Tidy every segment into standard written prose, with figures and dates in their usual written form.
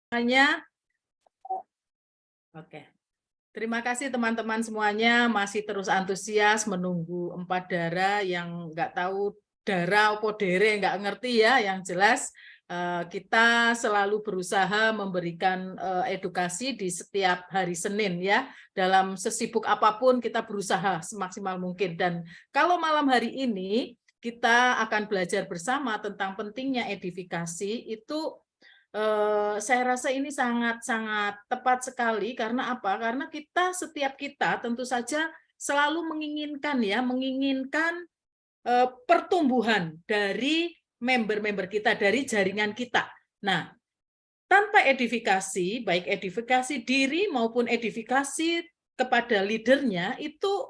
semuanya. Oke. Terima kasih teman-teman semuanya masih terus antusias menunggu empat darah yang nggak tahu darah apa dere nggak ngerti ya. Yang jelas kita selalu berusaha memberikan edukasi di setiap hari Senin ya. Dalam sesibuk apapun kita berusaha semaksimal mungkin. Dan kalau malam hari ini kita akan belajar bersama tentang pentingnya edifikasi itu. Saya rasa ini sangat-sangat tepat sekali karena apa? Karena setiap kita tentu saja selalu menginginkan pertumbuhan dari member-member kita, dari jaringan kita. Nah, tanpa edifikasi, baik edifikasi diri maupun edifikasi kepada leadernya, itu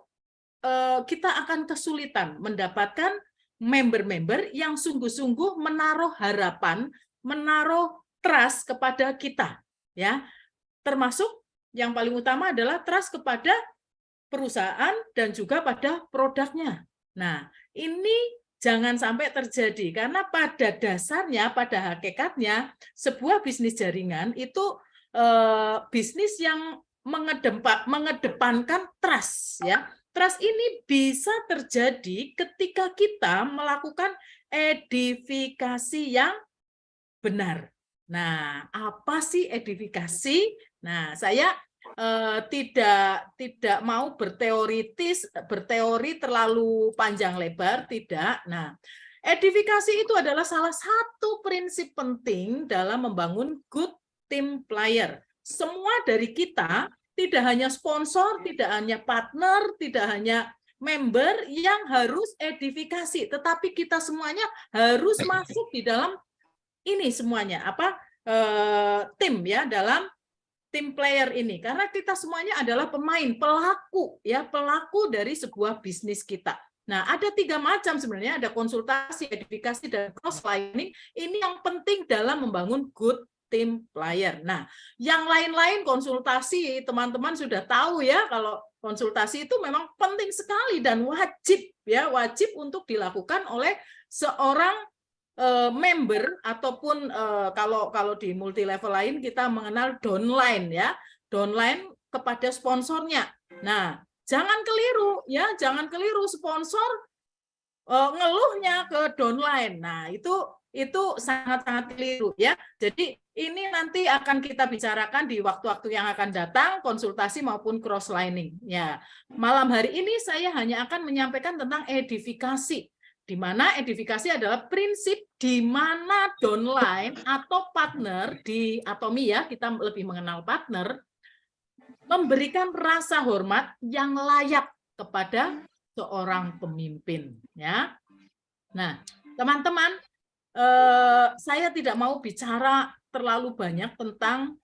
kita akan kesulitan mendapatkan member-member yang sungguh-sungguh menaruh harapan, menaruh trust kepada kita, ya. Termasuk yang paling utama adalah trust kepada perusahaan dan juga pada produknya. Nah, ini jangan sampai terjadi karena pada dasarnya, pada hakikatnya sebuah bisnis jaringan itu bisnis yang mengedepankan trust, ya. Trust ini bisa terjadi ketika kita melakukan edifikasi yang benar. Nah, apa sih edifikasi? Nah, saya tidak mau berteori terlalu panjang lebar, tidak. Nah, edifikasi itu adalah salah satu prinsip penting dalam membangun good team player. Semua dari kita, tidak hanya sponsor, tidak hanya partner, tidak hanya member yang harus edifikasi, tetapi kita semuanya harus masuk di dalam ini semuanya tim ya, dalam tim player ini, karena kita semuanya adalah pemain, pelaku dari sebuah bisnis kita. Nah, ada 3 macam sebenarnya, ada konsultasi, edifikasi, dan cross-lining. Ini yang penting dalam membangun good team player. Nah, yang lain-lain konsultasi, teman-teman sudah tahu ya, kalau konsultasi itu memang penting sekali dan wajib untuk dilakukan oleh seorang member ataupun kalau di multi level lain kita mengenal downline ya, downline kepada sponsornya. Nah, jangan keliru sponsor ngeluhnya ke downline. Nah, itu sangat-sangat keliru ya. Jadi ini nanti akan kita bicarakan di waktu-waktu yang akan datang, konsultasi maupun cross lining ya. Malam hari ini saya hanya akan menyampaikan tentang edifikasi, di mana edifikasi adalah prinsip di mana downline atau partner di Atomi ya, kita lebih mengenal partner, memberikan rasa hormat yang layak kepada seorang pemimpin ya. Nah, teman-teman, saya tidak mau bicara terlalu banyak tentang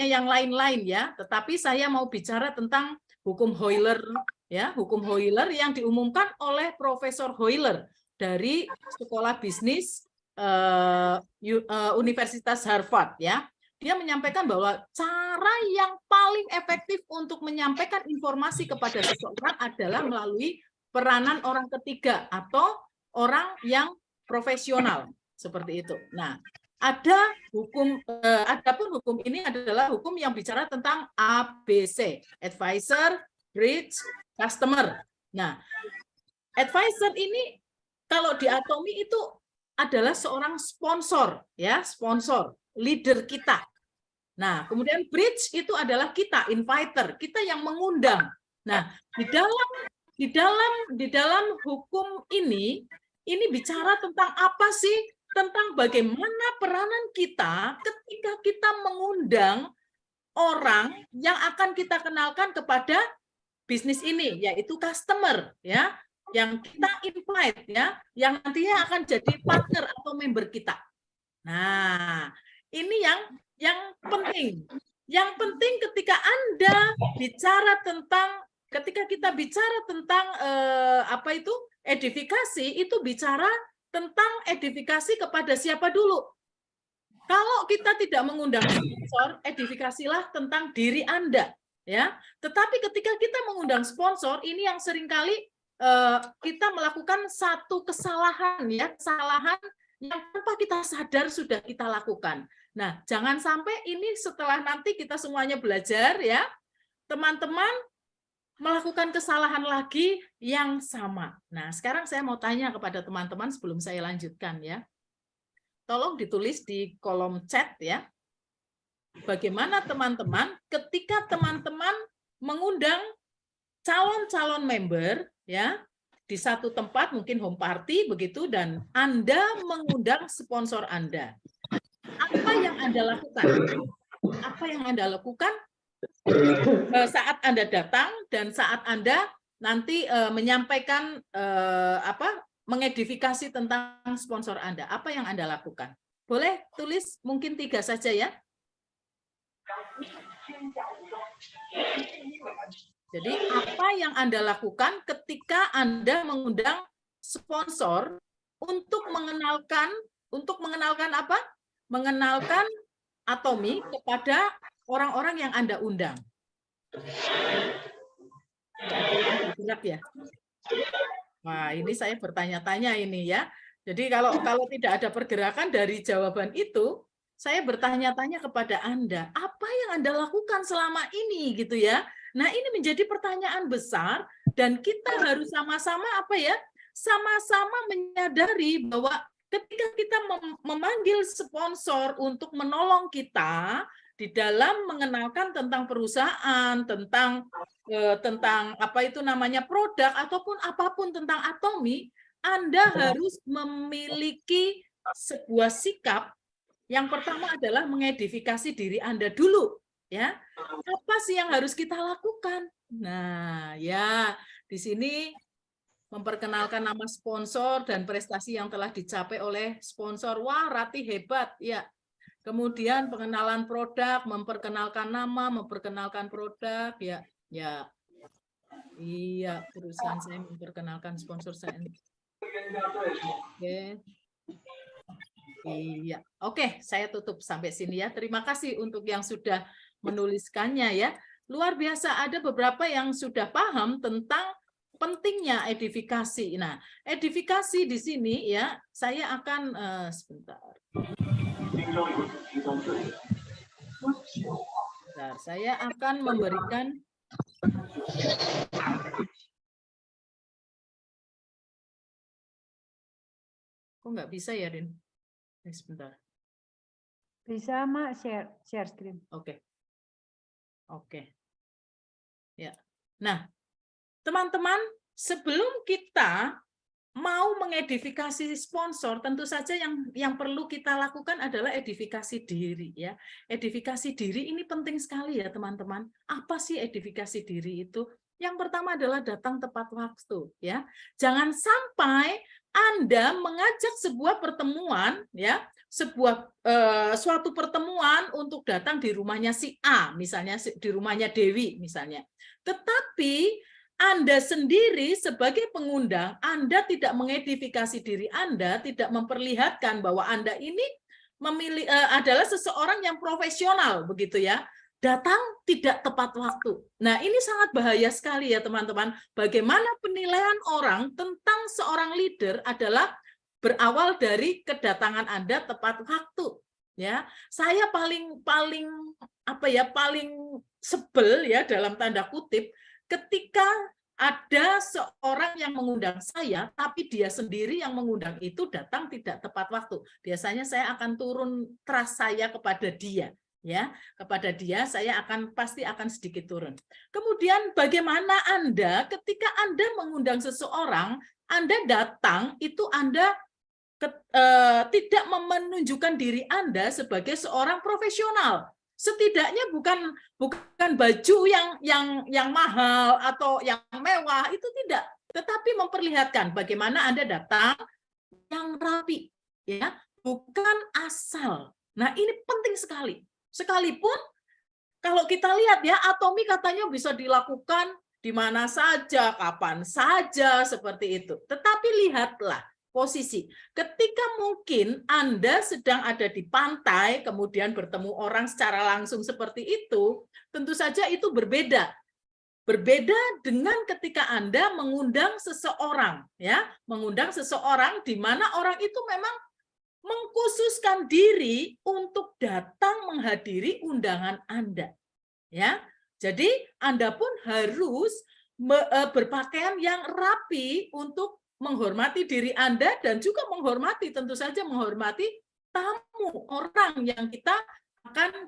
yang lain-lain ya, tetapi saya mau bicara tentang hukum Euler ya, hukum Euler yang diumumkan oleh Profesor Euler dari Sekolah Bisnis Universitas Harvard ya. Dia menyampaikan bahwa cara yang paling efektif untuk menyampaikan informasi kepada seseorang adalah melalui peranan orang ketiga atau orang yang profesional seperti itu. Nah, adapun hukum ini adalah hukum yang bicara tentang ABC, advisor, bridge, customer. Nah, advisor ini kalau di Atomi itu adalah seorang sponsor ya, sponsor, leader kita. Nah, kemudian bridge itu adalah kita, inviter, kita yang mengundang. Nah, di dalam hukum ini bicara tentang apa sih? Tentang bagaimana peranan kita ketika kita mengundang orang yang akan kita kenalkan kepada bisnis ini, yaitu customer ya, yang kita invite ya, yang nantinya akan jadi partner atau member kita. Nah, ini yang penting. Yang penting ketika kita bicara tentang edifikasi, itu bicara tentang edifikasi kepada siapa dulu. Kalau kita tidak mengundang sponsor, edifikasilah tentang diri Anda. ya. Tetapi ketika kita mengundang sponsor, ini yang seringkali kita melakukan satu kesalahan, ya, kesalahan yang tanpa kita sadar sudah kita lakukan. Nah, jangan sampai ini setelah nanti kita semuanya belajar, ya, teman-teman melakukan kesalahan lagi yang sama. Nah, sekarang saya mau tanya kepada teman-teman sebelum saya lanjutkan, ya. Tolong ditulis di kolom chat, ya. Bagaimana teman-teman ketika teman-teman mengundang calon-calon member, ya, di satu tempat, mungkin home party begitu, dan Anda mengundang sponsor Anda. Apa yang Anda lakukan? Apa yang Anda lakukan saat Anda datang dan saat Anda nanti menyampaikan mengedifikasi tentang sponsor Anda? Apa yang Anda lakukan? Boleh tulis mungkin 3 saja, ya. Jadi apa yang Anda lakukan ketika Anda mengundang sponsor untuk mengenalkan apa? Mengenalkan Atomy kepada orang-orang yang Anda undang. Bergerak, ya. Wah, ini saya bertanya-tanya ini, ya. Jadi kalau tidak ada pergerakan dari jawaban itu, saya bertanya-tanya kepada Anda, apa yang Anda lakukan selama ini, gitu, ya. Nah, ini menjadi pertanyaan besar dan kita harus sama-sama sama-sama menyadari bahwa ketika kita memanggil sponsor untuk menolong kita di dalam mengenalkan tentang perusahaan, tentang produk ataupun apapun tentang Atomy, Anda harus memiliki sebuah sikap. Yang pertama adalah mengedifikasi diri Anda dulu. Ya, apa sih yang harus kita lakukan? Nah, ya, di sini memperkenalkan nama sponsor dan prestasi yang telah dicapai oleh sponsor. Wah, Rati hebat, ya. Kemudian pengenalan produk, memperkenalkan nama, memperkenalkan produk, ya, ya. Iya, perusahaan saya memperkenalkan sponsor saya. Oke. Iya, oke, saya tutup sampai sini, ya. Terima kasih untuk yang sudah menuliskannya, ya. Luar biasa, ada beberapa yang sudah paham tentang pentingnya edifikasi. Nah, edifikasi di sini, ya, saya akan sebentar, saya akan memberikan kok nggak bisa, ya, Rin? Sebentar. Bisa, Mak, share screen. Oke. Ya. Nah, teman-teman, sebelum kita mau mengedifikasi sponsor, tentu saja yang perlu kita lakukan adalah edifikasi diri, ya. Edifikasi diri ini penting sekali, ya, teman-teman. Apa sih edifikasi diri itu? Yang pertama adalah datang tepat waktu, ya. Jangan sampai Anda mengajak sebuah pertemuan, ya, suatu pertemuan untuk datang di rumahnya si A, misalnya di rumahnya Dewi, misalnya. Tetapi Anda sendiri sebagai pengundang, Anda tidak mengedifikasi diri Anda, tidak memperlihatkan bahwa Anda ini adalah seseorang yang profesional, begitu, ya. Datang tidak tepat waktu. Nah, ini sangat bahaya sekali, ya, teman-teman. Bagaimana penilaian orang tentang seorang leader adalah berawal dari kedatangan Anda tepat waktu, ya. Saya paling sebel, ya, dalam tanda kutip, ketika ada seorang yang mengundang saya, tapi dia sendiri yang mengundang itu datang tidak tepat waktu. Biasanya saya akan turun trust saya kepada dia, ya. Kepada dia saya pasti akan sedikit turun. Kemudian bagaimana Anda ketika Anda mengundang seseorang, Anda datang itu Anda tidak menunjukkan diri Anda sebagai seorang profesional. Setidaknya bukan baju yang mahal atau yang mewah, itu tidak, tetapi memperlihatkan bagaimana Anda datang yang rapi, ya, bukan asal. Nah, ini penting sekali. Sekalipun kalau kita lihat, ya, Atomy katanya bisa dilakukan di mana saja, kapan saja, seperti itu. Tetapi lihatlah, posisi. Ketika mungkin Anda sedang ada di pantai, kemudian bertemu orang secara langsung seperti itu, tentu saja itu berbeda. Berbeda dengan ketika Anda mengundang seseorang, ya, mengundang seseorang di mana orang itu memang mengkhususkan diri untuk datang menghadiri undangan Anda, ya. Jadi Anda pun harus berpakaian yang rapi untuk menghormati diri Anda dan juga menghormati, tentu saja menghormati tamu, orang yang kita akan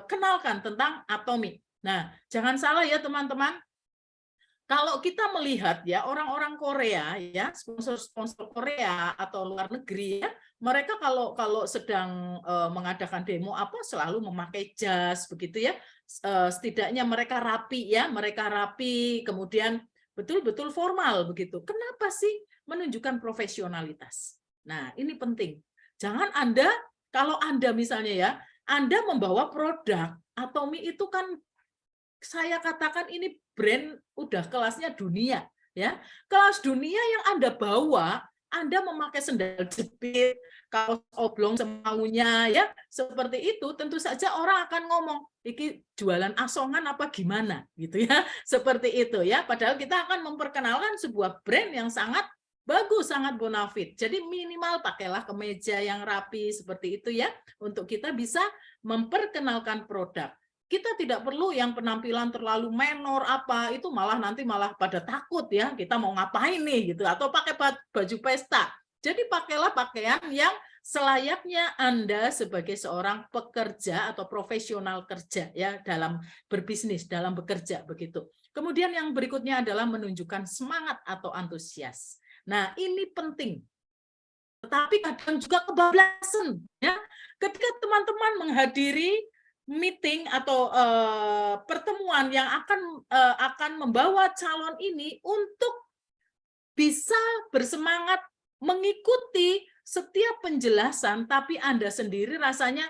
kenalkan tentang atomi. Nah, jangan salah ya teman-teman. Kalau kita melihat ya orang-orang Korea ya, sponsor-sponsor Korea atau luar negeri ya, mereka kalau sedang mengadakan demo apa selalu memakai jas begitu ya. Setidaknya mereka rapi ya, mereka rapi, kemudian betul-betul formal begitu. Kenapa sih? Menunjukkan profesionalitas. Nah, ini penting. Jangan Anda, kalau Anda misalnya ya, Anda membawa produk, Atomi itu kan saya katakan ini brand udah kelasnya dunia, ya. Kelas dunia yang Anda bawa, Anda memakai sendal jepit, kaos oblong semaunya, ya, seperti itu, tentu saja orang akan ngomong, iki jualan asongan apa gimana, gitu ya, seperti itu ya. Padahal kita akan memperkenalkan sebuah brand yang sangat bagus, sangat bonafit. Jadi minimal pakailah kemeja yang rapi seperti itu ya, untuk kita bisa memperkenalkan produk. Kita tidak perlu yang penampilan terlalu menor apa, itu malah nanti malah pada takut ya, kita mau ngapain nih gitu, atau pakai baju pesta. Jadi pakailah pakaian yang selayaknya Anda sebagai seorang pekerja atau profesional kerja ya, dalam berbisnis, dalam bekerja begitu. Kemudian yang berikutnya adalah menunjukkan semangat atau antusias. Nah, ini penting. Tetapi kadang juga kebablasan ya. Ketika teman-teman menghadiri meeting atau pertemuan yang akan membawa calon ini untuk bisa bersemangat mengikuti setiap penjelasan, tapi Anda sendiri rasanya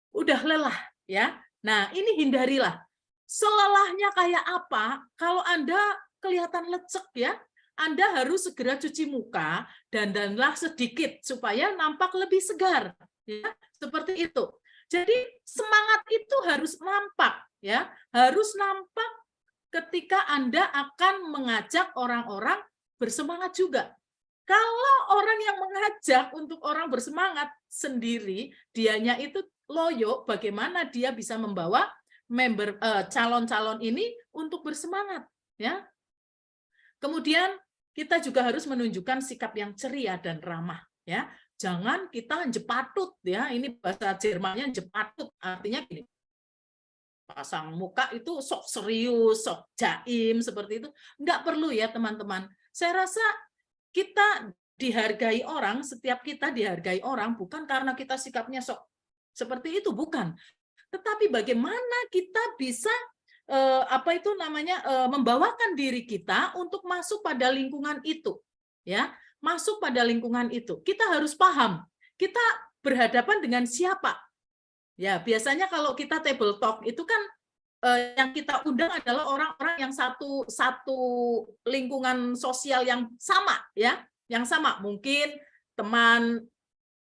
udah lelah ya. Nah, ini hindarilah. Selelahnya kayak apa? Kalau Anda kelihatan lecek ya, Anda harus segera cuci muka, dandanlah sedikit supaya nampak lebih segar ya, seperti itu. Jadi semangat itu harus nampak ya, harus nampak ketika Anda akan mengajak orang-orang bersemangat juga. Kalau orang yang mengajak untuk orang bersemangat sendiri, dianya itu loyo, bagaimana dia bisa membawa member calon-calon ini untuk bersemangat ya. Kemudian kita juga harus menunjukkan sikap yang ceria dan ramah ya. Jangan kita jepatut ya, ini bahasa Jermannya jepatut, artinya gini, pasang muka itu sok serius, sok jaim seperti itu. Enggak perlu ya teman-teman. Saya rasa kita dihargai orang, setiap kita dihargai orang bukan karena kita sikapnya sok seperti itu, bukan. Tetapi bagaimana kita bisa membawakan diri kita untuk masuk pada lingkungan itu, ya. Masuk pada lingkungan itu. Kita harus paham, kita berhadapan dengan siapa. Ya, biasanya kalau kita table talk itu kan yang kita undang adalah orang-orang yang satu lingkungan sosial yang sama ya, yang sama. Mungkin teman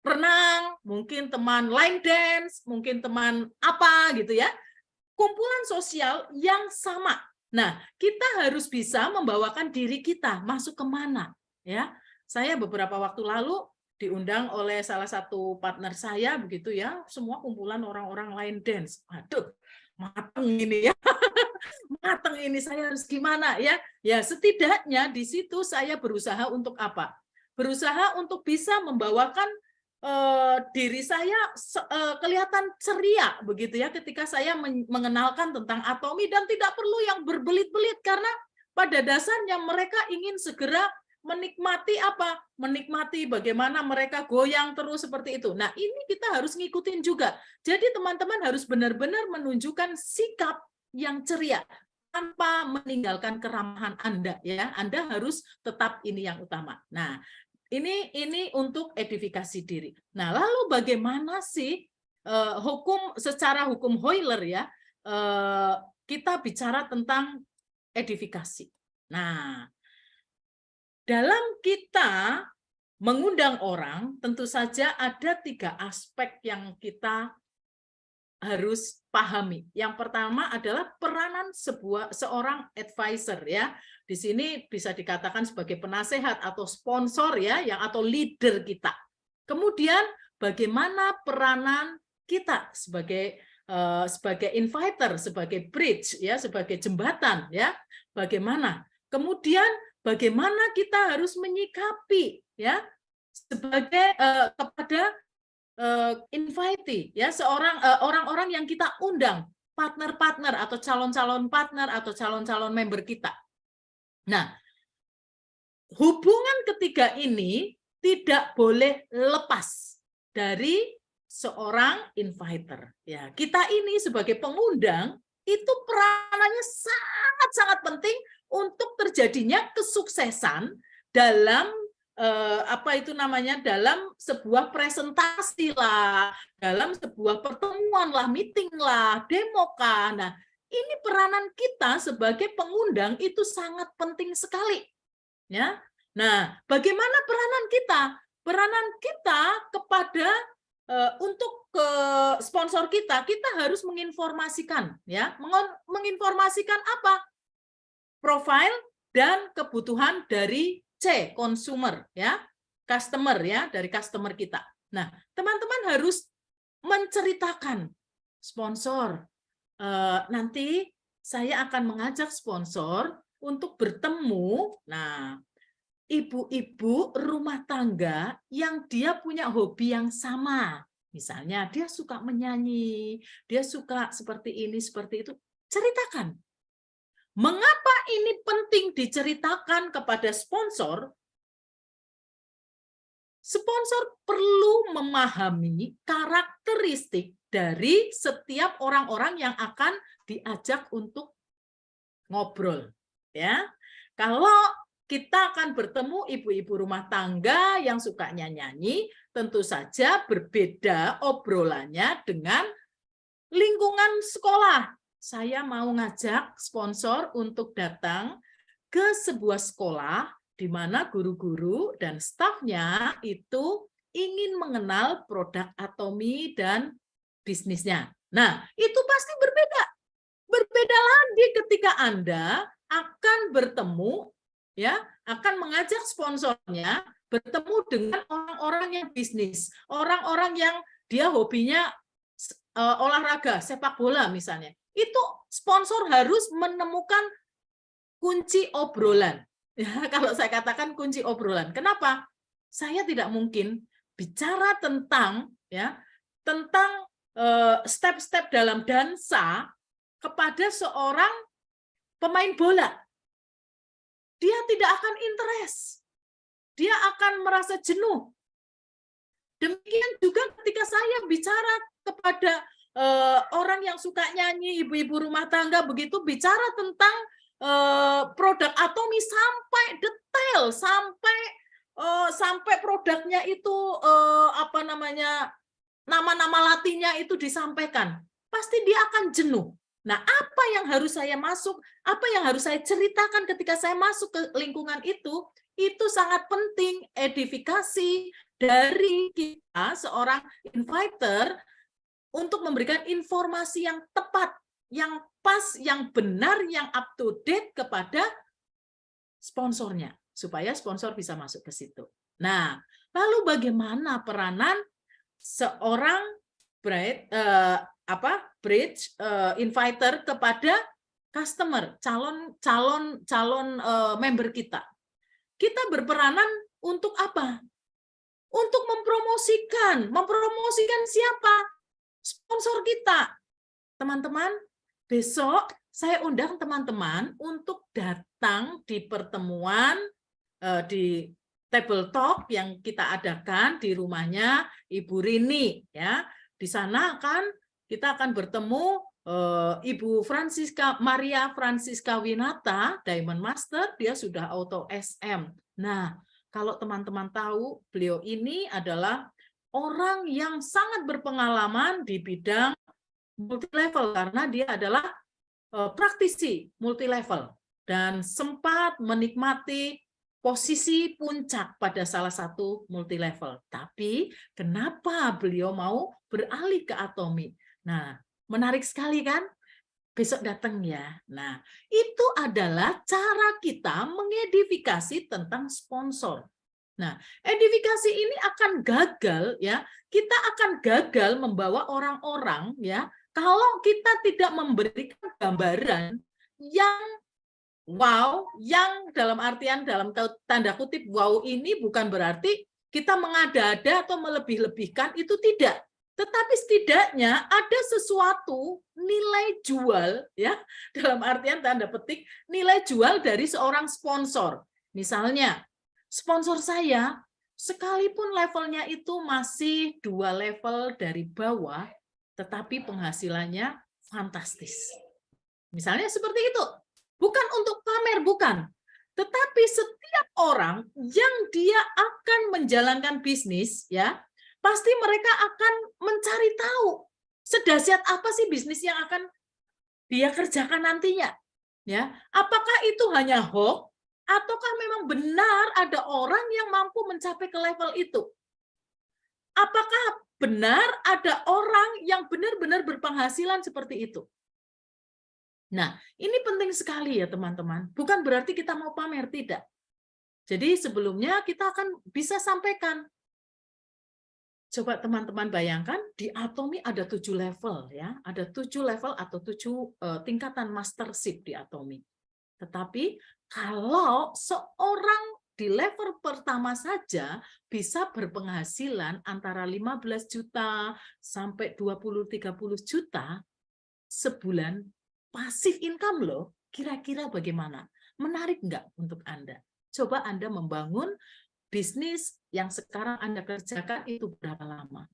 renang, mungkin teman line dance, mungkin teman apa gitu ya. Kumpulan sosial yang sama. Nah, kita harus bisa membawakan diri kita masuk kemana ya. Saya beberapa waktu lalu diundang oleh salah satu partner saya begitu ya, semua kumpulan orang-orang line dance. Aduh, mateng ini ya. Mateng ini saya harus gimana ya? Ya, setidaknya di situ saya berusaha untuk apa? Berusaha untuk bisa membawakan diri saya kelihatan ceria begitu ya ketika saya mengenalkan tentang Atomi, dan tidak perlu yang berbelit-belit karena pada dasarnya mereka ingin segera menikmati apa? Menikmati bagaimana mereka goyang terus seperti itu. Nah, ini kita harus ngikutin juga. Jadi teman-teman harus benar-benar menunjukkan sikap yang ceria tanpa meninggalkan keramahan Anda ya. Anda harus tetap ini yang utama. Nah, ini untuk edifikasi diri. Nah, lalu bagaimana sih secara hukum Hoyler ya, kita bicara tentang edifikasi. Nah, dalam kita mengundang orang, tentu saja ada 3 aspek yang kita harus pahami. Yang pertama adalah peranan seorang advisor ya. Di sini bisa dikatakan sebagai penasehat atau sponsor ya, yang atau leader kita. Kemudian bagaimana peranan kita sebagai inviter, sebagai bridge ya, sebagai jembatan ya. Bagaimana? Kemudian bagaimana kita harus menyikapi ya sebagai kepada invitee ya, orang-orang yang kita undang, partner-partner atau calon-calon partner atau calon-calon member kita. Nah, hubungan ketiga ini tidak boleh lepas dari seorang inviter. Ya, kita ini sebagai pengundang itu peranannya sangat-sangat penting untuk terjadinya kesuksesan dalam dalam sebuah presentasi lah, dalam sebuah pertemuan lah, meeting lah, demo kan. Nah, ini peranan kita sebagai pengundang itu sangat penting sekali. Ya. Nah, bagaimana peranan kita? Peranan kita kepada untuk ke sponsor kita harus menginformasikan ya, menginformasikan apa? Profil dan kebutuhan dari C, consumer ya, customer ya, dari customer kita. Nah, teman-teman harus menceritakan sponsor. Nanti saya akan mengajak sponsor untuk bertemu. Nah, ibu-ibu rumah tangga yang dia punya hobi yang sama. Misalnya dia suka menyanyi, dia suka seperti ini, seperti itu. Ceritakan. Mengapa ini penting diceritakan kepada sponsor? Sponsor perlu memahami karakteristik dari setiap orang-orang yang akan diajak untuk ngobrol. Ya, kalau kita akan bertemu ibu-ibu rumah tangga yang suka nyanyi, tentu saja berbeda obrolannya dengan lingkungan sekolah. Saya mau ngajak sponsor untuk datang ke sebuah sekolah di mana guru-guru dan stafnya itu ingin mengenal produk Atomy dan bisnisnya. Nah, itu pasti berbeda. Berbeda lagi ketika Anda akan bertemu, ya, akan mengajak sponsornya bertemu dengan orang-orang yang bisnis, orang-orang yang dia hobinya olahraga, sepak bola misalnya. Itu sponsor harus menemukan kunci obrolan. Ya, kalau saya katakan kunci obrolan. Kenapa? Saya tidak mungkin bicara tentang step-step dalam dansa kepada seorang pemain bola. Dia tidak akan interest. Dia akan merasa jenuh. Demikian juga ketika saya bicara kepada orang yang suka nyanyi, ibu-ibu rumah tangga, begitu bicara tentang produk Atomy sampai detail, sampai produknya itu nama-nama latinnya itu disampaikan, pasti dia akan jenuh. Nah, apa yang harus saya masuk, apa yang harus saya ceritakan ketika saya masuk ke lingkungan itu sangat penting. Edifikasi dari kita seorang inviter untuk memberikan informasi yang tepat, yang pas, yang benar, yang up to date kepada sponsornya, supaya sponsor bisa masuk ke situ. Nah, lalu bagaimana peranan seorang bridge inviter kepada customer, calon member kita? Kita berperanan untuk apa? Untuk mempromosikan siapa? Sponsor kita. Teman-teman, besok saya undang teman-teman untuk datang di pertemuan di table talk yang kita adakan di rumahnya Ibu Rini ya. Di sana kita akan bertemu Ibu Maria Francisca Winata, Diamond Master, dia sudah auto SM. Nah, kalau teman-teman tahu, beliau ini adalah orang yang sangat berpengalaman di bidang multi-level karena dia adalah praktisi multi-level dan sempat menikmati posisi puncak pada salah satu multi level. Tapi kenapa beliau mau beralih ke Atomi? Nah, menarik sekali kan? Besok datang ya. Nah, itu adalah cara kita mengedifikasi tentang sponsor. Nah, edifikasi ini akan gagal ya. Kita akan gagal membawa orang-orang ya kalau kita tidak memberikan gambaran yang wow, yang dalam artian dalam tanda kutip wow ini bukan berarti kita mengada-ada atau melebih-lebihkan, itu tidak. Tetapi setidaknya ada sesuatu nilai jual ya, dalam artian tanda petik nilai jual dari seorang sponsor. Misalnya, sponsor saya sekalipun levelnya itu masih 2 level dari bawah, tetapi penghasilannya fantastis. Misalnya seperti itu. Bukan untuk pamer, bukan. Tetapi setiap orang yang dia akan menjalankan bisnis, ya, pasti mereka akan mencari tahu sedahsyat apa sih bisnis yang akan dia kerjakan nantinya. Ya, apakah itu hanya hoax ataukah memang benar ada orang yang mampu mencapai ke level itu? Apakah benar ada orang yang benar-benar berpenghasilan seperti itu? Nah, ini penting sekali ya teman-teman. Bukan berarti kita mau pamer, tidak. Jadi sebelumnya kita akan bisa sampaikan. Coba teman-teman bayangkan, di Atomi ada 7 level ya. Ada 7 level atau 7 tingkatan mastership di Atomi. Tetapi kalau seorang di level pertama saja bisa berpenghasilan antara 15 juta sampai 20-30 juta sebulan, pasif income loh, kira-kira bagaimana? Menarik nggak untuk Anda? Coba Anda membangun bisnis yang sekarang Anda kerjakan itu berapa lama?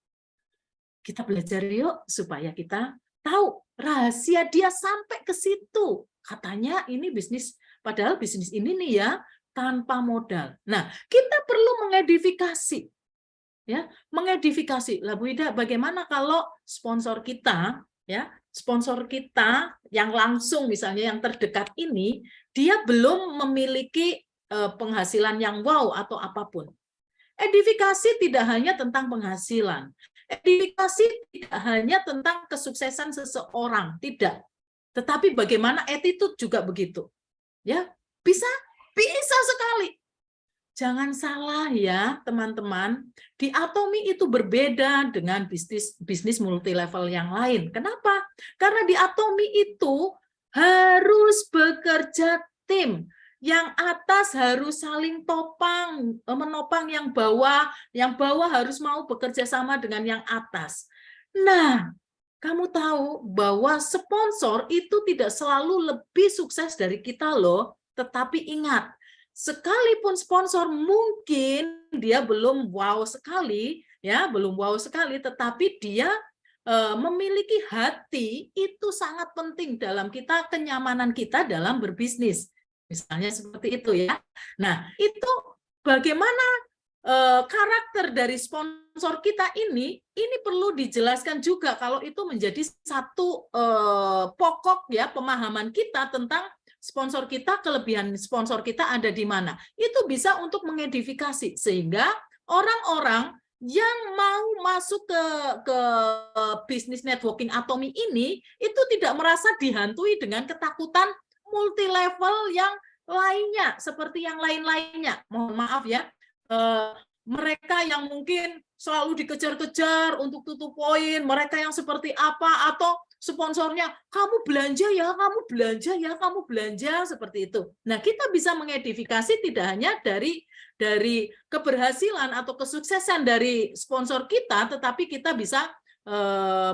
Kita belajar yuk supaya kita tahu rahasia dia sampai ke situ. Katanya ini bisnis, padahal bisnis ini nih ya tanpa modal. Nah, kita perlu mengedifikasi. Ya, mengedifikasi. Lah Bu Ida, bagaimana kalau sponsor kita ya, sponsor kita yang langsung misalnya yang terdekat ini dia belum memiliki penghasilan yang wow atau apapun. Edifikasi tidak hanya tentang penghasilan. Edifikasi tidak hanya tentang kesuksesan seseorang, tidak. Tetapi bagaimana attitude juga begitu. Ya, bisa sekali. Jangan salah ya, teman-teman. Di Atomi itu berbeda dengan bisnis multi level yang lain. Kenapa? Karena di Atomi itu harus bekerja tim. Yang atas harus saling menopang yang bawah harus mau bekerja sama dengan yang atas. Nah, kamu tahu bahwa sponsor itu tidak selalu lebih sukses dari kita loh, tetapi ingat, sekalipun sponsor mungkin dia belum wow sekali, ya belum wow sekali, tetapi dia memiliki hati itu sangat penting dalam kenyamanan kita dalam berbisnis. Misalnya seperti itu ya. Nah, itu bagaimana karakter dari sponsor kita ini perlu dijelaskan juga kalau itu menjadi satu pokok ya pemahaman kita tentang sponsor kita, kelebihan sponsor kita ada di mana. Itu bisa untuk mengedifikasi sehingga orang-orang yang mau masuk ke bisnis networking Atomi ini itu tidak merasa dihantui dengan ketakutan multi level yang lainnya seperti yang lain-lainnya. Mohon maaf ya. Mereka yang mungkin selalu dikejar-kejar untuk tutup poin, mereka yang seperti apa, atau sponsornya, kamu belanja ya, kamu belanja ya, kamu belanja, seperti itu. Nah, kita bisa mengedifikasi tidak hanya dari keberhasilan atau kesuksesan dari sponsor kita, tetapi kita bisa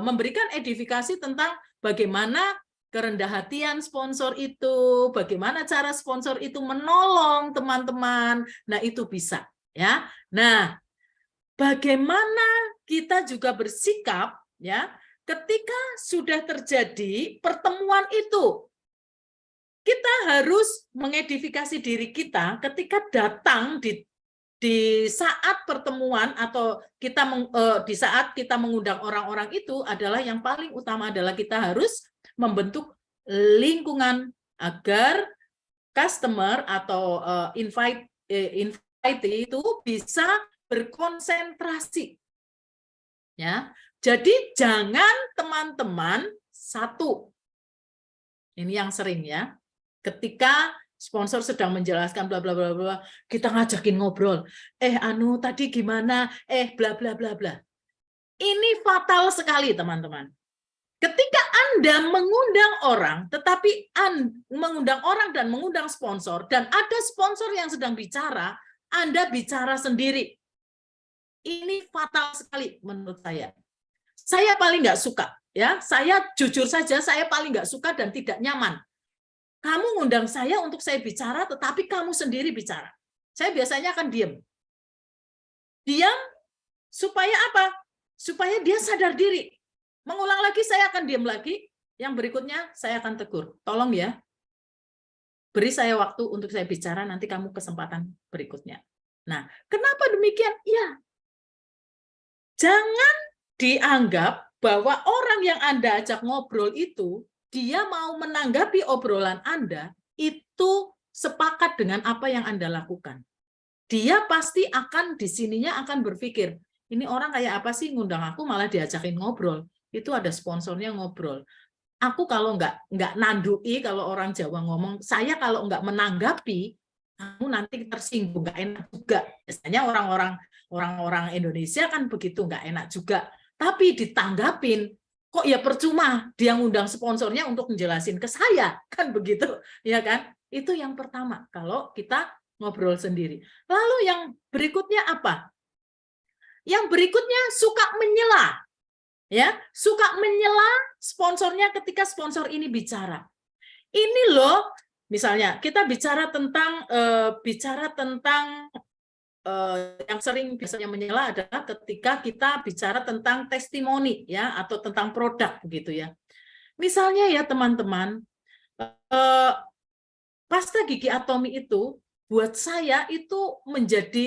memberikan edifikasi tentang bagaimana kerendah hatian sponsor itu, bagaimana cara sponsor itu menolong teman-teman. Nah, itu bisa. Ya, nah, bagaimana kita juga bersikap ya ketika sudah terjadi pertemuan itu. Kita harus mengedifikasi diri kita ketika datang di saat pertemuan atau di saat kita mengundang orang-orang itu adalah yang paling utama adalah kita harus membentuk lingkungan agar customer atau invite invite itu bisa berkonsentrasi. Ya. Jadi jangan teman-teman satu. Ini yang sering ya. Ketika sponsor sedang menjelaskan bla bla bla bla, kita ngajakin ngobrol. Anu tadi gimana? Bla bla bla bla. Ini fatal sekali, teman-teman. Ketika Anda mengundang orang, tetapi mengundang orang dan mengundang sponsor, dan ada sponsor yang sedang bicara, Anda bicara sendiri. Ini fatal sekali menurut saya. Saya paling nggak suka, ya. Saya jujur saja, saya paling nggak suka dan tidak nyaman. Kamu ngundang saya untuk saya bicara, tetapi kamu sendiri bicara. Saya biasanya akan diam. Diam supaya apa? Supaya dia sadar diri. Mengulang lagi, saya akan diam lagi. Yang berikutnya, saya akan tegur. Tolong ya, beri saya waktu untuk saya bicara, nanti kamu kesempatan berikutnya. Nah, kenapa demikian? Ya, jangan dianggap bahwa orang yang Anda ajak ngobrol itu, dia mau menanggapi obrolan Anda, itu sepakat dengan apa yang Anda lakukan. Dia pasti akan di sininya akan berpikir, ini orang kayak apa sih ngundang aku malah diajakin ngobrol. Itu ada sponsornya ngobrol. Aku kalau nggak nandui, kalau orang Jawa ngomong, saya kalau nggak menanggapi, kamu nanti tersinggung, nggak enak juga. Biasanya orang-orang Indonesia kan begitu, nggak enak juga. Tapi ditanggapin, kok ya percuma dia ngundang sponsornya untuk menjelasin ke saya, kan begitu, ya kan? Itu yang pertama, kalau kita ngobrol sendiri. Lalu yang berikutnya apa? Yang berikutnya suka menyela. Ya, suka menyela sponsornya ketika sponsor ini bicara. Ini loh, misalnya kita bicara tentang yang sering biasanya menyela adalah ketika kita bicara tentang testimoni ya atau tentang produk begitu ya. Misalnya ya teman-teman, pasta gigi Atomi itu buat saya itu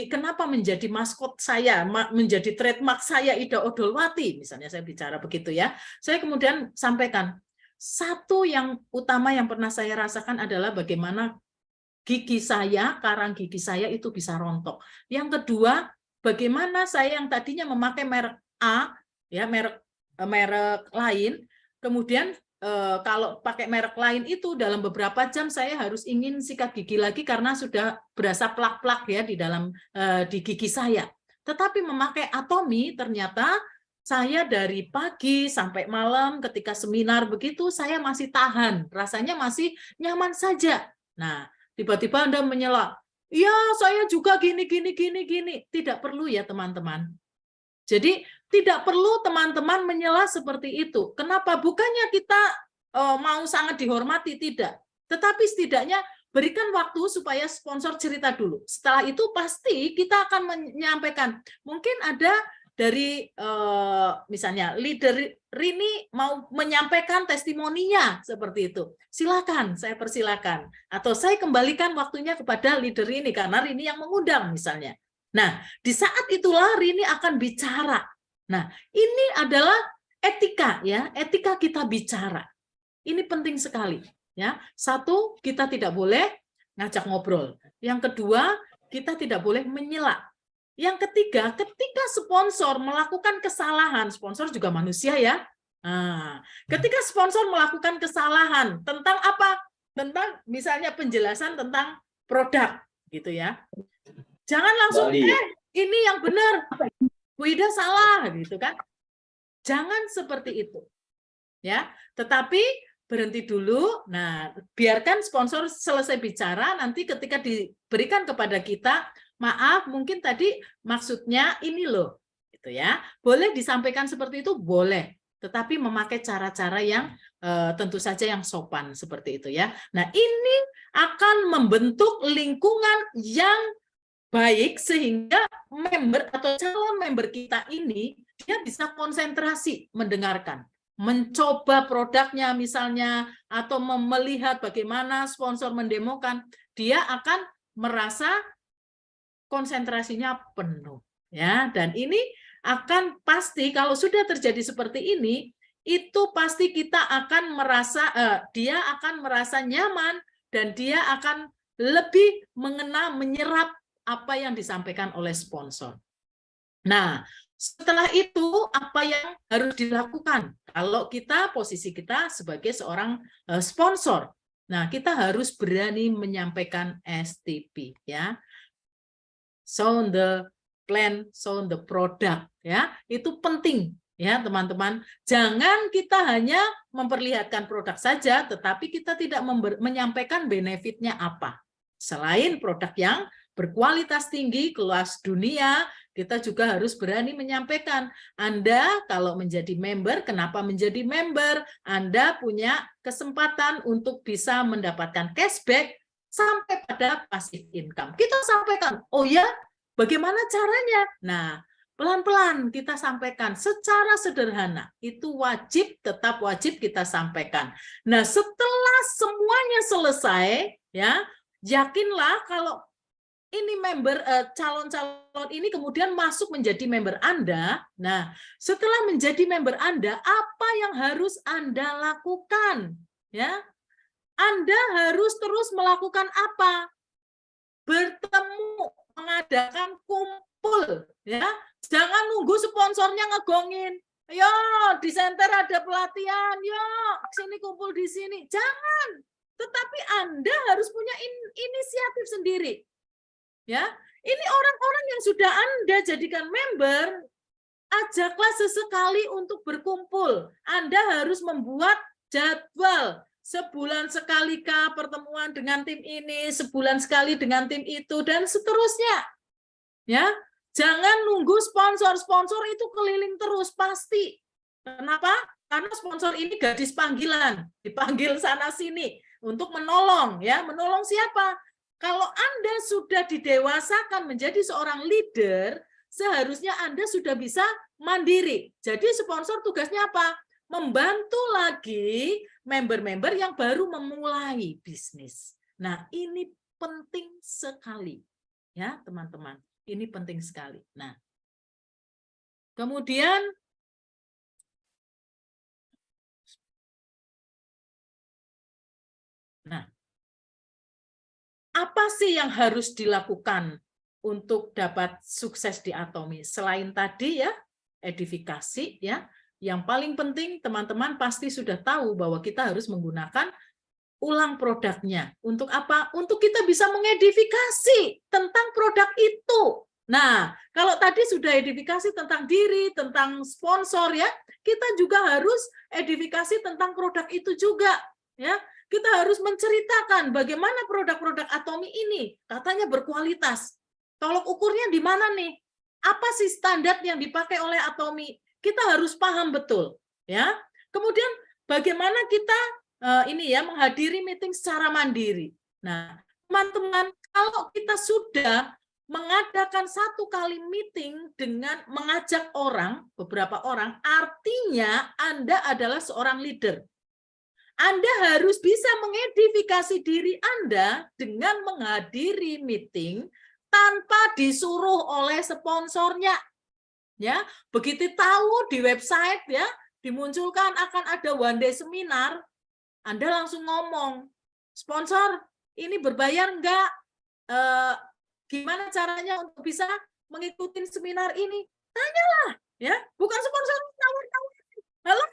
kenapa menjadi maskot saya, menjadi trademark saya Ida Odolwati, misalnya saya bicara begitu ya. Saya kemudian sampaikan, satu yang utama yang pernah saya rasakan adalah bagaimana gigi saya, karang gigi saya itu bisa rontok. Yang kedua, bagaimana saya yang tadinya memakai merek A, ya merek lain, kemudian kalau pakai merek lain itu dalam beberapa jam saya harus ingin sikat gigi lagi karena sudah berasa plak-plak ya di gigi saya. Tetapi memakai Atomi ternyata saya dari pagi sampai malam ketika seminar begitu saya masih tahan, rasanya masih nyaman saja. Nah, tiba-tiba Anda menyela, ya saya juga gini. Tidak perlu ya teman-teman. Jadi tidak perlu teman-teman menyela seperti itu. Kenapa? Bukannya kita mau sangat dihormati, tidak. Tetapi setidaknya berikan waktu supaya sponsor cerita dulu. Setelah itu pasti kita akan menyampaikan. Mungkin ada dari misalnya leader Rini mau menyampaikan testimoninya seperti itu. Silakan, saya persilakan. Atau saya kembalikan waktunya kepada leader Rini karena Rini yang mengundang misalnya. Nah, di saat itulah Rini akan bicara. Nah, ini adalah etika ya, etika kita bicara. Ini penting sekali ya. Satu, kita tidak boleh ngajak ngobrol. Yang kedua, kita tidak boleh menyela. Yang ketiga, ketika sponsor melakukan kesalahan, sponsor juga manusia ya. Nah, ketika sponsor melakukan kesalahan tentang apa? Tentang misalnya penjelasan tentang produk gitu ya. Jangan langsung ini yang benar. Bu Ida salah gitu kan. Jangan seperti itu. Ya, tetapi berhenti dulu. Nah, biarkan sponsor selesai bicara, nanti ketika diberikan kepada kita, maaf, mungkin tadi maksudnya ini loh, gitu ya. Boleh disampaikan seperti itu, boleh. Tetapi memakai cara-cara yang tentu saja yang sopan seperti itu ya. Nah, ini akan membentuk lingkungan yang baik sehingga member atau calon member kita ini dia bisa konsentrasi mendengarkan, mencoba produknya misalnya atau melihat bagaimana sponsor mendemokan, dia akan merasa konsentrasinya penuh ya. Dan ini akan pasti kalau sudah terjadi seperti ini itu pasti kita akan merasa dia akan merasa nyaman dan dia akan lebih menyerap apa yang disampaikan oleh sponsor. Nah, setelah itu apa yang harus dilakukan? Kalau posisi kita sebagai seorang sponsor, nah kita harus berani menyampaikan STP, ya. Sound the plan, sound the product, ya. Itu penting, ya teman-teman. Jangan kita hanya memperlihatkan produk saja, tetapi kita tidak menyampaikan benefitnya apa. Selain produk yang berkualitas tinggi, kelas dunia, kita juga harus berani menyampaikan. Anda kalau menjadi member, kenapa menjadi member? Anda punya kesempatan untuk bisa mendapatkan cashback sampai pada passive income. Kita sampaikan, oh ya, bagaimana caranya? Nah, pelan-pelan kita sampaikan secara sederhana. Itu tetap wajib kita sampaikan. Nah, setelah semuanya selesai, ya, yakinlah kalau ini member calon-calon ini kemudian masuk menjadi member Anda. Nah, setelah menjadi member Anda, apa yang harus Anda lakukan? Ya, Anda harus terus melakukan apa? Bertemu, mengadakan kumpul, ya. Jangan nunggu sponsornya ngegongin. Yo, di center ada pelatihan, yo, sini kumpul di sini. Jangan. Tetapi Anda harus punya inisiatif sendiri. Ya, ini orang-orang yang sudah Anda jadikan member, ajaklah sesekali untuk berkumpul. Anda harus membuat jadwal. Sebulan sekali kah pertemuan dengan tim ini, sebulan sekali dengan tim itu, dan seterusnya. Ya, jangan nunggu sponsor itu keliling terus pasti. Kenapa? Karena sponsor ini gadis panggilan, dipanggil sana sini untuk menolong. Ya, menolong siapa? Kalau Anda sudah didewasakan menjadi seorang leader, seharusnya Anda sudah bisa mandiri. Jadi sponsor tugasnya apa? Membantu lagi member-member yang baru memulai bisnis. Nah, ini penting sekali. Ya, teman-teman. Ini penting sekali. Nah, kemudian apa sih yang harus dilakukan untuk dapat sukses di Atomi? Selain tadi ya, edifikasi ya, yang paling penting teman-teman pasti sudah tahu bahwa kita harus menggunakan ulang produknya. Untuk apa? Untuk kita bisa mengedifikasi tentang produk itu. Nah, kalau tadi sudah edifikasi tentang diri, tentang sponsor ya, kita juga harus edifikasi tentang produk itu juga ya. Kita harus menceritakan bagaimana produk-produk Atomi ini katanya berkualitas. Tolok ukurnya di mana nih? Apa sih standar yang dipakai oleh Atomi? Kita harus paham betul, ya. Kemudian bagaimana kita ini ya menghadiri meeting secara mandiri. Nah, teman-teman, kalau kita sudah mengadakan satu kali meeting dengan mengajak beberapa orang, artinya Anda adalah seorang leader. Anda harus bisa mengedifikasi diri Anda dengan menghadiri meeting tanpa disuruh oleh sponsornya. Ya, begitu tahu di website ya dimunculkan akan ada one day seminar, Anda langsung ngomong, sponsor ini berbayar enggak? Gimana caranya untuk bisa mengikuti seminar ini? Tanyalah, ya, bukan sponsor tawar-tawar. Halo,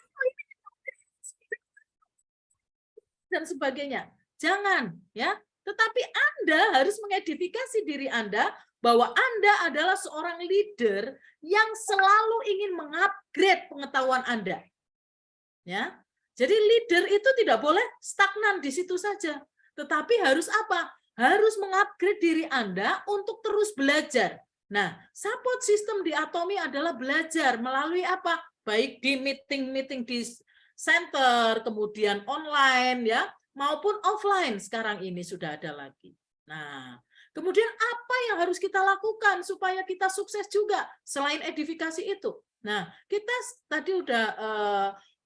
dan sebagainya. Jangan, ya. Tetapi Anda harus mengedifikasi diri Anda bahwa Anda adalah seorang leader yang selalu ingin mengupgrade pengetahuan Anda. Ya. Jadi leader itu tidak boleh stagnan di situ saja, tetapi harus apa? Harus mengupgrade diri Anda untuk terus belajar. Nah, support system di Atomi adalah belajar melalui apa? Baik di meeting-meeting di center, kemudian online ya, maupun offline sekarang ini sudah ada lagi. Nah, kemudian apa yang harus kita lakukan supaya kita sukses juga selain edifikasi itu? Nah, kita tadi udah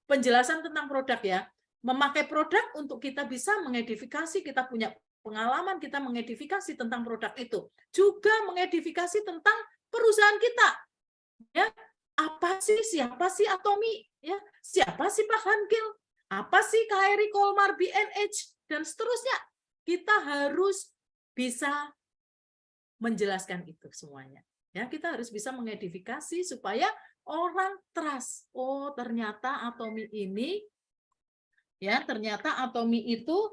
penjelasan tentang produk ya. Memakai produk untuk kita bisa mengedifikasi, kita punya pengalaman, kita mengedifikasi tentang produk itu. Juga mengedifikasi tentang perusahaan kita. Ya, siapa sih Atomi? Ya, siapa sih Pak Hankil? Apa sih KRI Kolmar BNH dan seterusnya? Kita harus bisa menjelaskan itu semuanya. Ya, kita harus bisa mengedifikasi supaya orang trust. Oh, ternyata Atomi ini, ya, ternyata Atomi itu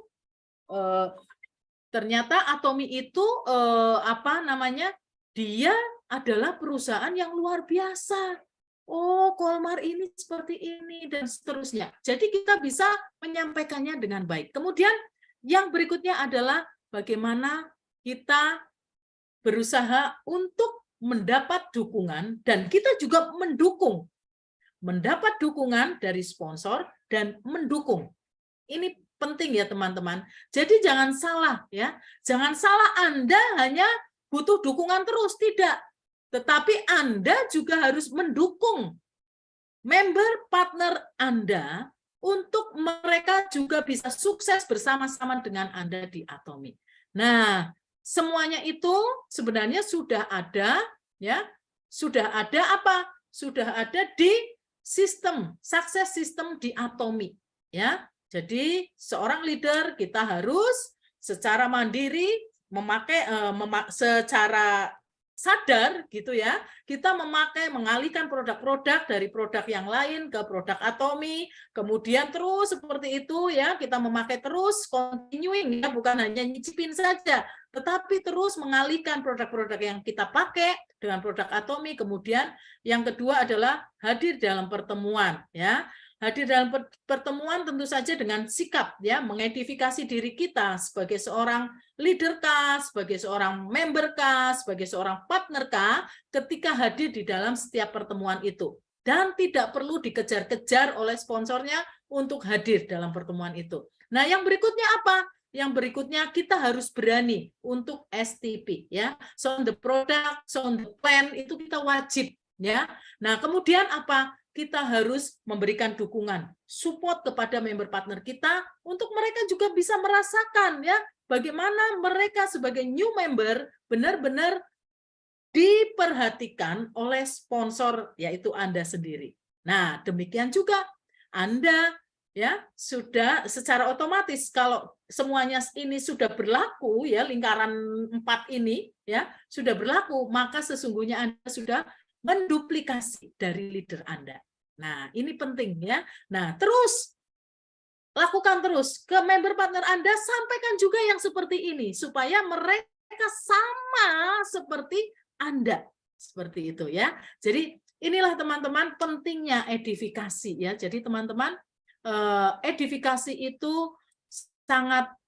apa namanya? Dia adalah perusahaan yang luar biasa. Oh, Kolmar ini seperti ini dan seterusnya. Jadi kita bisa menyampaikannya dengan baik. Kemudian yang berikutnya adalah bagaimana kita berusaha untuk mendapat dukungan dan kita juga mendapat dukungan dari sponsor dan mendukung. Ini penting ya teman-teman. Jadi jangan salah ya. Jangan salah Anda hanya butuh dukungan terus, tidak. Tetapi Anda juga harus mendukung member partner Anda untuk mereka juga bisa sukses bersama-sama dengan Anda di Atomi. Nah, semuanya itu sebenarnya sudah ada ya. Sudah ada apa? Sudah ada di sistem, sukses sistem di Atomi ya. Jadi seorang leader kita harus secara mandiri memakai secara sadar gitu ya, kita mengalihkan produk-produk dari produk yang lain ke produk Atomi, kemudian terus seperti itu ya, kita memakai terus continuing ya, bukan hanya nyicipin saja, tetapi terus mengalihkan produk-produk yang kita pakai dengan produk Atomi. Kemudian yang kedua adalah hadir dalam pertemuan ya. Hadir dalam pertemuan tentu saja dengan sikap ya, mengedifikasi diri kita sebagai seorang leader kah, sebagai seorang member kah, sebagai seorang partner kah, ketika hadir di dalam setiap pertemuan itu. Dan tidak perlu dikejar-kejar oleh sponsornya untuk hadir dalam pertemuan itu. Nah, yang berikutnya apa? Yang berikutnya kita harus berani untuk STP ya. So on the product, so on the plan itu kita wajib ya. Nah, kemudian apa? Kita harus memberikan dukungan, support kepada member partner kita untuk mereka juga bisa merasakan ya bagaimana mereka sebagai new member benar-benar diperhatikan oleh sponsor yaitu Anda sendiri. Nah, demikian juga Anda ya sudah secara otomatis kalau semuanya ini sudah berlaku ya, lingkaran 4 ini ya sudah berlaku, maka sesungguhnya Anda sudah menduplikasi dari leader Anda. Nah, ini penting ya. Nah, terus lakukan terus ke member partner Anda, sampaikan juga yang seperti ini supaya mereka sama seperti Anda. Seperti itu ya. Jadi inilah teman-teman pentingnya edifikasi ya. Jadi teman-teman edifikasi itu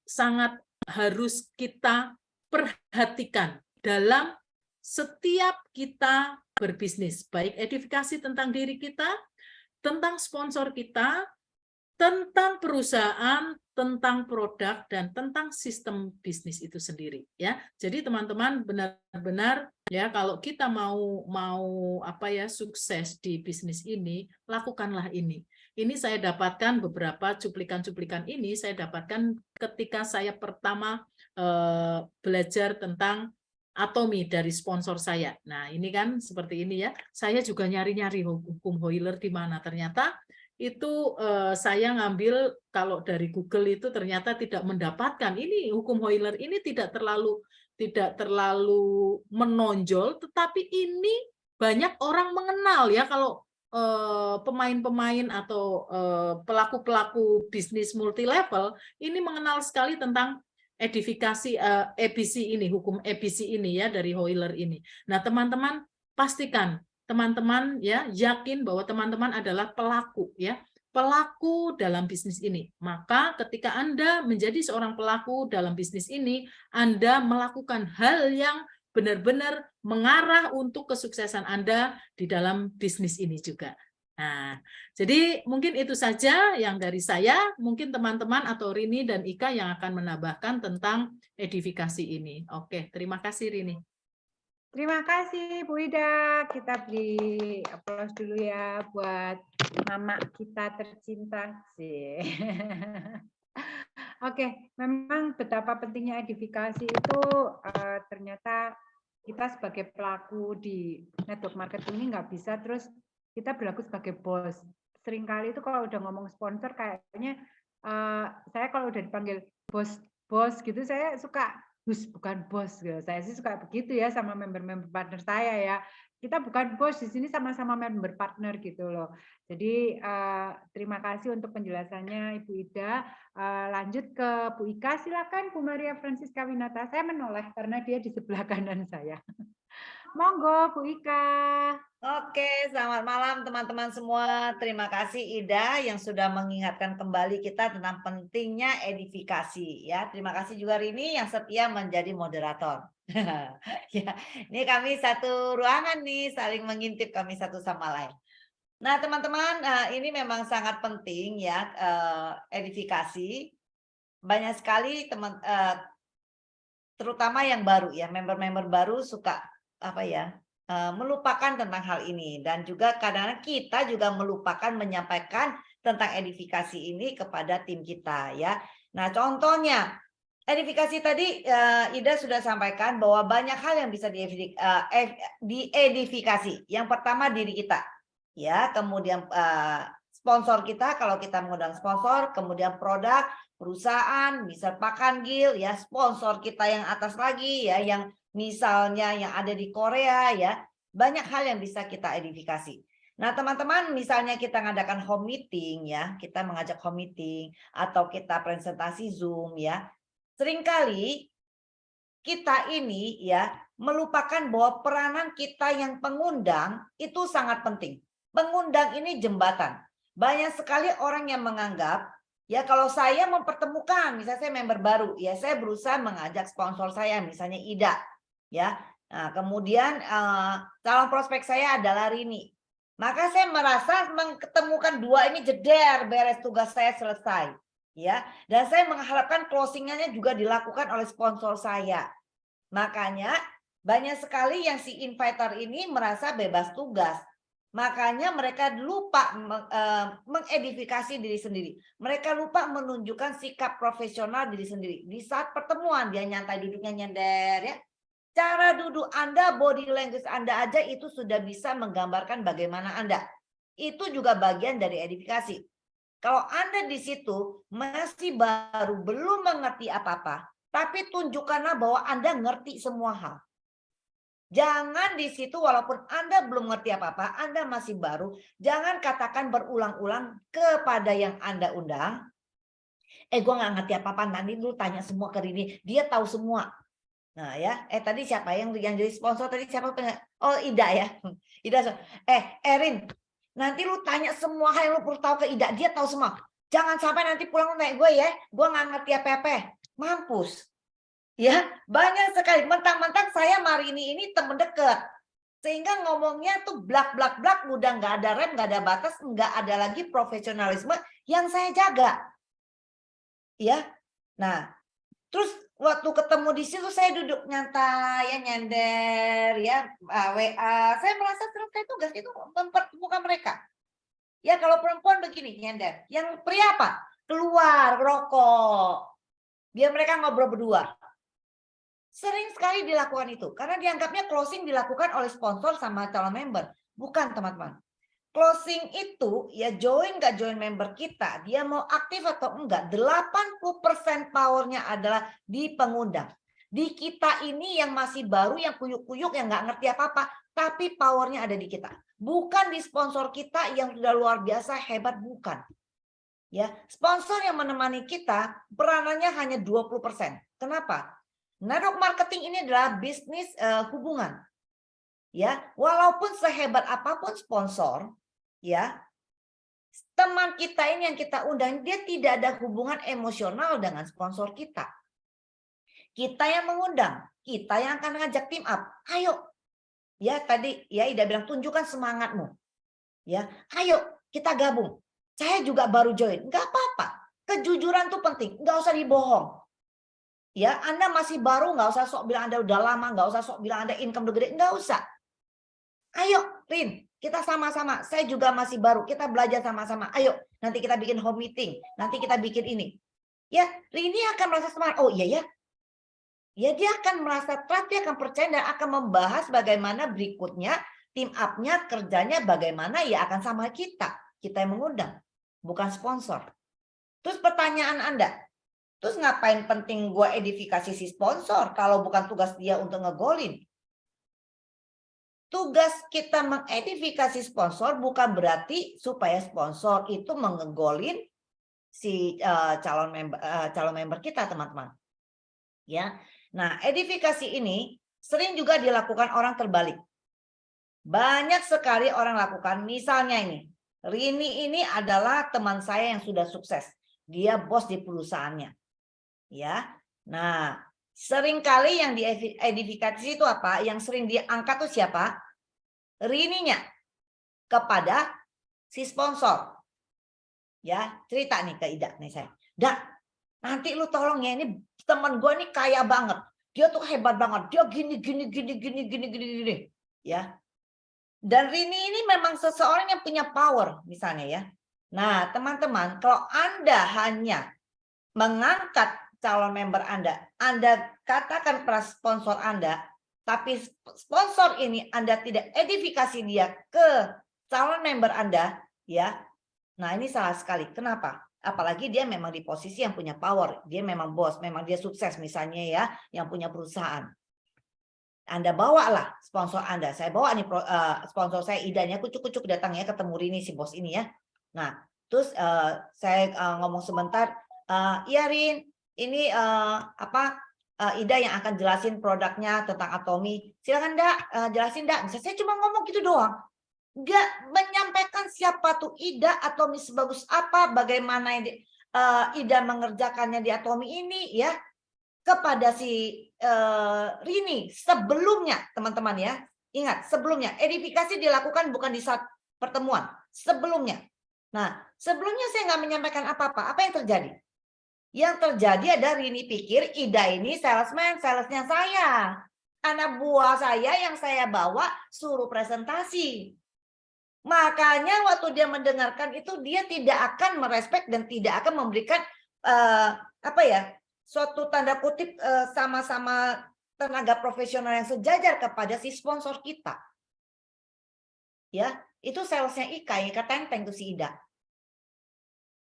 sangat harus kita perhatikan dalam setiap kita berbisnis, baik edifikasi tentang diri kita, tentang sponsor kita, tentang perusahaan, tentang produk, dan tentang sistem bisnis itu sendiri ya. Jadi teman-teman benar-benar ya kalau kita mau apa ya sukses di bisnis ini, lakukanlah ini. Ini saya dapatkan beberapa cuplikan-cuplikan ini saya dapatkan ketika saya pertama belajar tentang Atomi dari sponsor saya. Nah, ini kan seperti ini ya. Saya juga nyari-nyari hukum Hoyler di mana. Ternyata itu saya ngambil kalau dari Google itu ternyata tidak mendapatkan. Ini hukum Hoyler ini tidak terlalu menonjol, tetapi ini banyak orang mengenal ya kalau pemain-pemain atau pelaku-pelaku bisnis multi level ini mengenal sekali tentang edifikasi ABC ini, hukum ABC ini ya dari Hoyler ini. Nah, teman-teman pastikan teman-teman ya yakin bahwa teman-teman adalah pelaku ya, pelaku dalam bisnis ini. Maka ketika Anda menjadi seorang pelaku dalam bisnis ini, Anda melakukan hal yang benar-benar mengarah untuk kesuksesan Anda di dalam bisnis ini juga. Nah, jadi mungkin itu saja yang dari saya. Mungkin teman-teman atau Rini dan Ika yang akan menambahkan tentang edifikasi ini. Oke, terima kasih Rini. Terima kasih Bu Ida. Kita beri aplaus dulu ya buat mama kita tercinta. Oke, memang betapa pentingnya edifikasi itu ternyata kita sebagai pelaku di network marketing ini nggak bisa terus kita berlaku sebagai bos. Seringkali itu kalau udah ngomong sponsor kayaknya saya kalau udah dipanggil bos gitu saya suka bukan bos. Saya sih suka begitu ya sama member-member partner saya ya. Kita bukan bos di sini, sama-sama member partner gitu loh. Jadi terima kasih untuk penjelasannya Ibu Ida. Lanjut ke Bu Ika, silakan Bu Maria Francisca Winata. Saya menoleh karena dia di sebelah kanan saya. Monggo Bu Ika. Oke, selamat malam teman-teman semua. Terima kasih Ida yang sudah mengingatkan kembali kita tentang pentingnya edifikasi ya. Terima kasih juga Rini yang setia menjadi moderator. Ya, ini kami satu ruangan nih, saling mengintip kami satu sama lain. Nah, teman-teman, ini memang sangat penting ya, edifikasi. Banyak sekali teman terutama yang baru ya, member-member baru suka apa ya? Melupakan tentang hal ini, dan juga kadang-kadang kita juga melupakan menyampaikan tentang edifikasi ini kepada tim kita ya. Nah, contohnya edifikasi tadi Ida sudah sampaikan bahwa banyak hal yang bisa diedifikasi. Yang pertama diri kita ya, kemudian sponsor kita kalau kita mengundang sponsor, kemudian produk, perusahaan, misal Pakan Gil ya, sponsor kita yang atas lagi ya, yang misalnya yang ada di Korea ya, banyak hal yang bisa kita edifikasi. Nah, teman-teman, misalnya kita ngadakan home meeting ya, kita mengajak home meeting atau kita presentasi Zoom ya. Seringkali kita ini ya melupakan bahwa peranan kita yang pengundang itu sangat penting. Pengundang ini jembatan. Banyak sekali orang yang menganggap ya kalau saya mempertemukan, misalnya saya member baru, ya saya berusaha mengajak sponsor saya, misalnya Ida. Ya, nah, kemudian calon prospek saya adalah Rini. Maka saya merasa ketemukan dua ini jeder, beres tugas saya selesai, ya. Dan saya mengharapkan closing-nya juga dilakukan oleh sponsor saya. Makanya banyak sekali yang si inviter ini merasa bebas tugas. Makanya mereka lupa mengedifikasi diri sendiri. Mereka lupa menunjukkan sikap profesional diri sendiri. Di saat pertemuan dia nyantai duduknya nyender ya. Cara duduk Anda, body language Anda aja itu sudah bisa menggambarkan bagaimana Anda. Itu juga bagian dari edifikasi. Kalau Anda di situ masih baru, belum mengerti apa-apa, tapi tunjukkanlah bahwa Anda ngerti semua hal. Jangan di situ walaupun Anda belum ngerti apa-apa, Anda masih baru, jangan katakan berulang-ulang kepada yang Anda undang, gue nggak ngerti apa-apa, nanti lu tanya semua ke Rini, dia tahu semua. Nah ya, tadi siapa yang jadi sponsor tadi siapa? Oh Ida ya, Ida. Erin, nanti lu tanya semua hal yang lu perlu tahu ke Ida, dia tahu semua. Jangan sampai nanti pulang lu naik gue ya, gue nggak ngerti apa-apa, mampus. Ya, banyak sekali. Mentang-mentang saya Marini ini temen deket, sehingga ngomongnya tuh blak-blak-blak, udah nggak ada rem, nggak ada batas, nggak ada lagi profesionalisme yang saya jaga. Ya, nah. Terus waktu ketemu di situ saya duduk nyantai ya, nyender ya, WA. Saya merasa selesai tugas itu mempertemukan mereka. Ya kalau perempuan begini nyender, yang pria apa? Keluar rokok. Biar mereka ngobrol berdua. Sering sekali dilakukan itu karena dianggapnya closing dilakukan oleh sponsor sama calon member. Bukan, teman-teman. Closing itu ya join nggak join member kita, dia mau aktif atau enggak, 80% powernya adalah di pengundang. Di kita ini yang masih baru, yang kuyuk-kuyuk, yang nggak ngerti apa-apa, tapi powernya ada di kita. Bukan di sponsor kita yang sudah luar biasa hebat, bukan. Ya, sponsor yang menemani kita peranannya hanya 20%. Kenapa? Network marketing ini adalah bisnis hubungan. Ya, walaupun sehebat apapun sponsor, ya, teman kita ini yang kita undang, dia tidak ada hubungan emosional dengan sponsor kita. Kita yang mengundang, kita yang akan ngajak team up. Ayo, ya tadi ya Ida bilang tunjukkan semangatmu. Ya, ayo kita gabung. Saya juga baru join, nggak apa-apa. Kejujuran tuh penting, nggak usah dibohong. Ya, Anda masih baru, nggak usah sok bilang Anda udah lama, nggak usah sok bilang Anda income udah gede, nggak usah. Ayo, Rin, kita sama-sama. Saya juga masih baru. Kita belajar sama-sama. Ayo, nanti kita bikin home meeting. Nanti kita bikin ini. Ya, Rini akan merasa semangat. Oh iya ya. Ya, dia akan merasa trust, dia akan percaya dan akan membahas bagaimana berikutnya tim up-nya kerjanya bagaimana ya akan sama kita. Kita yang mengundang, bukan sponsor. Terus pertanyaan Anda, Terus ngapain penting gue edifikasi si sponsor kalau bukan tugas dia untuk ngegolin? Tugas kita mengedifikasi sponsor bukan berarti supaya sponsor itu mengegolin si calon member kita, teman-teman. Ya. Nah, edifikasi ini sering juga dilakukan orang terbalik. Banyak sekali orang lakukan, misalnya ini. Rini ini adalah teman saya yang sudah sukses. Dia bos di perusahaannya. Ya. Nah, seringkali yang diedifikasi itu apa? Yang sering diangkat tuh siapa? Rininya kepada si sponsor. Ya, cerita nih ke Ida nih saya. Dak, nanti lu tolong ya, ini teman gue nih kaya banget. Dia tuh hebat banget. Dia gini. Ya. Dan Rini ini memang seseorang yang punya power misalnya ya. Nah, teman-teman, kalau Anda hanya mengangkat calon member Anda katakan kepada sponsor Anda, tapi sponsor ini Anda tidak edifikasi dia ke calon member Anda, ya. Nah, ini salah sekali. Kenapa? Apalagi dia memang di posisi yang punya power, dia memang bos, memang dia sukses misalnya ya, yang punya perusahaan. Anda bawalah sponsor Anda. Saya bawa nih sponsor saya Idanya, kucuk-kucuk datang ya ketemu Rini si bos ini ya. Nah, terus saya ngomong sebentar, iya Rin, ini Ida yang akan jelasin produknya tentang Atomy. Silakan Dak, jelasin Dak. Bisa saya cuma ngomong gitu doang. Nggak menyampaikan siapa tuh Ida, Atomy sebagus apa, bagaimana Ida mengerjakannya di Atomy ini ya. Kepada si Rini sebelumnya, teman-teman ya. Ingat, sebelumnya edifikasi dilakukan bukan di saat pertemuan, sebelumnya. Nah, sebelumnya saya nggak menyampaikan apa-apa. Apa yang terjadi? Yang terjadi ada Rini pikir Ida ini salesnya saya. Anak buah saya yang saya bawa suruh presentasi. Makanya waktu dia mendengarkan itu dia tidak akan merespek dan tidak akan memberikan suatu tanda kutip sama-sama tenaga profesional yang sejajar kepada si sponsor kita. Ya, itu salesnya Ika Tenteng tuh si Ida.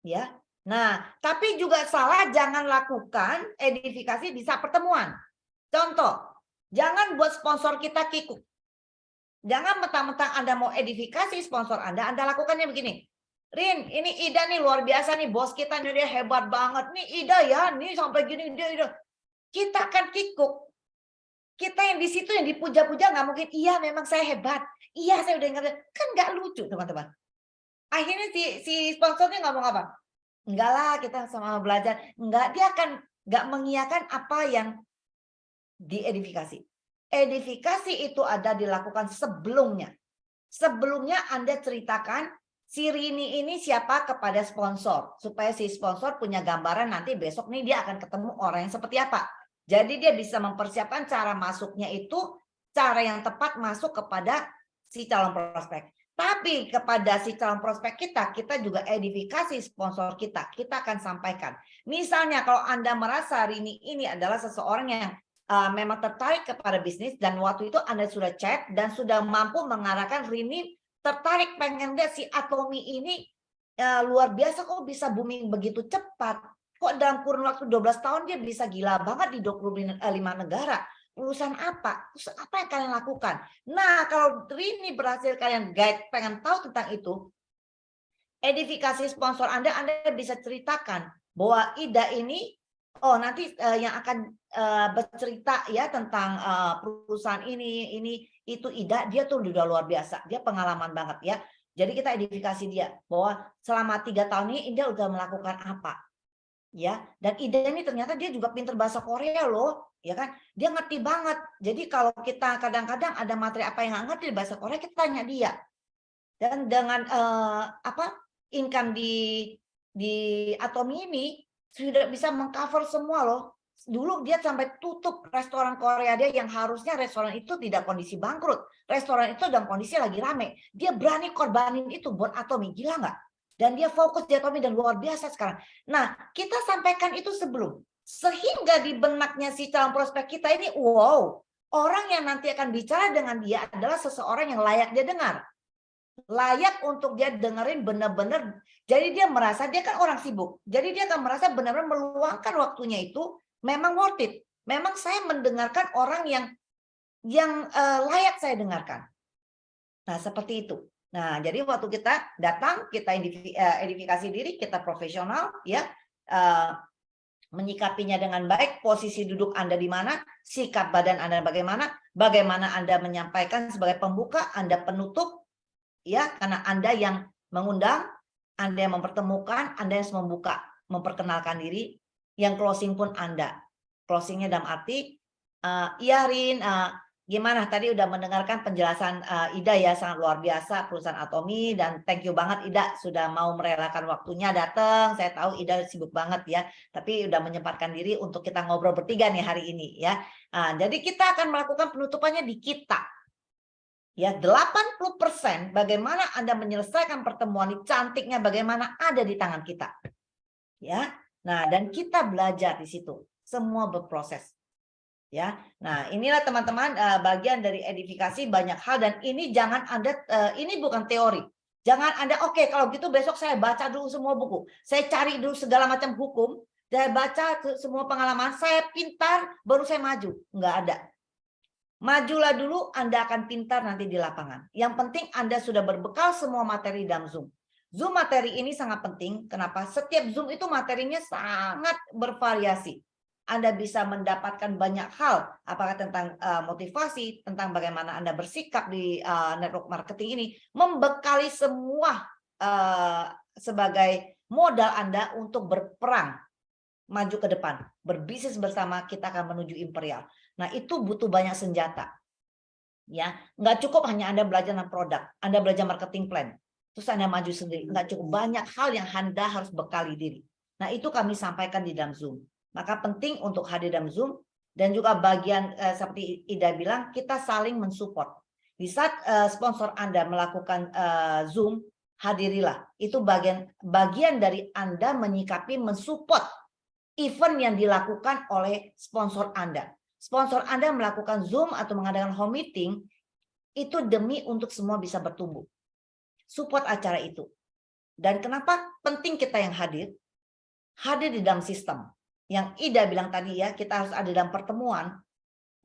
Ya. Nah, tapi juga salah jangan lakukan edifikasi di saat pertemuan. Contoh, jangan buat sponsor kita kikuk. Jangan mentang-mentang Anda mau edifikasi sponsor Anda lakukannya begini. Rin, ini Ida nih luar biasa nih, bos kita nih dia hebat banget. Nih Ida ya, nih sampai gini dia. Kita akan kikuk. Kita yang di situ yang dipuja-puja nggak mungkin, iya memang saya hebat. Iya saya udah ngerti. Kan nggak lucu teman-teman. Akhirnya si sponsornya ngomong apa? Enggak lah, kita sama belajar. Enggak, dia akan nggak mengiyakan apa yang diedifikasi. Edifikasi itu ada dilakukan sebelumnya. Sebelumnya Anda ceritakan si Rini ini siapa kepada sponsor. Supaya si sponsor punya gambaran nanti besok nih dia akan ketemu orang yang seperti apa. Jadi dia bisa mempersiapkan cara masuknya itu, cara yang tepat masuk kepada si calon prospek. Tapi kepada si calon prospek kita juga edifikasi sponsor kita. Kita akan sampaikan. Misalnya kalau Anda merasa Rini ini adalah seseorang yang memang tertarik kepada bisnis dan waktu itu Anda sudah chat dan sudah mampu mengarahkan Rini tertarik pengen lihat si Atomy ini luar biasa kok bisa booming begitu cepat. Kok dalam kurun waktu 12 tahun dia bisa gila banget di 25 negara. Urusan apa? Terus apa yang kalian lakukan? Nah, kalau Rini berhasil kalian guide pengen tahu tentang itu, edifikasi sponsor Anda bisa ceritakan bahwa Ida ini nanti yang akan bercerita ya tentang perusahaan ini itu Ida, dia tuh udah luar biasa, dia pengalaman banget ya. Jadi kita edifikasi dia bahwa selama 3 tahun ini Ida udah melakukan apa ya. Dan Ida ini ternyata dia juga pinter bahasa Korea loh, ya kan? Dia ngerti banget. Jadi kalau kita kadang-kadang ada materi apa yang nggak ngerti di bahasa Korea, kita tanya dia. Dan dengan income di Atomy ini sudah bisa mengcover semua loh. Dulu dia sampai tutup restoran Korea dia yang harusnya restoran itu tidak kondisi bangkrut. Restoran itu dalam kondisi lagi rame. Dia berani korbanin itu buat Atomy, gila nggak? Dan dia fokus di Atomy dan luar biasa sekarang. Nah, kita sampaikan itu sebelum. Sehingga di benaknya si calon prospek kita ini, wow, orang yang nanti akan bicara dengan dia adalah seseorang yang layak dia dengar. layak untuk dia dengerin benar-benar. Jadi dia merasa, dia kan orang sibuk, jadi dia akan merasa benar-benar meluangkan waktunya itu memang worth it. Memang saya mendengarkan orang yang layak saya dengarkan. Nah, seperti itu. Nah, jadi waktu kita datang, kita edifikasi diri, kita profesional, ya, menyikapinya dengan baik, posisi duduk Anda di mana, sikap badan Anda bagaimana Anda menyampaikan sebagai pembuka, Anda penutup, ya, karena Anda yang mengundang, Anda yang mempertemukan, Anda yang membuka, memperkenalkan diri, yang closing pun Anda. Closingnya dalam arti, iya Rin, gimana tadi udah mendengarkan penjelasan Ida ya, sangat luar biasa perusahaan Atomi, dan thank you banget Ida sudah mau merelakan waktunya datang. Saya tahu Ida sibuk banget ya, tapi udah menyempatkan diri untuk kita ngobrol bertiga nih hari ini ya. Jadi kita akan melakukan penutupannya di kita. Ya, 80% bagaimana Anda menyelesaikan pertemuan ini, cantiknya bagaimana ada di tangan kita. Ya. Nah, dan kita belajar di situ. Semua berproses. Ya, nah inilah teman-teman bagian dari edifikasi banyak hal, dan ini jangan Anda, ini bukan teori. Jangan Anda, oke, kalau gitu besok saya baca dulu semua buku, saya cari dulu segala macam hukum, saya baca semua pengalaman, saya pintar baru saya maju. Enggak ada. Majulah dulu, Anda akan pintar nanti di lapangan. Yang penting Anda sudah berbekal semua materi dalam Zoom. Zoom materi ini sangat penting. Kenapa? Setiap Zoom itu materinya sangat bervariasi. Anda bisa mendapatkan banyak hal, apakah tentang motivasi, tentang bagaimana Anda bersikap di network marketing ini, membekali semua sebagai modal Anda untuk berperang, maju ke depan, berbisnis bersama, kita akan menuju imperial. Nah, itu butuh banyak senjata. Ya, nggak cukup hanya Anda belajar tentang produk, Anda belajar marketing plan, terus Anda maju sendiri. Nggak cukup, banyak hal yang Anda harus bekali diri. Nah, itu kami sampaikan di dalam Zoom. Maka penting untuk hadir dalam Zoom, dan juga bagian seperti Ida bilang, kita saling mensupport. Di saat sponsor Anda melakukan Zoom, hadirilah. Itu bagian dari Anda menyikapi, mensupport event yang dilakukan oleh sponsor Anda. Sponsor Anda melakukan Zoom atau mengadakan home meeting, itu demi untuk semua bisa bertumbuh. Support acara itu. Dan kenapa penting kita yang hadir? Hadir di dalam sistem. Yang Ida bilang tadi ya, kita harus ada dalam pertemuan.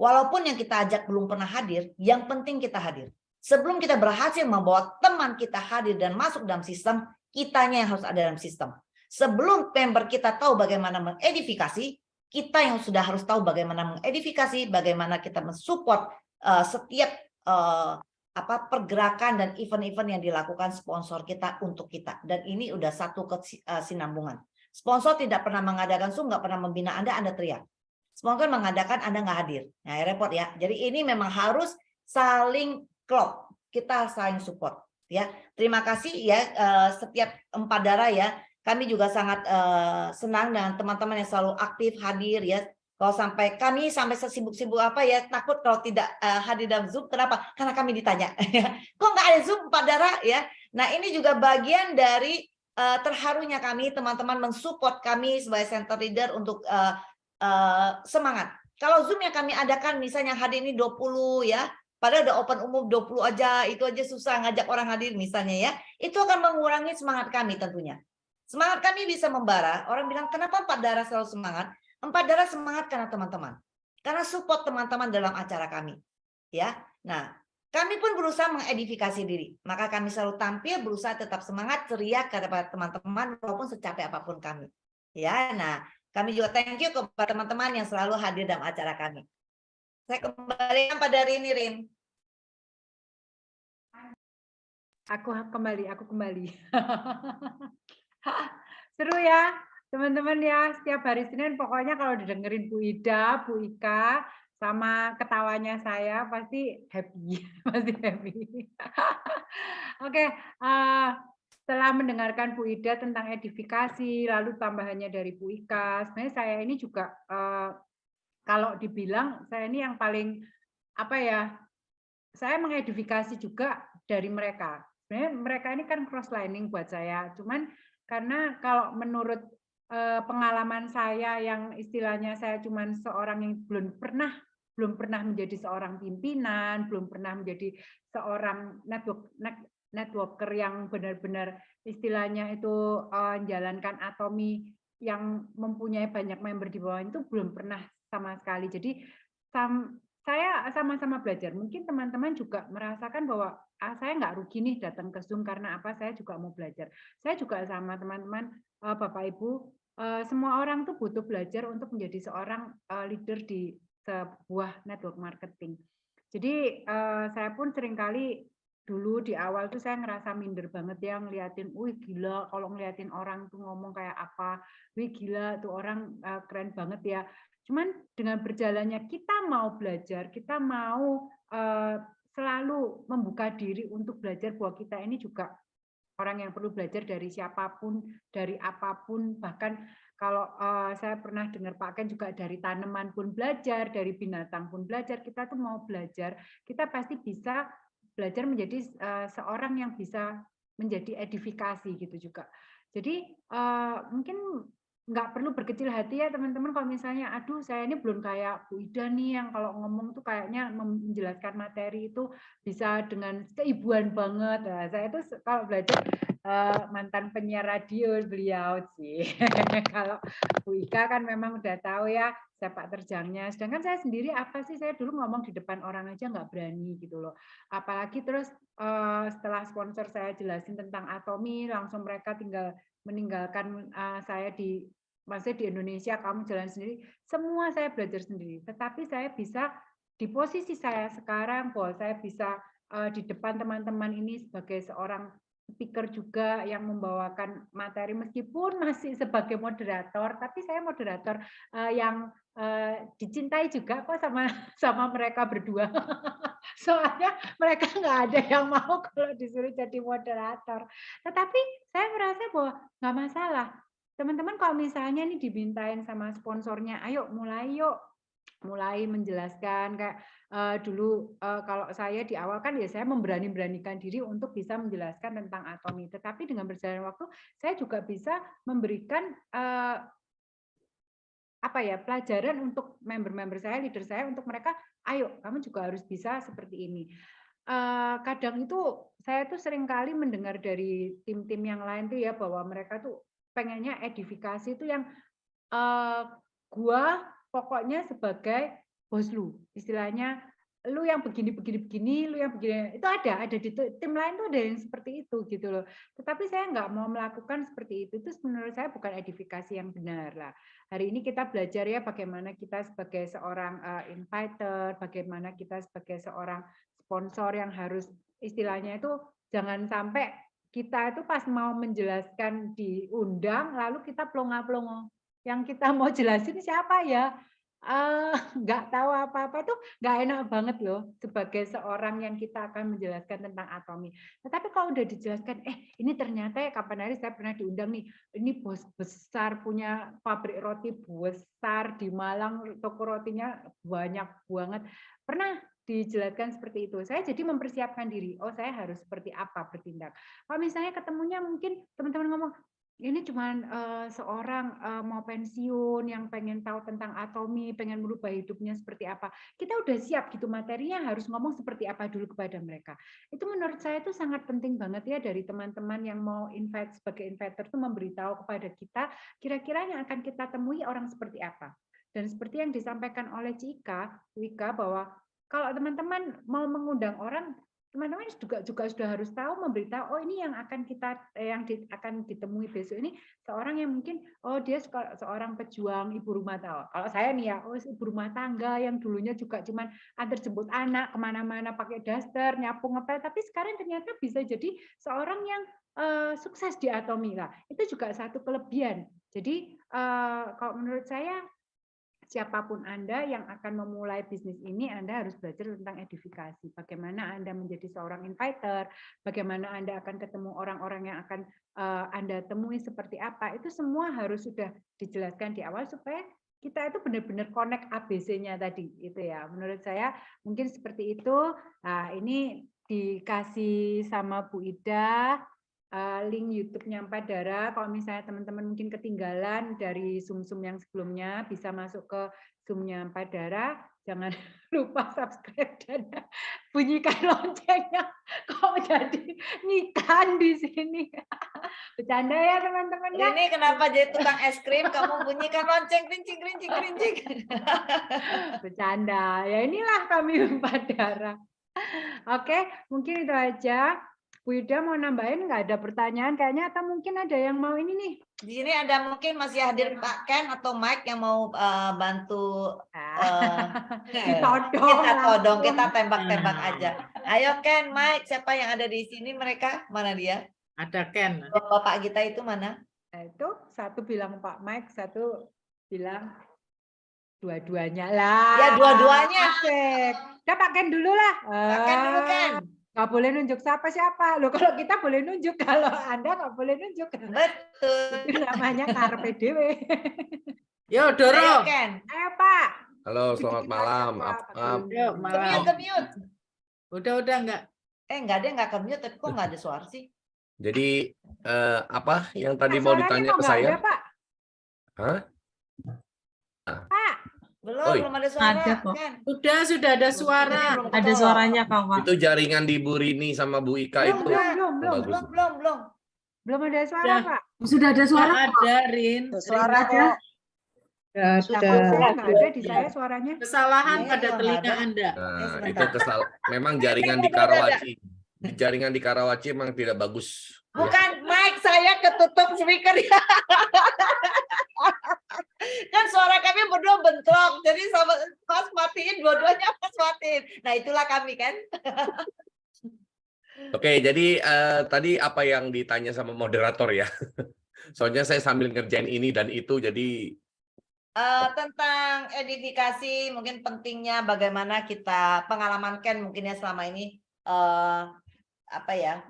Walaupun yang kita ajak belum pernah hadir, yang penting kita hadir. Sebelum kita berhasil membawa teman kita hadir dan masuk dalam sistem, kitanya yang harus ada dalam sistem. Sebelum member kita tahu bagaimana mengedifikasi, kita yang sudah harus tahu bagaimana mengedifikasi, bagaimana kita mensupport setiap pergerakan dan event-event yang dilakukan sponsor kita untuk kita. Dan ini udah satu kesinambungan. Sponsor tidak pernah mengadakan Zoom, nggak pernah membina Anda teriak. Sponsor mengadakan, Anda nggak hadir. Nah, repot ya. Jadi ini memang harus saling klop. Kita saling support. Ya, terima kasih ya setiap empat darah ya. Kami juga sangat senang dengan teman-teman yang selalu aktif hadir ya. Kalau kami sampai sesibuk-sibuk apa ya, takut kalau tidak hadir dalam Zoom. Kenapa? Karena kami ditanya. Kok nggak ada Zoom empat darah ya? Nah, ini juga bagian dari terharunya kami, teman-teman mensupport kami sebagai center leader untuk semangat. Kalau Zoom yang kami adakan misalnya hadir ini 20 ya, padahal udah open umum 20 aja, itu aja susah ngajak orang hadir misalnya ya, itu akan mengurangi semangat kami tentunya. Semangat kami bisa membara. Orang bilang, kenapa empat darah selalu semangat? Empat darah semangat karena teman-teman. Karena support teman-teman dalam acara kami. Ya, nah, kami pun berusaha mengedifikasi diri. Maka kami selalu tampil, berusaha tetap semangat, ceria kepada teman-teman, walaupun secapek apapun kami. Ya, nah, kami juga thank you kepada teman-teman yang selalu hadir dalam acara kami. Saya kembalikan pada Rini, Rin. Aku kembali. Seru ya, teman-teman ya. Setiap hari Senin pokoknya kalau didengerin Bu Ida, Bu Ika, sama ketawanya saya pasti happy. Pasti happy. Oke, setelah mendengarkan Bu Ida tentang edifikasi, lalu tambahannya dari Bu Ika, sebenarnya saya ini juga kalau dibilang saya ini yang paling saya mengedifikasi juga dari mereka. Sebenarnya mereka ini kan cross-lining buat saya. Cuman karena kalau menurut pengalaman saya yang istilahnya saya cuman seorang yang belum pernah menjadi seorang pimpinan, belum pernah menjadi seorang networker yang benar-benar istilahnya itu menjalankan Atomi yang mempunyai banyak member di bawah itu belum pernah sama sekali. Jadi saya sama-sama belajar. Mungkin teman-teman juga merasakan bahwa saya nggak rugi nih datang ke Zoom karena apa? Saya juga mau belajar. Saya juga sama teman-teman, Bapak Ibu, semua orang tuh butuh belajar untuk menjadi seorang leader di sebuah network marketing. Jadi saya pun seringkali dulu di awal tuh saya ngerasa minder banget ya ngeliatin, wih gila kalau ngeliatin orang tuh ngomong kayak apa, wih gila tuh orang keren banget ya. Cuman dengan berjalannya kita mau belajar, kita mau selalu membuka diri untuk belajar bahwa kita ini juga orang yang perlu belajar dari siapapun, dari apapun, bahkan kalau saya pernah dengar Pak Ken juga dari tanaman pun belajar, dari binatang pun belajar, kita tuh mau belajar, kita pasti bisa belajar menjadi seorang yang bisa menjadi edifikasi gitu juga. Jadi mungkin nggak perlu berkecil hati ya teman-teman kalau misalnya, aduh saya ini belum kayak Bu Ida nih yang kalau ngomong tuh kayaknya menjelaskan materi itu bisa dengan keibuan banget. Nah, saya itu kalau belajar mantan penyiar radio beliau sih. Kalau Bu Ika kan memang udah tahu ya sepak terjangnya. Sedangkan saya sendiri apa sih, saya dulu ngomong di depan orang aja nggak berani gitu loh. Apalagi terus setelah sponsor saya jelasin tentang Atomi, langsung mereka tinggal meninggalkan saya maksudnya di Indonesia, kamu jalan sendiri, semua saya belajar sendiri. Tetapi saya bisa di posisi saya sekarang, bahwa saya bisa di depan teman-teman ini sebagai seorang speaker juga yang membawakan materi meskipun masih sebagai moderator, tapi saya moderator yang dicintai juga kok sama mereka berdua. Soalnya mereka nggak ada yang mau kalau disuruh jadi moderator. Tetapi saya merasa bahwa nggak masalah. Teman-teman kalau misalnya nih dimintain sama sponsornya, ayo mulai menjelaskan kayak dulu kalau saya di awal kan ya saya memberanikan diri untuk bisa menjelaskan tentang Atomi. Tetapi dengan berjalan waktu saya juga bisa memberikan apa ya pelajaran untuk member-member saya, leader saya untuk mereka, ayo kamu juga harus bisa seperti ini. Kadang itu saya tuh seringkali mendengar dari tim-tim yang lain tuh ya bahwa mereka tuh pengennya edifikasi itu yang gua pokoknya sebagai bos lu, istilahnya lu yang begini begini begini, lu yang begini, itu ada di tim lain tuh ada yang seperti itu gitu loh. Tetapi saya nggak mau melakukan seperti itu menurut saya bukan edifikasi yang benar lah. Hari ini kita belajar ya bagaimana kita sebagai seorang inviter, bagaimana kita sebagai seorang sponsor yang harus istilahnya itu jangan sampai kita itu pas mau menjelaskan diundang lalu kita plonga-plongo. Yang kita mau jelasin siapa ya? Nggak tahu apa-apa itu nggak enak banget loh sebagai seorang yang kita akan menjelaskan tentang Atomi. Tetapi kalau udah dijelaskan, ini ternyata ya kapan hari saya pernah diundang nih, ini bos besar punya pabrik roti besar di Malang, toko rotinya banyak banget. Pernah dijelaskan seperti itu. Saya jadi mempersiapkan diri, oh saya harus seperti apa bertindak. Kalau misalnya ketemunya mungkin teman-teman ngomong, ini cuman seorang mau pensiun yang pengen tahu tentang Atomi, pengen merubah hidupnya seperti apa. Kita udah siap gitu materinya harus ngomong seperti apa dulu kepada mereka. Itu menurut saya itu sangat penting banget ya dari teman-teman yang mau invite sebagai inviter itu memberitahu kepada kita kira-kira yang akan kita temui orang seperti apa. Dan seperti yang disampaikan oleh Cika, Wika bahwa kalau teman-teman mau mengundang orang teman-teman juga sudah harus tahu memberitahu oh ini yang akan akan ditemui besok ini seorang yang mungkin oh dia seorang pejuang ibu rumah tangga. Kalau saya nih ya oh ibu rumah tangga yang dulunya juga cuman antar jemput anak kemana-mana pakai daster nyapu ngepel tapi sekarang ternyata bisa jadi seorang yang sukses di Atomi lah. Itu juga satu kelebihan. Jadi kalau menurut saya siapapun Anda yang akan memulai bisnis ini, Anda harus belajar tentang edifikasi. Bagaimana Anda menjadi seorang inviter, bagaimana Anda akan ketemu orang-orang yang akan Anda temui seperti apa. Itu semua harus sudah dijelaskan di awal supaya kita itu benar-benar connect ABC-nya tadi. Itu ya. Menurut saya mungkin seperti itu. Nah, ini dikasih sama Bu Ida link YouTube-nya Empat Darah. Kalau misalnya teman-teman mungkin ketinggalan dari Zoom-Zoom yang sebelumnya, bisa masuk ke Zoom-nya Empat Darah. jangan lupa subscribe dan bunyikan loncengnya. Kok jadi nyikan di sini? Bercanda ya teman-teman ya. Ini kenapa jadi tukang es krim? Kamu bunyikan lonceng, kerincing, kerincing, kerincing. Bercanda. Ya inilah kami Empat Darah. Oke, mungkin itu aja. Bu Ida mau nambahin nggak ada pertanyaan kayaknya, atau mungkin ada yang mau ini nih? Di sini ada mungkin masih hadir Pak Ken atau Mike yang mau bantu Ditodong kita todong, langsung. kita tembak-tembak aja. Ayo Ken, Mike, siapa yang ada di sini mereka? Mana dia? Ada Ken. Bapak kita itu mana? Nah, itu satu bilang Pak Mike, satu bilang dua-duanya lah. Ya dua-duanya. Asik. Udah Pak Ken dulu lah. Pak Ken dulu Ken. Nggak boleh nunjuk siapa-siapa. Loh kalau kita boleh nunjuk, kalau Anda nggak boleh nunjuk. Betul. Itu namanya karpe dewe. Yo, Ayo Doro. Ken. Ayo Pak. Halo, selamat malam. Yo, malam. Ke-mute. Udah enggak. Enggak, dia enggak ke-mute, tapi kok enggak ada suara sih? Jadi apa yang tadi Pak, mau suaranya ditanya kok ke nggak saya? ada, Pak? Hah? Pak. Belum ada suara. Ada kok. Ken. Sudah ada suara. Belum Ada ketolong. suaranya kok, Pak. Itu jaringan di Bu Rini sama Bu Ika Belum, itu belum. bagus. Belum. Belum ada suara, Sudah. Pak. Sudah ada Suara ada, Rin. Suara Rin, kok. Nah, saya nggak ada di saya suaranya. kesalahan Iya, pada nggak telinga ada. Anda. Nah, sebentar. itu memang jaringan di Karawaci. Jaringan di Karawaci memang tidak bagus. Ya. Bukan Mike, saya ketutup speaker. Kan suara kami berdua bentrok, jadi sama Mas matiin, dua-duanya Mas matiin. Nah itulah kami kan. Oke, jadi tadi apa yang ditanya sama moderator ya? Soalnya saya sambil ngerjain ini dan itu, jadi Tentang edifikasi, mungkin pentingnya bagaimana kita pengalaman Ken mungkin ya selama ini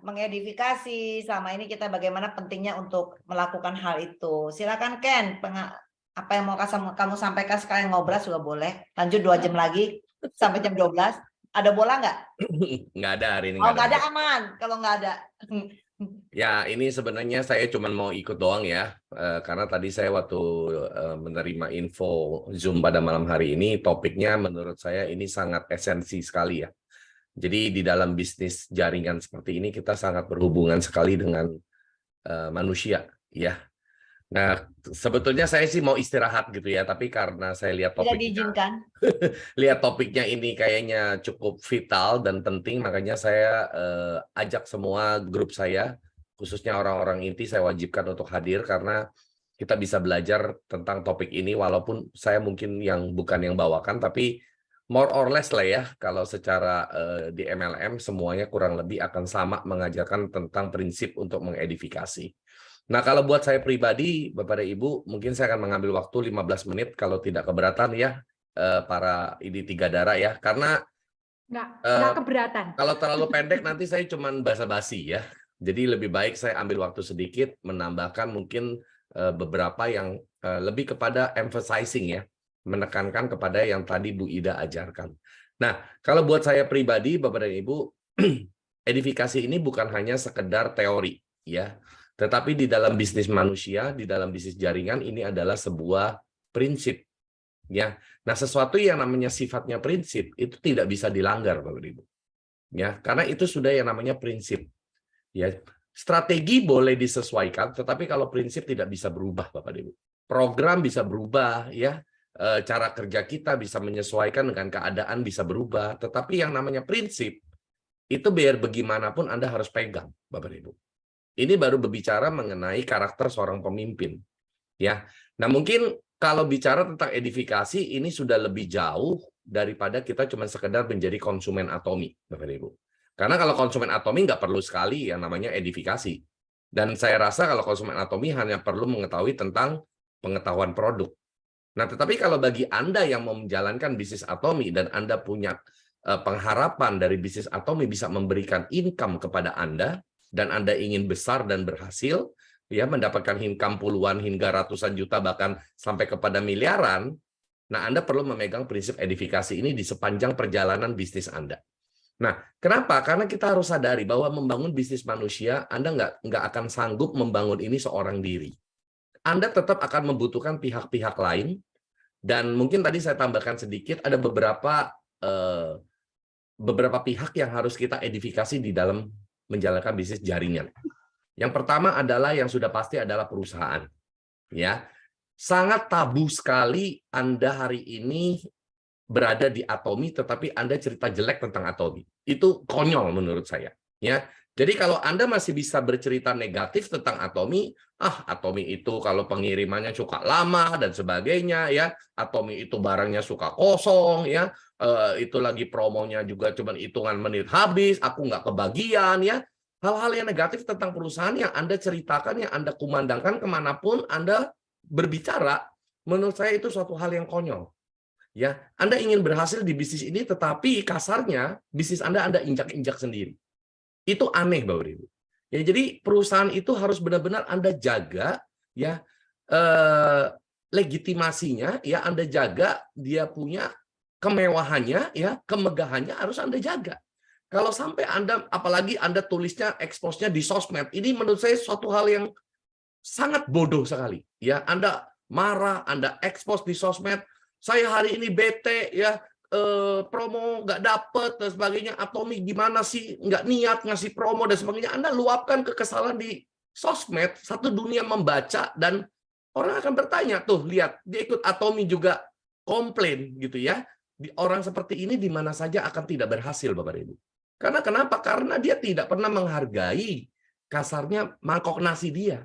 mengedifikasi selama ini kita bagaimana pentingnya untuk melakukan hal itu. Silakan Ken, apa yang mau kamu sampaikan sekalian ngobrol juga boleh. Lanjut 2 jam lagi sampai jam 12. Ada bola nggak? nggak ada hari ini. Oh nggak ada, aman kalau nggak ada. Ya, ini sebenarnya saya cuma mau ikut doang ya, karena tadi saya waktu menerima info Zoom pada malam hari ini, topiknya menurut saya ini sangat esensi sekali ya. Jadi di dalam bisnis jaringan seperti ini kita sangat berhubungan sekali dengan manusia ya. Nah, sebetulnya saya sih mau istirahat gitu ya, tapi karena saya lihat Tidak topiknya, diizinkan. lihat topiknya ini kayaknya cukup vital dan penting, makanya saya ajak semua grup saya, khususnya orang-orang inti, saya wajibkan untuk hadir karena kita bisa belajar tentang topik ini, walaupun saya mungkin yang bukan yang bawakan, tapi more or less lah ya, kalau secara di MLM semuanya kurang lebih akan sama mengajarkan tentang prinsip untuk mengedifikasi. Nah, kalau buat saya pribadi, Bapak dan Ibu, mungkin saya akan mengambil waktu 15 menit kalau tidak keberatan ya, para ini 3 darah ya. Karena Nggak keberatan. kalau terlalu pendek nanti saya cuman basa-basi ya. Jadi lebih baik saya ambil waktu sedikit, menambahkan mungkin beberapa yang lebih kepada emphasizing ya, menekankan kepada yang tadi Bu Ida ajarkan. Nah, kalau buat saya pribadi, Bapak dan Ibu, edifikasi ini bukan hanya sekedar teori ya. Tetapi di dalam bisnis manusia, di dalam bisnis jaringan ini adalah sebuah prinsip, ya. Nah, sesuatu yang namanya sifatnya prinsip itu tidak bisa dilanggar, Bapak Ibu, ya, karena itu sudah yang namanya prinsip, ya. Strategi boleh disesuaikan, tetapi kalau prinsip tidak bisa berubah, Bapak Ibu. Program bisa berubah, ya. Cara kerja kita bisa menyesuaikan dengan keadaan bisa berubah, tetapi yang namanya prinsip itu biar bagaimanapun Anda harus pegang, Bapak Ibu. Ini baru berbicara mengenai karakter seorang pemimpin, ya. Nah, mungkin kalau bicara tentang edifikasi ini sudah lebih jauh daripada kita cuma sekedar menjadi konsumen atomi, Bapak Ibu. Karena kalau konsumen atomi nggak perlu sekali yang namanya edifikasi. Dan saya rasa kalau konsumen atomi hanya perlu mengetahui tentang pengetahuan produk. Nah, tetapi kalau bagi Anda yang mau menjalankan bisnis atomi dan Anda punya pengharapan dari bisnis atomi bisa memberikan income kepada Anda, dan Anda ingin besar dan berhasil, ya mendapatkan income puluhan hingga ratusan juta bahkan sampai kepada miliaran, nah Anda perlu memegang prinsip edifikasi ini di sepanjang perjalanan bisnis Anda. Nah, kenapa? Karena kita harus sadari bahwa membangun bisnis manusia, Anda nggak akan sanggup membangun ini seorang diri. Anda tetap akan membutuhkan pihak-pihak lain Dan mungkin tadi saya tambahkan sedikit, ada beberapa pihak yang harus kita edifikasi di dalam menjalankan bisnis jaringan. Yang pertama adalah yang sudah pasti adalah perusahaan. Ya, sangat tabu sekali Anda hari ini berada di Atomi, tetapi Anda cerita jelek tentang Atomi. Itu konyol menurut saya. Ya, jadi kalau Anda masih bisa bercerita negatif tentang Atomi, Atomi itu kalau pengirimannya suka lama dan sebagainya, ya, Atomi itu barangnya suka kosong, ya, itu lagi promonya juga cuma hitungan menit habis, aku nggak kebagian, ya. Hal-hal yang negatif tentang perusahaan yang Anda ceritakan, yang Anda kumandangkan kemanapun Anda berbicara, menurut saya itu suatu hal yang konyol. Ya, Anda ingin berhasil di bisnis ini, tetapi kasarnya bisnis Anda injak-injak sendiri. Itu aneh, Bapak Ibu. Ya, jadi perusahaan itu harus benar-benar Anda jaga, ya, legitimasinya, ya, Anda jaga dia punya kemewahannya, ya, kemegahannya harus Anda jaga. Kalau sampai Anda, apalagi Anda tulisnya, expose-nya di sosmed, ini menurut saya suatu hal yang sangat bodoh sekali. Ya, Anda marah, Anda expose di sosmed, saya hari ini bete, ya, promo nggak dapet dan sebagainya, Atomi gimana sih nggak niat ngasih promo dan sebagainya. Anda luapkan kekesalan di sosmed, satu dunia membaca, dan orang akan bertanya, tuh lihat dia ikut Atomi juga komplain gitu ya. Orang seperti ini di mana saja akan tidak berhasil, Bapak Ibu. Karena kenapa? Karena dia tidak pernah menghargai kasarnya mangkok nasi dia.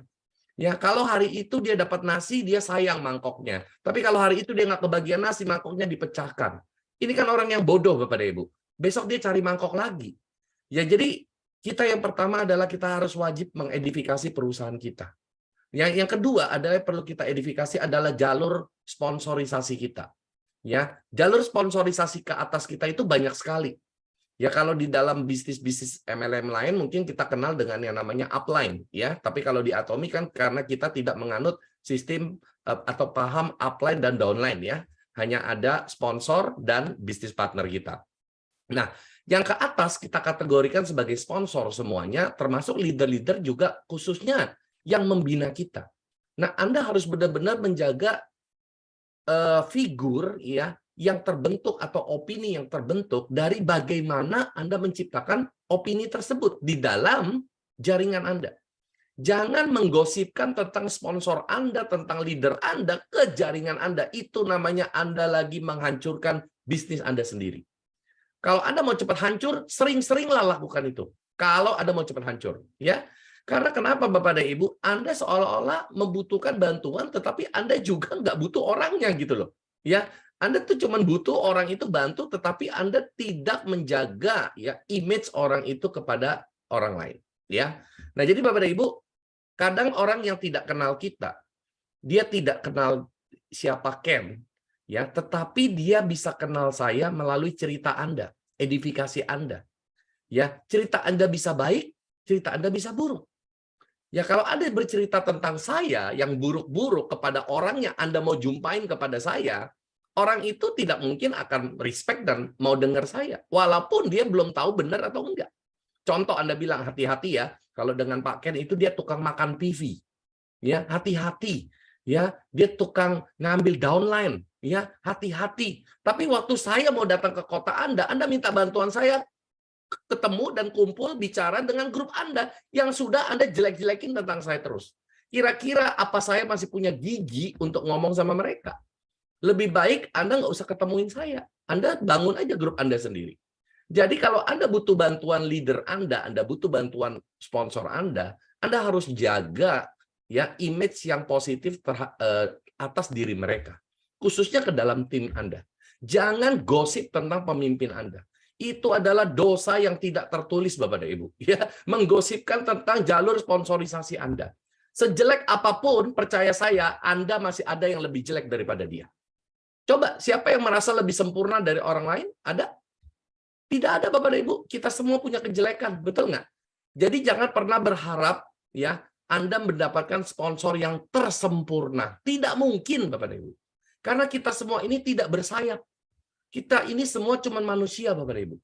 Ya, kalau hari itu dia dapat nasi, dia sayang mangkoknya. Tapi kalau hari itu dia nggak kebagian nasi, mangkoknya dipecahkan. Ini kan orang yang bodoh, Bapak dan Ibu. Besok dia cari mangkok lagi. Ya, jadi kita yang pertama adalah kita harus wajib mengedifikasi perusahaan kita. Yang kedua adalah perlu kita edifikasi adalah jalur sponsorisasi kita. Ya, jalur sponsorisasi ke atas kita itu banyak sekali. Ya, kalau di dalam bisnis-bisnis MLM lain mungkin kita kenal dengan yang namanya upline, ya. Tapi kalau di Atomi kan karena kita tidak menganut sistem atau paham upline dan downline, ya. Hanya ada sponsor dan bisnis partner kita. Nah, yang ke atas kita kategorikan sebagai sponsor semuanya, termasuk leader-leader juga khususnya yang membina kita. Nah, Anda harus benar-benar menjaga figur, ya, yang terbentuk atau opini yang terbentuk dari bagaimana Anda menciptakan opini tersebut di dalam jaringan Anda. Jangan menggosipkan tentang sponsor Anda, tentang leader Anda ke jaringan Anda. Itu namanya Anda lagi menghancurkan bisnis Anda sendiri. Kalau Anda mau cepat hancur, sering-seringlah lakukan itu. Kalau Anda mau cepat hancur, ya. Karena kenapa, Bapak dan Ibu? Anda seolah-olah membutuhkan bantuan, tetapi Anda juga nggak butuh orangnya gitu loh. Ya, Anda tuh cuma butuh orang itu bantu, tetapi Anda tidak menjaga, ya, image orang itu kepada orang lain. Ya, nah jadi Bapak dan Ibu, kadang orang yang tidak kenal kita, dia tidak kenal siapa Ken, ya, tetapi dia bisa kenal saya melalui cerita Anda, edifikasi Anda. Ya, cerita Anda bisa baik, cerita Anda bisa buruk. Ya, kalau Anda bercerita tentang saya yang buruk-buruk kepada orang yang Anda mau jumpain kepada saya, orang itu tidak mungkin akan respect dan mau dengar saya, walaupun dia belum tahu benar atau enggak. Contoh Anda bilang hati-hati ya, kalau dengan Pak Ken itu dia tukang makan PV, ya, hati-hati, ya, dia tukang ngambil downline, ya, hati-hati. Tapi waktu saya mau datang ke kota Anda minta bantuan saya, ketemu dan kumpul bicara dengan grup Anda yang sudah Anda jelek-jelekin tentang saya terus. Kira-kira apa saya masih punya gigi untuk ngomong sama mereka? Lebih baik Anda nggak usah ketemuin saya. Anda bangun aja grup Anda sendiri. Jadi kalau Anda butuh bantuan leader Anda butuh bantuan sponsor Anda harus jaga, ya, image yang positif atas diri mereka. Khususnya ke dalam tim Anda. Jangan gosip tentang pemimpin Anda. Itu adalah dosa yang tidak tertulis, Bapak dan Ibu. Ya, menggosipkan tentang jalur sponsorisasi Anda. Sejelek apapun, percaya saya, Anda masih ada yang lebih jelek daripada dia. Coba, siapa yang merasa lebih sempurna dari orang lain? Ada? Tidak ada, Bapak dan Ibu. Kita semua punya kejelekan, betul nggak? Jadi jangan pernah berharap, ya, Anda mendapatkan sponsor yang tersempurna. Tidak mungkin, Bapak dan Ibu. Karena kita semua ini tidak bersayap. Kita ini semua cuma manusia, Bapak dan Ibu.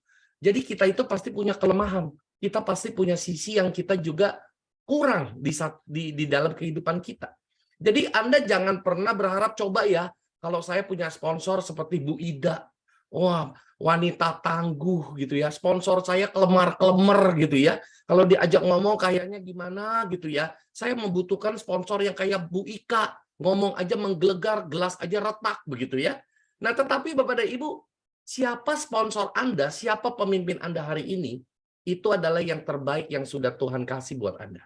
Jadi kita itu pasti punya kelemahan. Kita pasti punya sisi yang kita juga kurang di dalam kehidupan kita. Jadi Anda jangan pernah berharap, coba ya, kalau saya punya sponsor seperti Bu Ida, wah, wanita tangguh gitu ya, sponsor saya kelemar-kelemar gitu ya. Kalau diajak ngomong kayaknya gimana gitu ya. Saya membutuhkan sponsor yang kayak Bu Ika, ngomong aja menggelegar, gelas aja retak begitu ya. Nah, tetapi Bapak dan Ibu, siapa sponsor Anda, siapa pemimpin Anda hari ini, itu adalah yang terbaik yang sudah Tuhan kasih buat Anda.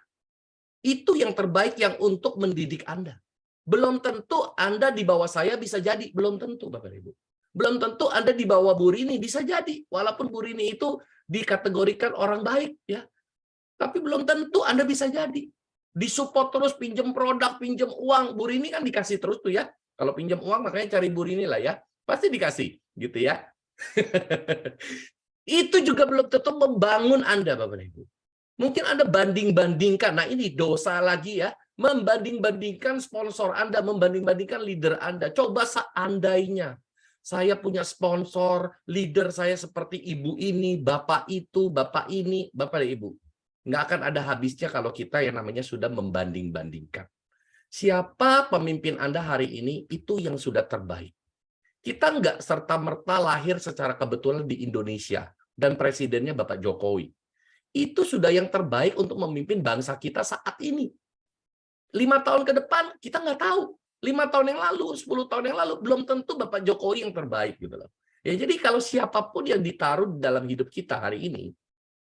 Itu yang terbaik yang untuk mendidik Anda. Belum tentu Anda di bawah saya bisa jadi, belum tentu Bapak Ibu. Belum tentu Anda di bawah Bu Rini bisa jadi, walaupun Bu Rini itu dikategorikan orang baik ya. Tapi belum tentu Anda bisa jadi. Disupport terus, pinjam produk, pinjam uang. Bu Rini kan dikasih terus tuh ya. Kalau pinjam uang makanya cari Bu Rini lah ya. Pasti dikasih gitu ya. Itu juga belum tentu membangun Anda Bapak Ibu. Mungkin Anda banding-bandingkan. Nah, ini dosa lagi ya. Membanding-bandingkan sponsor Anda, membanding-bandingkan leader Anda. Coba seandainya saya punya sponsor, leader saya seperti ibu ini, bapak itu, bapak ini, bapak dan ibu. Nggak akan ada habisnya kalau kita yang namanya sudah membanding-bandingkan. Siapa pemimpin Anda hari ini, itu yang sudah terbaik. Kita nggak serta-merta lahir secara kebetulan di Indonesia, dan presidennya Bapak Jokowi. Itu sudah yang terbaik untuk memimpin bangsa kita saat ini. 5 tahun ke depan, kita nggak tahu. 5 tahun yang lalu, 10 tahun yang lalu, belum tentu Bapak Jokowi yang terbaik gitu loh. Ya, jadi kalau siapapun yang ditaruh dalam hidup kita hari ini,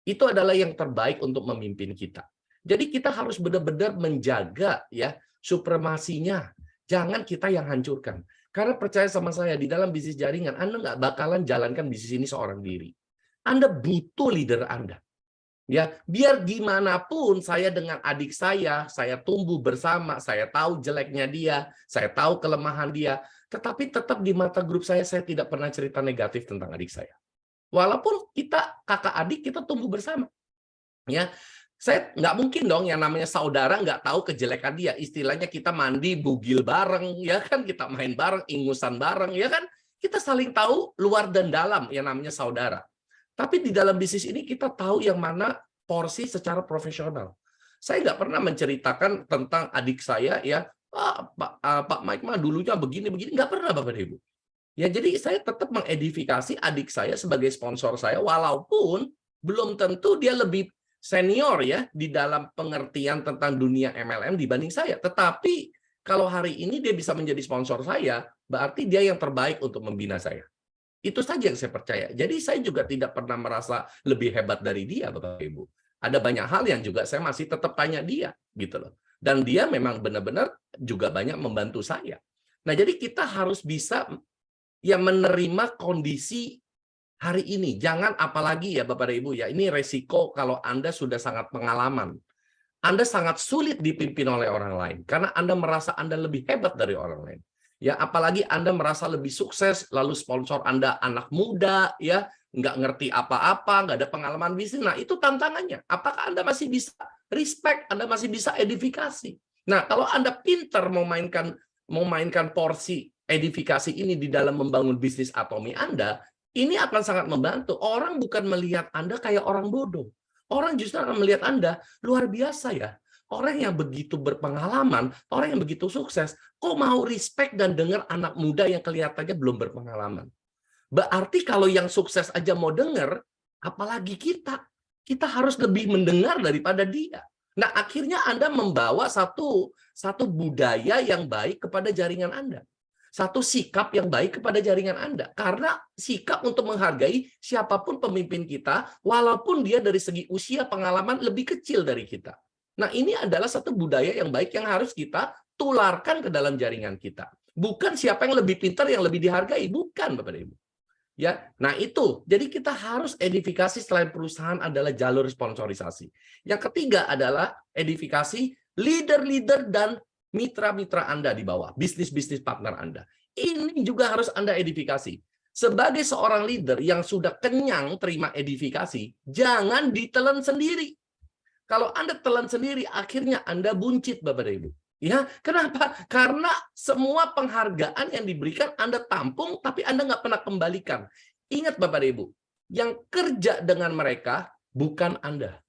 itu adalah yang terbaik untuk memimpin kita. Jadi kita harus benar-benar menjaga ya supremasinya. Jangan kita yang hancurkan. Karena percaya sama saya, di dalam bisnis jaringan, Anda nggak bakalan jalankan bisnis ini seorang diri. Anda butuh leader Anda. Ya, biar gimana pun saya dengan adik saya tumbuh bersama, saya tahu jeleknya dia, saya tahu kelemahan dia, tetapi tetap di mata grup saya tidak pernah cerita negatif tentang adik saya. Walaupun kita kakak adik, kita tumbuh bersama. Ya, saya nggak mungkin dong yang namanya saudara nggak tahu kejelekan dia. Istilahnya kita mandi bugil bareng, ya kan, kita main bareng, ingusan bareng, ya kan, kita saling tahu luar dan dalam yang namanya saudara. Tapi di dalam bisnis ini kita tahu yang mana porsi secara profesional. Saya nggak pernah menceritakan tentang adik saya ya, Pak Mike mah dulunya begini-begini, nggak pernah Bapak Ibu. Ya, jadi saya tetap mengedifikasi adik saya sebagai sponsor saya, walaupun belum tentu dia lebih senior ya di dalam pengertian tentang dunia MLM dibanding saya. Tetapi kalau hari ini dia bisa menjadi sponsor saya, berarti dia yang terbaik untuk membina saya. Itu saja yang saya percaya. Jadi saya juga tidak pernah merasa lebih hebat dari dia, Bapak Ibu. Ada banyak hal yang juga saya masih tetap tanya dia, gitu loh. Dan dia memang benar-benar juga banyak membantu saya. Nah, jadi kita harus bisa ya menerima kondisi hari ini. Jangan apalagi ya Bapak dan Ibu ya, ini resiko kalau Anda sudah sangat pengalaman. Anda sangat sulit dipimpin oleh orang lain karena Anda merasa Anda lebih hebat dari orang lain. Ya, apalagi Anda merasa lebih sukses, lalu sponsor Anda anak muda, ya, nggak ngerti apa-apa, nggak ada pengalaman bisnis. Nah, itu tantangannya. Apakah Anda masih bisa respect? Anda masih bisa edifikasi? Nah, kalau Anda pintar mau mainkan porsi edifikasi ini di dalam membangun bisnis Atomi Anda, ini akan sangat membantu. Orang bukan melihat Anda kayak orang bodoh. Orang justru akan melihat Anda luar biasa ya. Orang yang begitu berpengalaman, orang yang begitu sukses, kok mau respect dan dengar anak muda yang kelihatannya belum berpengalaman. Berarti kalau yang sukses aja mau dengar, apalagi kita. Kita harus lebih mendengar daripada dia. Nah, akhirnya Anda membawa satu budaya yang baik kepada jaringan Anda. Satu sikap yang baik kepada jaringan Anda. Karena sikap untuk menghargai siapapun pemimpin kita, walaupun dia dari segi usia pengalaman lebih kecil dari kita. Nah, ini adalah satu budaya yang baik yang harus kita tularkan ke dalam jaringan kita. Bukan siapa yang lebih pintar, yang lebih dihargai. Bukan, Bapak Ibu. Ya, nah itu. Jadi kita harus edifikasi selain perusahaan adalah jalur sponsorisasi. Yang ketiga adalah edifikasi leader-leader dan mitra-mitra Anda di bawah, bisnis-bisnis partner Anda. Ini juga harus Anda edifikasi. Sebagai seorang leader yang sudah kenyang terima edifikasi, jangan ditelan sendiri. Kalau Anda telan sendiri, akhirnya Anda buncit, Bapak dan Ibu. Ya, kenapa? Karena semua penghargaan yang diberikan Anda tampung, tapi Anda nggak pernah kembalikan. Ingat, Bapak dan Ibu, yang kerja dengan mereka bukan Anda.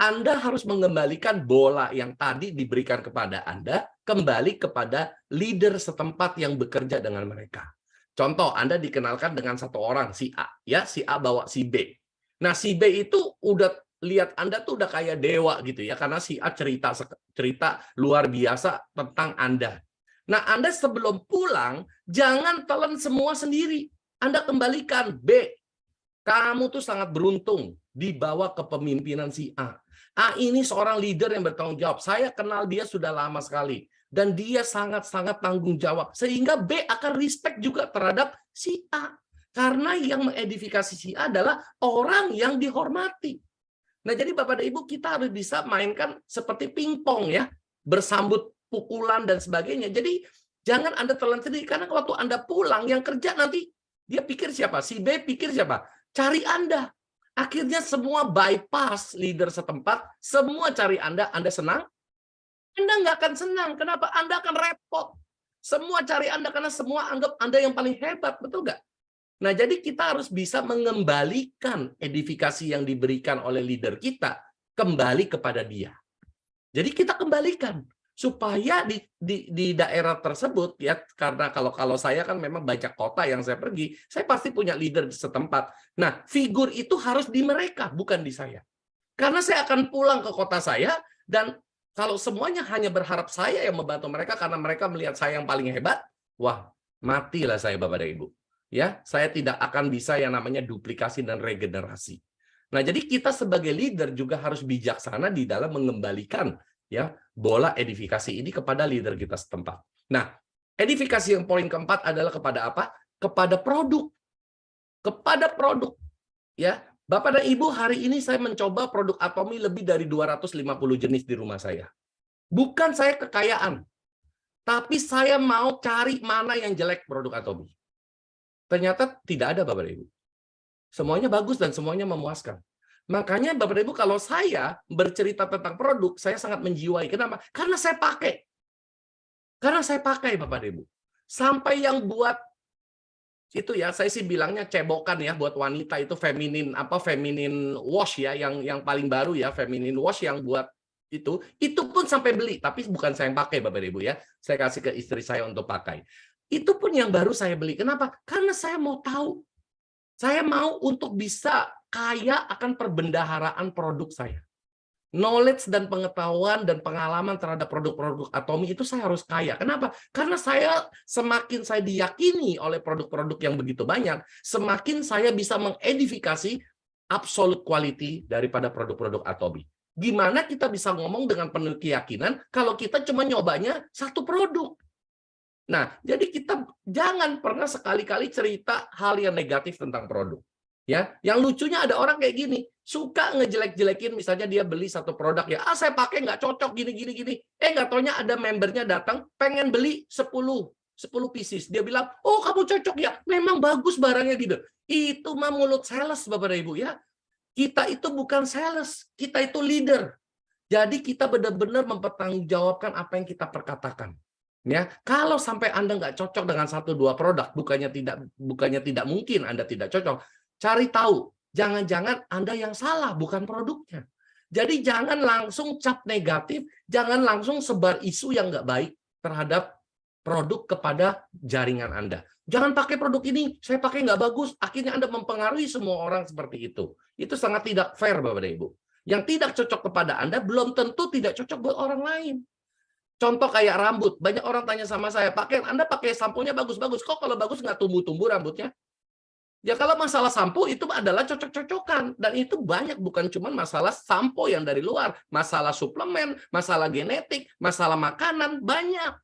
Anda harus mengembalikan bola yang tadi diberikan kepada Anda kembali kepada leader setempat yang bekerja dengan mereka. Contoh, Anda dikenalkan dengan satu orang, si A. Ya, si A bawa si B. Nah, si B itu udah lihat Anda tuh udah kayak dewa gitu ya, karena si A cerita luar biasa tentang Anda. Nah, Anda sebelum pulang, jangan telan semua sendiri. Anda kembalikan, B, kamu tuh sangat beruntung dibawa ke kepemimpinan si A. A ini seorang leader yang bertanggung jawab. Saya kenal dia sudah lama sekali. Dan dia sangat-sangat tanggung jawab. Sehingga B akan respect juga terhadap si A. Karena yang mengedifikasi si A adalah orang yang dihormati. Nah, jadi Bapak dan Ibu, kita harus bisa mainkan seperti pingpong ya. Bersambut pukulan dan sebagainya. Jadi, jangan Anda telan sendiri. Karena waktu Anda pulang, yang kerja nanti, dia pikir siapa? Si B pikir siapa? Cari Anda. Akhirnya semua bypass leader setempat, semua cari Anda senang? Anda nggak akan senang. Kenapa? Anda akan repot. Semua cari Anda karena semua anggap Anda yang paling hebat, betul nggak? Nah, jadi kita harus bisa mengembalikan edifikasi yang diberikan oleh leader kita kembali kepada dia. Jadi kita kembalikan. Supaya di daerah tersebut ya, karena kalau saya kan memang banyak kota yang saya pergi, saya pasti punya leader di setempat. Nah, figur itu harus di mereka, bukan di saya. Karena saya akan pulang ke kota saya, dan kalau semuanya hanya berharap saya yang membantu mereka karena mereka melihat saya yang paling hebat, wah, matilah saya Bapak dan Ibu. Ya, saya tidak akan bisa yang namanya duplikasi dan regenerasi. Nah, jadi kita sebagai leader juga harus bijaksana di dalam mengembalikan ya bola edifikasi ini kepada leader kita setempat. Nah, edifikasi yang poin keempat adalah kepada apa? Kepada produk. Kepada produk. Ya, Bapak dan Ibu, hari ini saya mencoba produk Atomi lebih dari 250 jenis di rumah saya. Bukan saya kekayaan, tapi saya mau cari mana yang jelek produk Atomi. Ternyata tidak ada Bapak dan Ibu. Semuanya bagus dan semuanya memuaskan. Makanya Bapak Ibu, kalau saya bercerita tentang produk, saya sangat menjiwai. Kenapa? Karena saya pakai. Karena saya pakai Bapak Ibu. Sampai yang buat itu ya, saya sih bilangnya cebokan ya, buat wanita itu feminin wash ya, yang paling baru ya, feminin wash yang buat itu pun sampai beli, tapi bukan saya yang pakai Bapak Ibu ya. Saya kasih ke istri saya untuk pakai. Itu pun yang baru saya beli. Kenapa? Karena saya mau tahu. Saya mau untuk bisa kaya akan perbendaharaan produk saya. Knowledge dan pengetahuan dan pengalaman terhadap produk-produk Atomi itu saya harus kaya. Kenapa? Karena semakin saya diyakini oleh produk-produk yang begitu banyak, semakin saya bisa mengedifikasi absolute quality daripada produk-produk Atomi. Gimana kita bisa ngomong dengan penuh keyakinan kalau kita cuma nyobanya satu produk? Nah, jadi kita jangan pernah sekali-kali cerita hal yang negatif tentang produk. Ya, yang lucunya ada orang kayak gini, suka ngejelek-jelekin, misalnya dia beli satu produk ya, saya pakai nggak cocok gini. Nggak taunya ada membernya datang pengen beli 10 pieces. Dia bilang, "Oh, kamu cocok ya. Memang bagus barangnya gitu." Itu mah mulut sales Bapak dan Ibu ya. Kita itu bukan sales, kita itu leader. Jadi kita benar-benar mempertanggungjawabkan apa yang kita perkatakan. Ya, kalau sampai Anda nggak cocok dengan 1-2 produk, bukannya tidak mungkin Anda tidak cocok. Cari tahu, jangan-jangan Anda yang salah, bukan produknya. Jadi jangan langsung cap negatif, jangan langsung sebar isu yang nggak baik terhadap produk kepada jaringan Anda. Jangan pakai produk ini, saya pakai nggak bagus, akhirnya Anda mempengaruhi semua orang seperti itu. Itu sangat tidak fair, Bapak dan Ibu. Yang tidak cocok kepada Anda belum tentu tidak cocok buat orang lain. Contoh kayak rambut, banyak orang tanya sama saya, Anda pakai sampo-nya bagus-bagus, kok kalau bagus nggak tumbuh-tumbuh rambutnya? Ya kalau masalah sampo itu adalah cocok-cocokan, dan itu banyak, bukan cuma masalah sampo yang dari luar, masalah suplemen, masalah genetik, masalah makanan, banyak.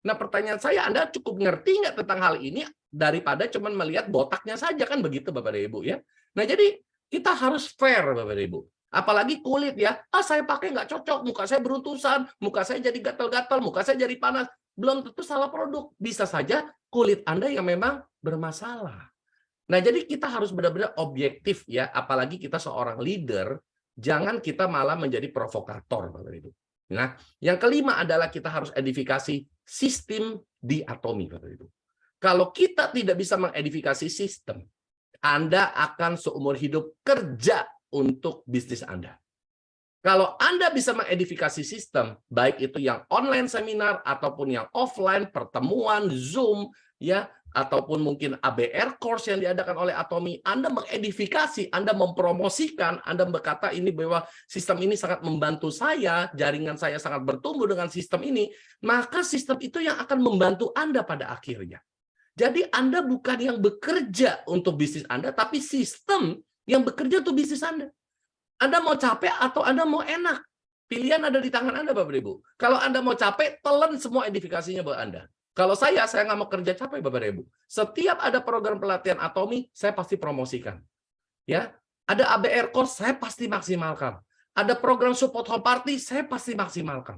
Nah pertanyaan saya, Anda cukup ngerti nggak tentang hal ini daripada cuma melihat botaknya saja, kan begitu Bapak dan Ibu ya? Nah jadi kita harus fair Bapak dan Ibu. Apalagi kulit ya, saya pakai nggak cocok, muka saya beruntusan, muka saya jadi gatal-gatal, muka saya jadi panas. Belum tentu salah produk, bisa saja kulit Anda yang memang bermasalah. Nah, jadi kita harus benar-benar objektif ya, apalagi kita seorang leader, jangan kita malah menjadi provokator, Bapak Ibu. Nah, yang kelima adalah kita harus edifikasi sistem di Atomi, Bapak Ibu. Kalau kita tidak bisa mengedifikasi sistem, Anda akan seumur hidup kerja untuk bisnis Anda. Kalau Anda bisa mengedifikasi sistem, baik itu yang online seminar ataupun yang offline, pertemuan, Zoom, ya, ataupun mungkin ABR course yang diadakan oleh Atomi, Anda mengedifikasi, Anda mempromosikan, Anda berkata ini bahwa sistem ini sangat membantu saya, jaringan saya sangat bertumbuh dengan sistem ini, maka sistem itu yang akan membantu Anda pada akhirnya. Jadi Anda bukan yang bekerja untuk bisnis Anda, tapi sistem yang bekerja untuk bisnis Anda. Anda mau capek atau Anda mau enak? Pilihan ada di tangan Anda, Bapak Ibu. Kalau Anda mau capek, telan semua edifikasinya buat Anda. Kalau saya nggak mau kerja capek, Bapak Ibu. Setiap ada program pelatihan Atomi, saya pasti promosikan. Ya, ada ABR course, saya pasti maksimalkan. Ada program support home party, saya pasti maksimalkan.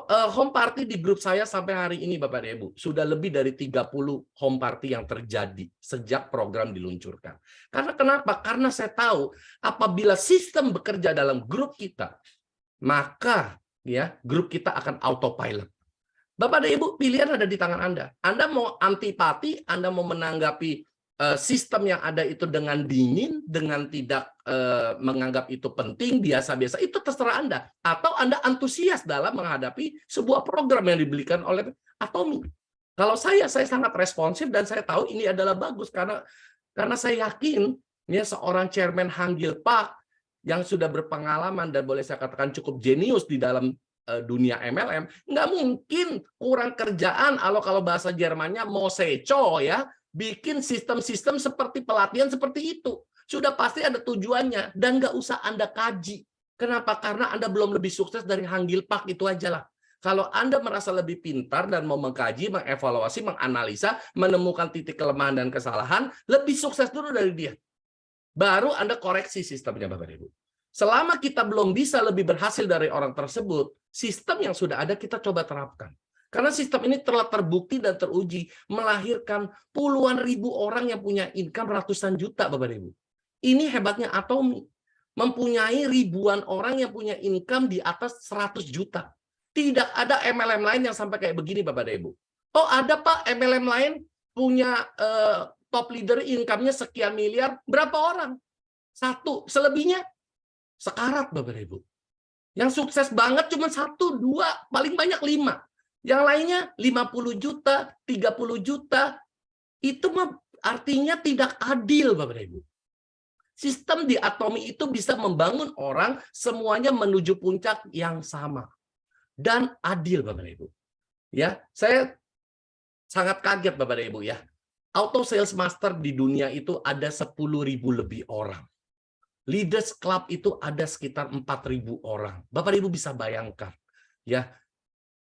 Home party di grup saya sampai hari ini, Bapak dan Ibu, sudah lebih dari 30 home party yang terjadi sejak program diluncurkan. Karena kenapa? Karena saya tahu apabila sistem bekerja dalam grup kita, maka ya grup kita akan autopilot. Bapak dan Ibu, pilihan ada di tangan Anda. Anda mau antipati, Anda mau menanggapi sistem yang ada itu dengan dingin, dengan tidak menganggap itu penting, biasa-biasa, itu terserah Anda. Atau Anda antusias dalam menghadapi sebuah program yang diberikan oleh Atomi. Kalau saya sangat responsif dan saya tahu ini adalah bagus karena saya yakin ya seorang chairman Hanggil Pak yang sudah berpengalaman dan boleh saya katakan cukup jenius di dalam dunia MLM, nggak mungkin kurang kerjaan kalau bahasa Jermannya Moseco ya, bikin sistem-sistem seperti pelatihan seperti itu. Sudah pasti ada tujuannya dan nggak usah Anda kaji. Kenapa? Karena Anda belum lebih sukses dari Hanggil Pak, itu aja lah. Kalau Anda merasa lebih pintar dan mau mengkaji, mengevaluasi, menganalisa, menemukan titik kelemahan dan kesalahan, lebih sukses dulu dari dia. Baru Anda koreksi sistemnya, Bapak Ibu. Selama kita belum bisa lebih berhasil dari orang tersebut, sistem yang sudah ada kita coba terapkan. Karena sistem ini telah terbukti dan teruji melahirkan puluhan ribu orang yang punya income ratusan juta, Bapak Ibu. Ini hebatnya Atomi. Mempunyai ribuan orang yang punya income di atas 100 juta. Tidak ada MLM lain yang sampai kayak begini, Bapak Ibu. Oh, ada Pak MLM lain punya top leader income-nya sekian miliar, berapa orang? 1, selebihnya sekarat, Bapak Ibu. Yang sukses banget cuma 1, 2, paling banyak 5. Yang lainnya 50 juta, 30 juta. Itu artinya tidak adil, Bapak Ibu. Sistem di Atomi itu bisa membangun orang semuanya menuju puncak yang sama. Dan adil, Bapak Ibu. Ya, saya sangat kaget, Bapak Ibu ya. Auto Sales Master di dunia itu ada 10.000 lebih orang. Leaders Club itu ada sekitar 4.000 orang. Bapak Ibu bisa bayangkan. Ya,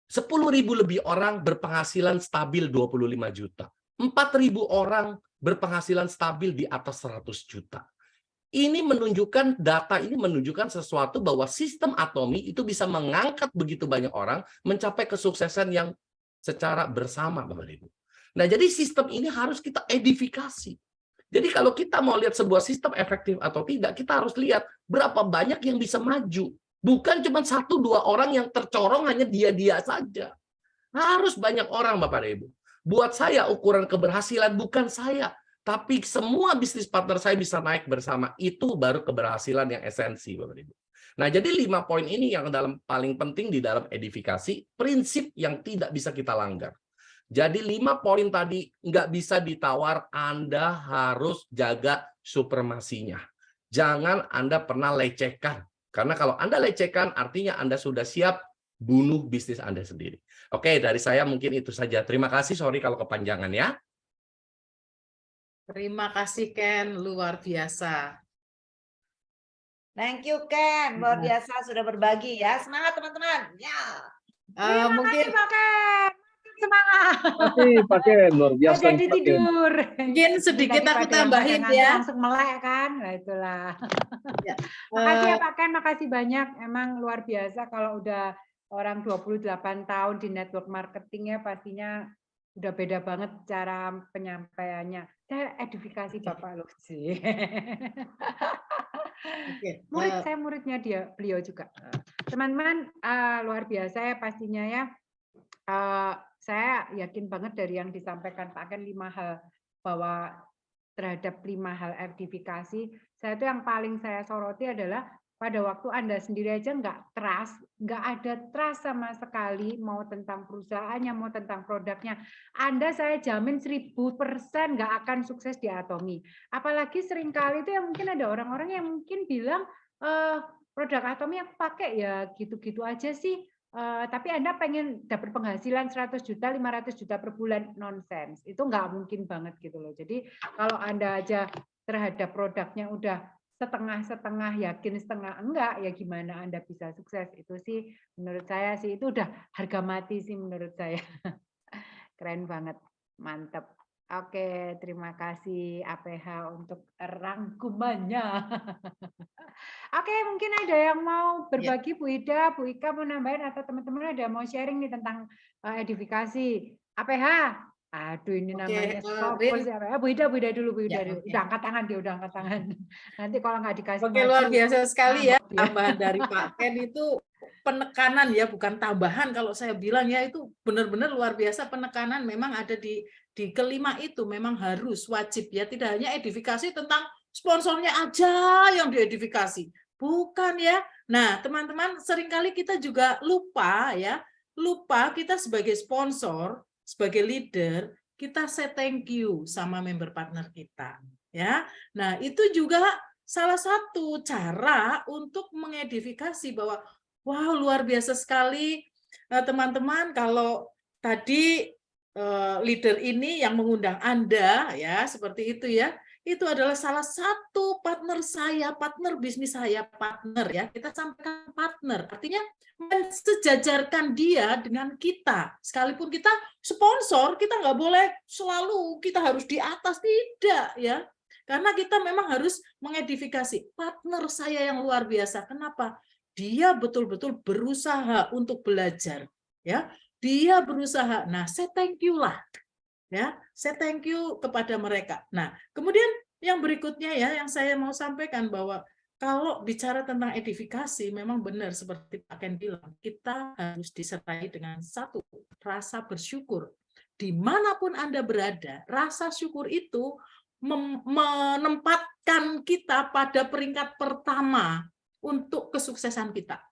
10.000 lebih orang berpenghasilan stabil 25 juta. 4.000 orang berpenghasilan stabil di atas 100 juta. Ini menunjukkan, data ini menunjukkan sesuatu bahwa sistem Atomi itu bisa mengangkat begitu banyak orang mencapai kesuksesan yang secara bersama, Bapak Ibu. Nah, jadi sistem ini harus kita edifikasi. Jadi kalau kita mau lihat sebuah sistem efektif atau tidak, kita harus lihat berapa banyak yang bisa maju. Bukan cuma 1-2 orang yang tercorong hanya dia-dia saja. Harus banyak orang, Bapak Ibu. Buat saya ukuran keberhasilan bukan saya, tapi semua bisnis partner saya bisa naik bersama. Itu baru keberhasilan yang esensi, Bapak Ibu. Nah, jadi 5 poin ini yang paling penting di dalam edifikasi, prinsip yang tidak bisa kita langgar. Jadi 5 poin tadi nggak bisa ditawar, Anda harus jaga supremasinya. Jangan Anda pernah lecehkan. Karena kalau Anda lecehkan, artinya Anda sudah siap bunuh bisnis Anda sendiri. Oke, dari saya mungkin itu saja. Terima kasih, sorry kalau kepanjangan ya. Terima kasih Ken, luar biasa. Thank you Ken, luar biasa sudah berbagi ya. Semangat teman-teman. Ya. Mungkin Pak Ken. Semangat. Pak Ken, luar biasa. Jadi tidur. Mungkin sedikit aku tambahin ya. Langsung melek kan, nah itulah. Ya. Makasih ya Pak Ken, makasih banyak. Emang luar biasa kalau udah orang 28 tahun di network marketing ya pastinya udah beda banget cara penyampaiannya. Saya edifikasi Bapak Lucy. Saya muridnya beliau juga. Teman-teman luar biasa ya pastinya ya. Saya yakin banget dari yang disampaikan Pak Ken 5 hal bahwa terhadap 5 hal edifikasi, saya itu yang paling saya soroti adalah pada waktu Anda sendiri aja nggak ada trust sama sekali, mau tentang perusahaannya, mau tentang produknya, Anda saya jamin 1000% nggak akan sukses di Atomy. Apalagi seringkali itu yang mungkin ada orang-orang yang mungkin bilang, produk Atomy aku pakai ya gitu-gitu aja sih, tapi Anda pengen dapat penghasilan 100 juta, 500 juta per bulan, nonsense. Itu nggak mungkin banget gitu loh. Jadi kalau Anda aja terhadap produknya udah setengah-setengah yakin, setengah enggak, ya gimana Anda bisa sukses? Itu sih menurut saya sih, itu udah harga mati sih menurut saya. Keren banget, mantap. Oke, terima kasih APH untuk rangkumannya. Oke, mungkin ada yang mau berbagi, Bu Ida, Bu Ika mau nambahin, atau teman-teman ada mau sharing nih tentang edifikasi. APH, aduh ini namanya sopo sih APH. Bu Ida dulu, Bu Ida dulu. Udah angkat tangan dia, udah angkat tangan. Nanti kalau nggak dikasih Oke, luar biasa sekali ya tambahan dari Pak Ken itu, penekanan ya, bukan tambahan. Kalau saya bilang ya itu benar-benar luar biasa, penekanan memang ada di kelima itu, memang harus wajib ya, tidak hanya edifikasi tentang sponsornya aja yang diedifikasi, bukan ya. Nah teman-teman, seringkali kita juga lupa kita sebagai sponsor, sebagai leader, kita say thank you sama member partner kita ya. Nah itu juga salah satu cara untuk mengedifikasi bahwa wow, luar biasa sekali teman-teman, kalau tadi leader ini yang mengundang Anda ya, seperti itu ya. Itu adalah salah satu partner saya, partner bisnis saya, partner ya. Kita sampaikan partner, artinya mensejajarkan dia dengan kita. Sekalipun kita sponsor, kita nggak boleh selalu kita harus di atas, tidak ya. Karena kita memang harus mengedifikasi partner saya yang luar biasa. Kenapa? Dia betul-betul berusaha untuk belajar, ya. Dia berusaha. Nah, saya thank you lah, ya. Saya thank you kepada mereka. Nah, kemudian yang berikutnya ya, yang saya mau sampaikan bahwa kalau bicara tentang edifikasi, memang benar seperti Pak Ken bilang, kita harus disertai dengan satu rasa bersyukur. Dimanapun Anda berada, rasa syukur itu menempatkan kita pada peringkat pertama untuk kesuksesan kita.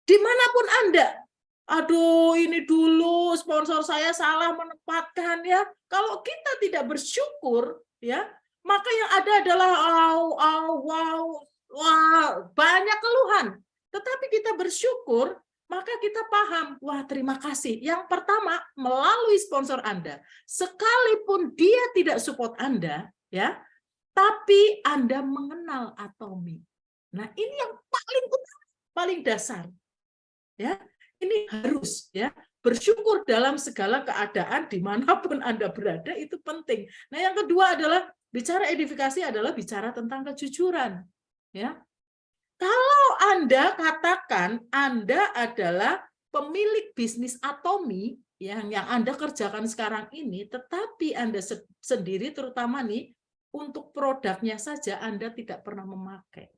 Dimanapun Anda, aduh ini dulu sponsor saya salah menempatkan ya. Kalau kita tidak bersyukur ya, maka yang ada adalah banyak keluhan. Tetapi kita bersyukur, maka kita paham, wah terima kasih. Yang pertama, melalui sponsor Anda, sekalipun dia tidak support Anda, ya, tapi Anda mengenal Atomy. Nah, ini yang paling utama, paling dasar. Ya, ini harus ya, bersyukur dalam segala keadaan dimanapun Anda berada, itu penting. Nah, yang kedua adalah bicara edifikasi adalah bicara tentang kejujuran. Ya, kalau Anda katakan Anda adalah pemilik bisnis Atomy yang Anda kerjakan sekarang ini, tetapi Anda sendiri terutama nih untuk produknya saja Anda tidak pernah memakai.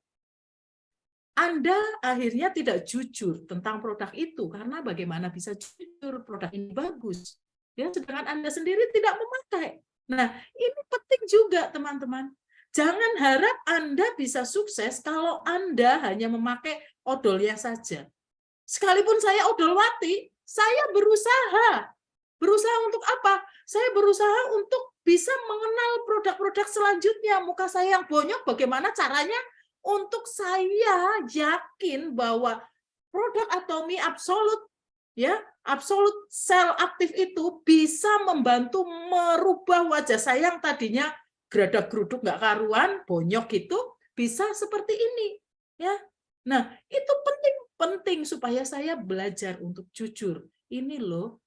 Anda akhirnya tidak jujur tentang produk itu, karena bagaimana bisa jujur produk ini bagus, ya, sedangkan Anda sendiri tidak memakai. Nah, ini penting juga teman-teman. Jangan harap Anda bisa sukses kalau Anda hanya memakai odolnya saja. Sekalipun saya odolwati, saya berusaha. Berusaha untuk apa? Saya berusaha untuk bisa mengenal produk-produk selanjutnya. Muka saya yang bonyok, bagaimana caranya untuk saya yakin bahwa produk Atomy Absolute, ya, Absolute Cell Active itu bisa membantu merubah wajah saya yang tadinya geradak-geruduk nggak karuan, bonyok itu bisa seperti ini, ya. Nah, itu penting supaya saya belajar untuk jujur. Ini loh.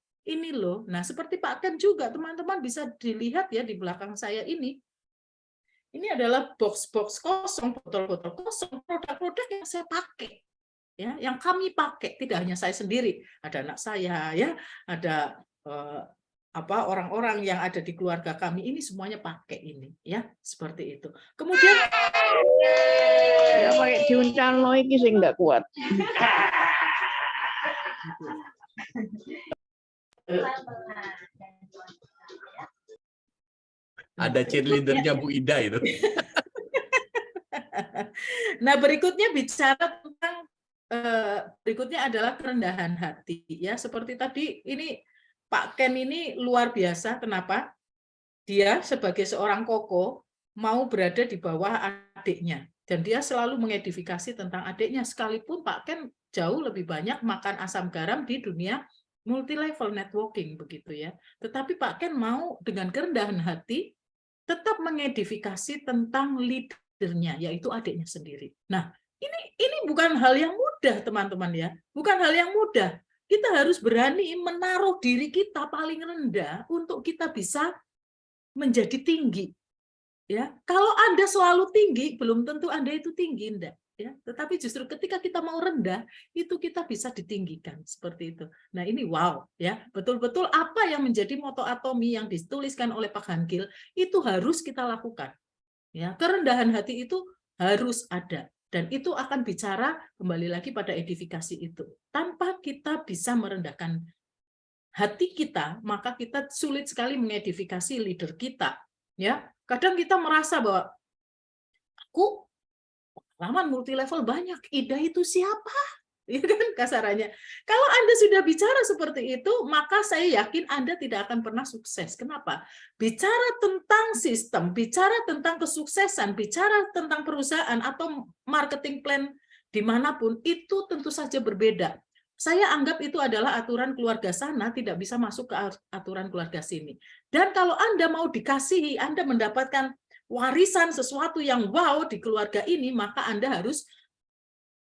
Nah, seperti Pak Ken juga, teman-teman bisa dilihat ya di belakang saya ini. Ini adalah box-box kosong, botol-botol kosong, produk-produk yang saya pakai. Ya, yang kami pakai, tidak hanya saya sendiri, ada anak saya ya, ada orang-orang yang ada di keluarga kami, ini semuanya pakai ini ya, seperti itu. Kemudian ya pakai diuncang lo iki sing nggak kuat. Ada cheerleadernya Bu Ida itu. Nah, berikutnya bicara tentang berikutnya adalah kerendahan hati ya. Seperti tadi ini Pak Ken ini luar biasa. Kenapa? Dia sebagai seorang koko mau berada di bawah adiknya dan dia selalu mengedifikasi tentang adiknya, sekalipun Pak Ken jauh lebih banyak makan asam garam di dunia multi level networking begitu ya. Tetapi Pak Ken mau dengan kerendahan hati tetap mengedifikasi tentang leadernya, yaitu adiknya sendiri. Nah, ini bukan hal yang mudah, teman-teman ya. Bukan hal yang mudah. Kita harus berani menaruh diri kita paling rendah untuk kita bisa menjadi tinggi. Ya, kalau Anda selalu tinggi, belum tentu Anda itu tinggi, enggak. Ya, tetapi justru ketika kita mau rendah, itu kita bisa ditinggikan seperti itu. Nah, ini wow, ya, betul-betul apa yang menjadi moto Atomi yang dituliskan oleh Pak Han-gil itu harus kita lakukan. Ya, kerendahan hati itu harus ada dan itu akan bicara kembali lagi pada edifikasi itu. Tanpa kita bisa merendahkan hati kita, maka kita sulit sekali mengedifikasi leader kita. Ya, kadang kita merasa bahwa aku pengalaman multi level banyak, Ida itu siapa? Ya kan kasarannya. Kalau Anda sudah bicara seperti itu, maka saya yakin Anda tidak akan pernah sukses. Kenapa? Bicara tentang sistem, bicara tentang kesuksesan, bicara tentang perusahaan atau marketing plan dimanapun, itu tentu saja berbeda. Saya anggap itu adalah aturan keluarga sana, tidak bisa masuk ke aturan keluarga sini. Dan kalau Anda mau dikasihi, Anda mendapatkan warisan sesuatu yang wow di keluarga ini, maka Anda harus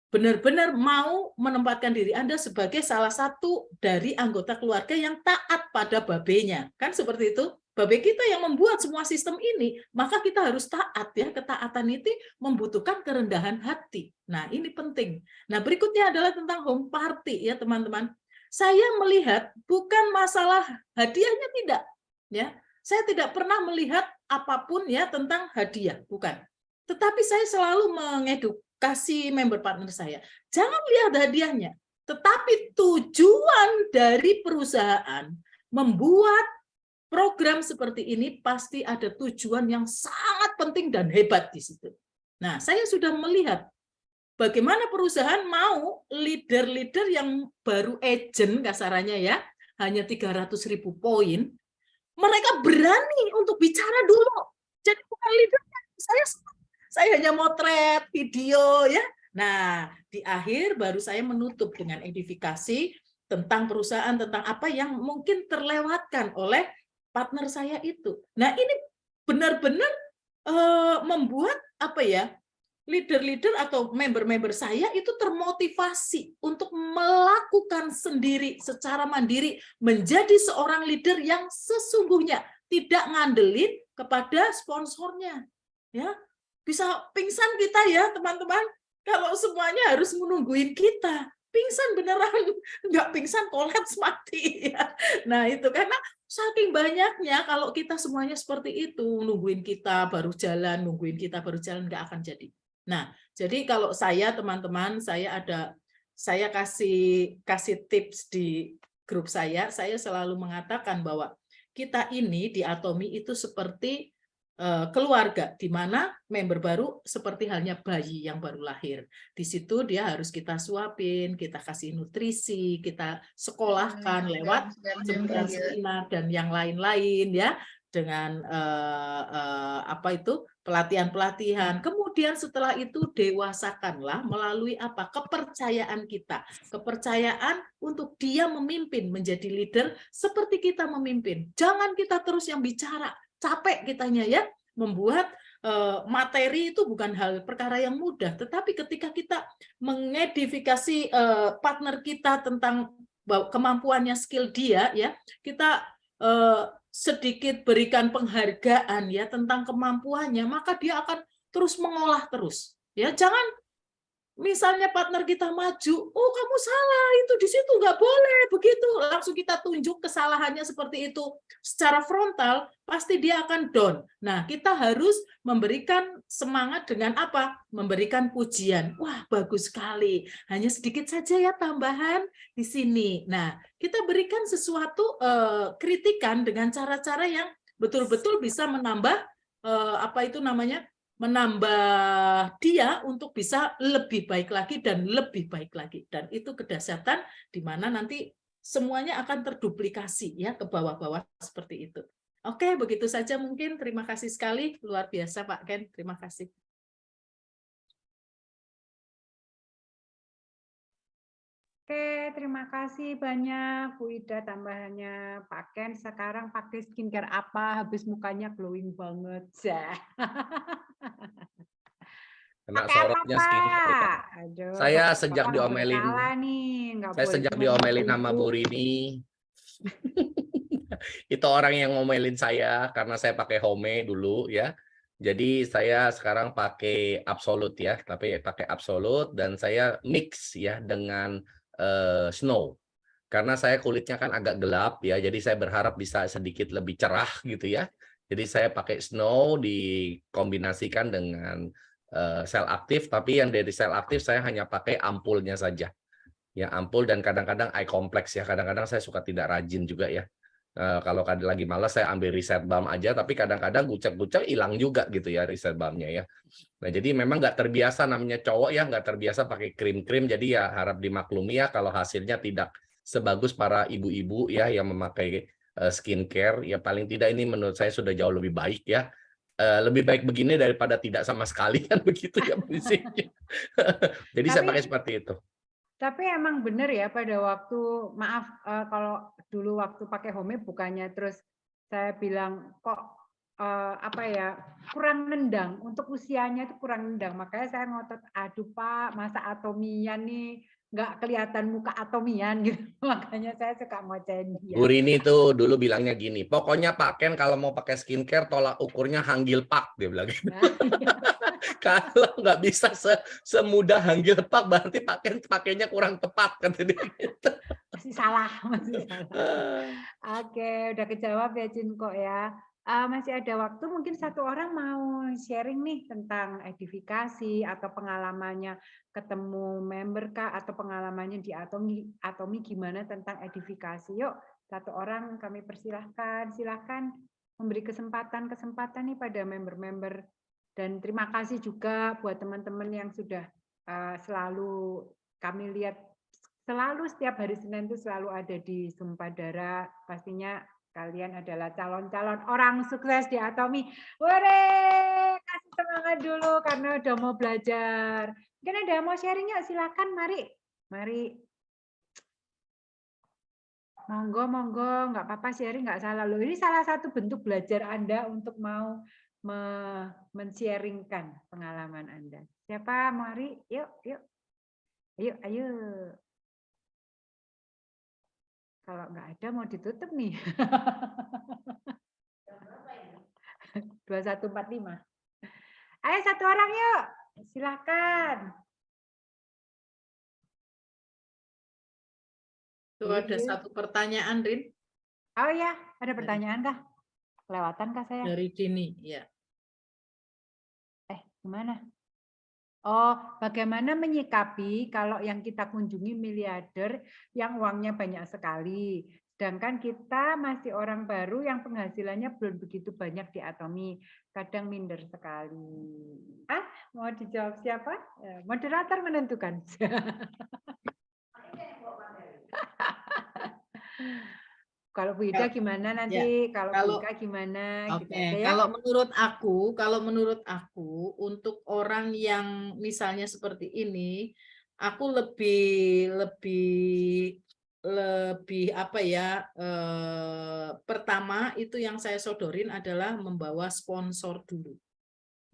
benar-benar mau menempatkan diri Anda sebagai salah satu dari anggota keluarga yang taat pada babenya. Kan seperti itu. Babe kita yang membuat semua sistem ini, maka kita harus taat ya. Ketaatan itu membutuhkan kerendahan hati. Nah, ini penting. Nah, berikutnya adalah tentang home party ya, teman-teman. Saya melihat bukan masalah hadiahnya tidak, ya. Saya tidak pernah melihat apapun ya tentang hadiah, bukan. Tetapi saya selalu mengedukasi member partner saya. Jangan lihat hadiahnya, tetapi tujuan dari perusahaan membuat program seperti ini pasti ada tujuan yang sangat penting dan hebat di situ. Nah, saya sudah melihat bagaimana perusahaan mau leader-leader yang baru agent kasarannya ya, hanya 300.000 poin, mereka berani untuk bicara dulu. Jadi bukan leader, saya hanya motret video ya. Nah, di akhir baru saya menutup dengan edifikasi tentang perusahaan, tentang apa yang mungkin terlewatkan oleh partner saya itu. Nah, ini benar-benar membuat apa ya? Leader-leader atau member-member saya itu termotivasi untuk melakukan sendiri secara mandiri menjadi seorang leader yang sesungguhnya, tidak ngandelin kepada sponsornya. Ya, bisa pingsan kita ya teman-teman kalau semuanya harus menungguin kita. Pingsan beneran, nggak pingsan kolaps mati ya. Nah, itu karena saking banyaknya kalau kita semuanya seperti itu, nungguin kita baru jalan, nggak akan jadi. Nah, jadi kalau saya teman-teman, saya kasih tips di grup saya selalu mengatakan bahwa kita ini di Atomi itu seperti keluarga, di mana member baru seperti halnya bayi yang baru lahir. Di situ dia harus kita suapin, kita kasih nutrisi, kita sekolahkan lewat seminar dan yang lain-lain ya, dengan pelatihan-pelatihan. Kemudian setelah itu dewasakanlah melalui apa? Kepercayaan kita. Kepercayaan untuk dia memimpin menjadi leader seperti kita memimpin. Jangan kita terus yang bicara. Capek kitanya ya, membuat materi itu bukan hal perkara yang mudah, tetapi ketika kita mengedifikasi partner kita tentang kemampuannya, skill dia ya, kita sedikit berikan penghargaan ya tentang kemampuannya, maka dia akan terus mengolah terus. Ya, jangan misalnya partner kita maju, oh kamu salah, itu di situ nggak boleh begitu, langsung kita tunjuk kesalahannya seperti itu secara frontal, pasti dia akan down. Nah, kita harus memberikan semangat dengan apa? Memberikan pujian. Wah, bagus sekali. Hanya sedikit saja ya tambahan di sini. Nah, kita berikan sesuatu kritikan dengan cara-cara yang betul-betul bisa menambah apa itu namanya? menambah dia untuk bisa lebih baik lagi dan lebih baik lagi. Dan itu kedahsyatan di mana nanti semuanya akan terduplikasi ya ke bawah-bawah seperti itu. Oke, begitu saja mungkin. Terima kasih sekali, luar biasa Pak Ken. Terima kasih. Oke, terima kasih banyak Bu Ida, tambahannya Pak Ken. Sekarang pakai skincare apa? Habis mukanya glowing banget. Kena Pakai apa, sorotnya skincare ya. Pak? Aduh, Saya Bapak sejak nggak diomelin, berkala nih, nggak saya boleh sejak cuma diomelin sama ibu-ibu. Bu Rini, itu orang yang ngomelin saya karena saya pakai Home dulu ya. Jadi saya sekarang pakai Absolute ya, tapi pakai Absolute dan saya mix ya dengan Snow. Karena saya kulitnya kan agak gelap ya, jadi saya berharap bisa sedikit lebih cerah gitu ya. Jadi saya pakai Snow dikombinasikan dengan sel aktif, tapi yang dari sel aktif saya hanya pakai ampulnya saja. Ya ampul dan kadang-kadang eye complex ya, kadang-kadang saya suka tidak rajin juga ya. Kalau lagi malas saya ambil reset balm aja, tapi kadang-kadang gucek-gucek hilang juga gitu ya reset balmnya ya. Nah jadi memang nggak terbiasa, namanya cowok ya, nggak terbiasa pakai krim-krim, jadi ya harap dimaklumi ya kalau hasilnya tidak sebagus para ibu-ibu ya yang memakai skincare. Ya paling tidak ini menurut saya sudah jauh lebih baik ya. Lebih baik begini daripada tidak sama sekali kan begitu ya prinsipnya. Jadi saya pakai seperti itu. Tapi emang benar ya pada waktu, maaf kalau dulu waktu pakai Home bukannya terus saya bilang kok apa ya, kurang nendang, untuk usianya itu kurang nendang. Makanya saya ngotot, aduh Pak, masa atomian nih, nggak kelihatan muka atomian gitu. Makanya saya suka ngocehin dia. Bu Rini itu dulu bilangnya gini, pokoknya Pak Ken kalau mau pakai skincare tolak ukurnya Hanggil Pak, dia bilang gitu. Kalau nggak bisa semudah Hanggil Pak, berarti Pak Ken pakainya kurang tepat kata dia gitu. Masih salah, masih salah. Oke, udah kejawab ya Cinko ya. Masih ada waktu, mungkin satu orang mau sharing nih tentang edifikasi atau pengalamannya ketemu member kah, atau pengalamannya di Atomi gimana tentang edifikasi. Yuk, satu orang kami persilahkan. Silahkan memberi kesempatan nih pada member-member. Dan terima kasih juga buat teman-teman yang sudah selalu kami lihat, selalu setiap hari Senin itu selalu ada di Sumpadara. Pastinya kalian adalah calon-calon orang sukses di Atomi. Wore, kasih semangat dulu karena udah mau belajar. Mungkin ada yang mau sharing ya, silakan, mari. Monggo, nggak apa-apa sharing, nggak salah loh. Ini salah satu bentuk belajar Anda untuk mau men-sharingkan pengalaman Anda. Siapa? Mari, yuk. Ayo. Kalau nggak ada mau ditutup nih. 2145. Ayo satu orang yuk. Silakan. Tuh ada satu pertanyaan, Rin. Oh ya, ada pertanyaan kah? Kelewatan kah saya? Dari Dini, ya. Gimana? Oh, bagaimana menyikapi kalau yang kita kunjungi miliarder yang uangnya banyak sekali, sedangkan kita masih orang baru yang penghasilannya belum begitu banyak di Atomi, kadang minder sekali. Mau dijawab siapa? Moderator menentukan. Kalau Bu Ida gimana nanti? Ya, kalau Bu Ika gimana? Oke, gitu ya? Kalau menurut aku untuk orang yang misalnya seperti ini, aku lebih apa ya? Pertama itu yang saya sodorin adalah membawa sponsor dulu,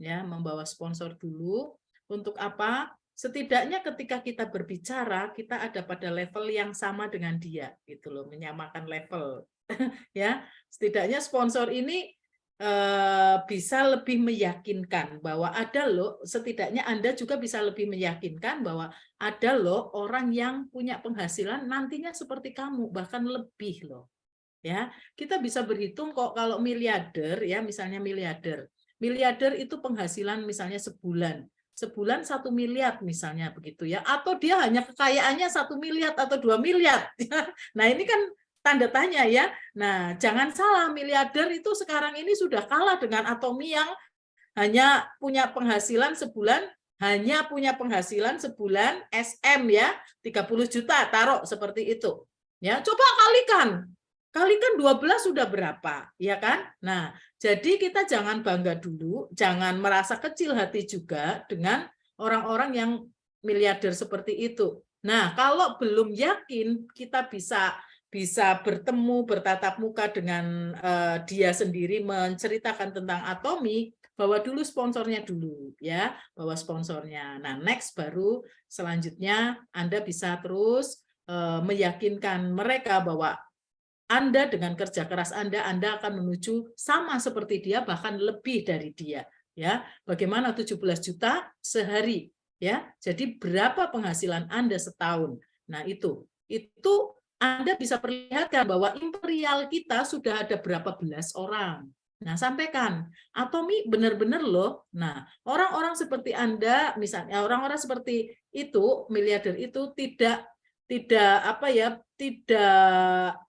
ya, membawa sponsor dulu. Untuk apa? Setidaknya ketika kita berbicara, kita ada pada level yang sama dengan dia, gitu loh, menyamakan level. Ya, setidaknya sponsor ini bisa lebih meyakinkan bahwa ada loh, setidaknya Anda juga bisa lebih meyakinkan bahwa ada loh orang yang punya penghasilan nantinya seperti kamu, bahkan lebih loh. Ya, kita bisa berhitung kok kalau miliarder ya, misalnya miliarder itu penghasilan misalnya sebulan 1 miliar misalnya begitu ya, atau dia hanya kekayaannya 1 miliar atau 2 miliar. Nah ini kan tanda tanya ya. Nah jangan salah, miliarder itu sekarang ini sudah kalah dengan Atomi yang hanya punya penghasilan sebulan SM ya 30 juta, taruh seperti itu. Ya, coba kalikan 12 sudah berapa, ya kan? Nah, jadi kita jangan bangga dulu, jangan merasa kecil hati juga dengan orang-orang yang miliarder seperti itu. Nah, kalau belum yakin kita bisa bertemu, bertatap muka dengan dia sendiri menceritakan tentang Atomy, bawa dulu sponsornya dulu, ya, bawa sponsornya. Nah, next baru selanjutnya Anda bisa terus meyakinkan mereka bahwa Anda dengan kerja keras Anda akan menuju sama seperti dia, bahkan lebih dari dia. Ya, bagaimana 17 juta sehari? Ya, jadi berapa penghasilan Anda setahun? Nah, itu Anda bisa perlihatkan bahwa imperial kita sudah ada berapa belas orang. Nah, sampaikan, Atomy benar-benar loh. Nah, orang-orang seperti Anda, misalnya orang-orang seperti itu, miliarder itu tidak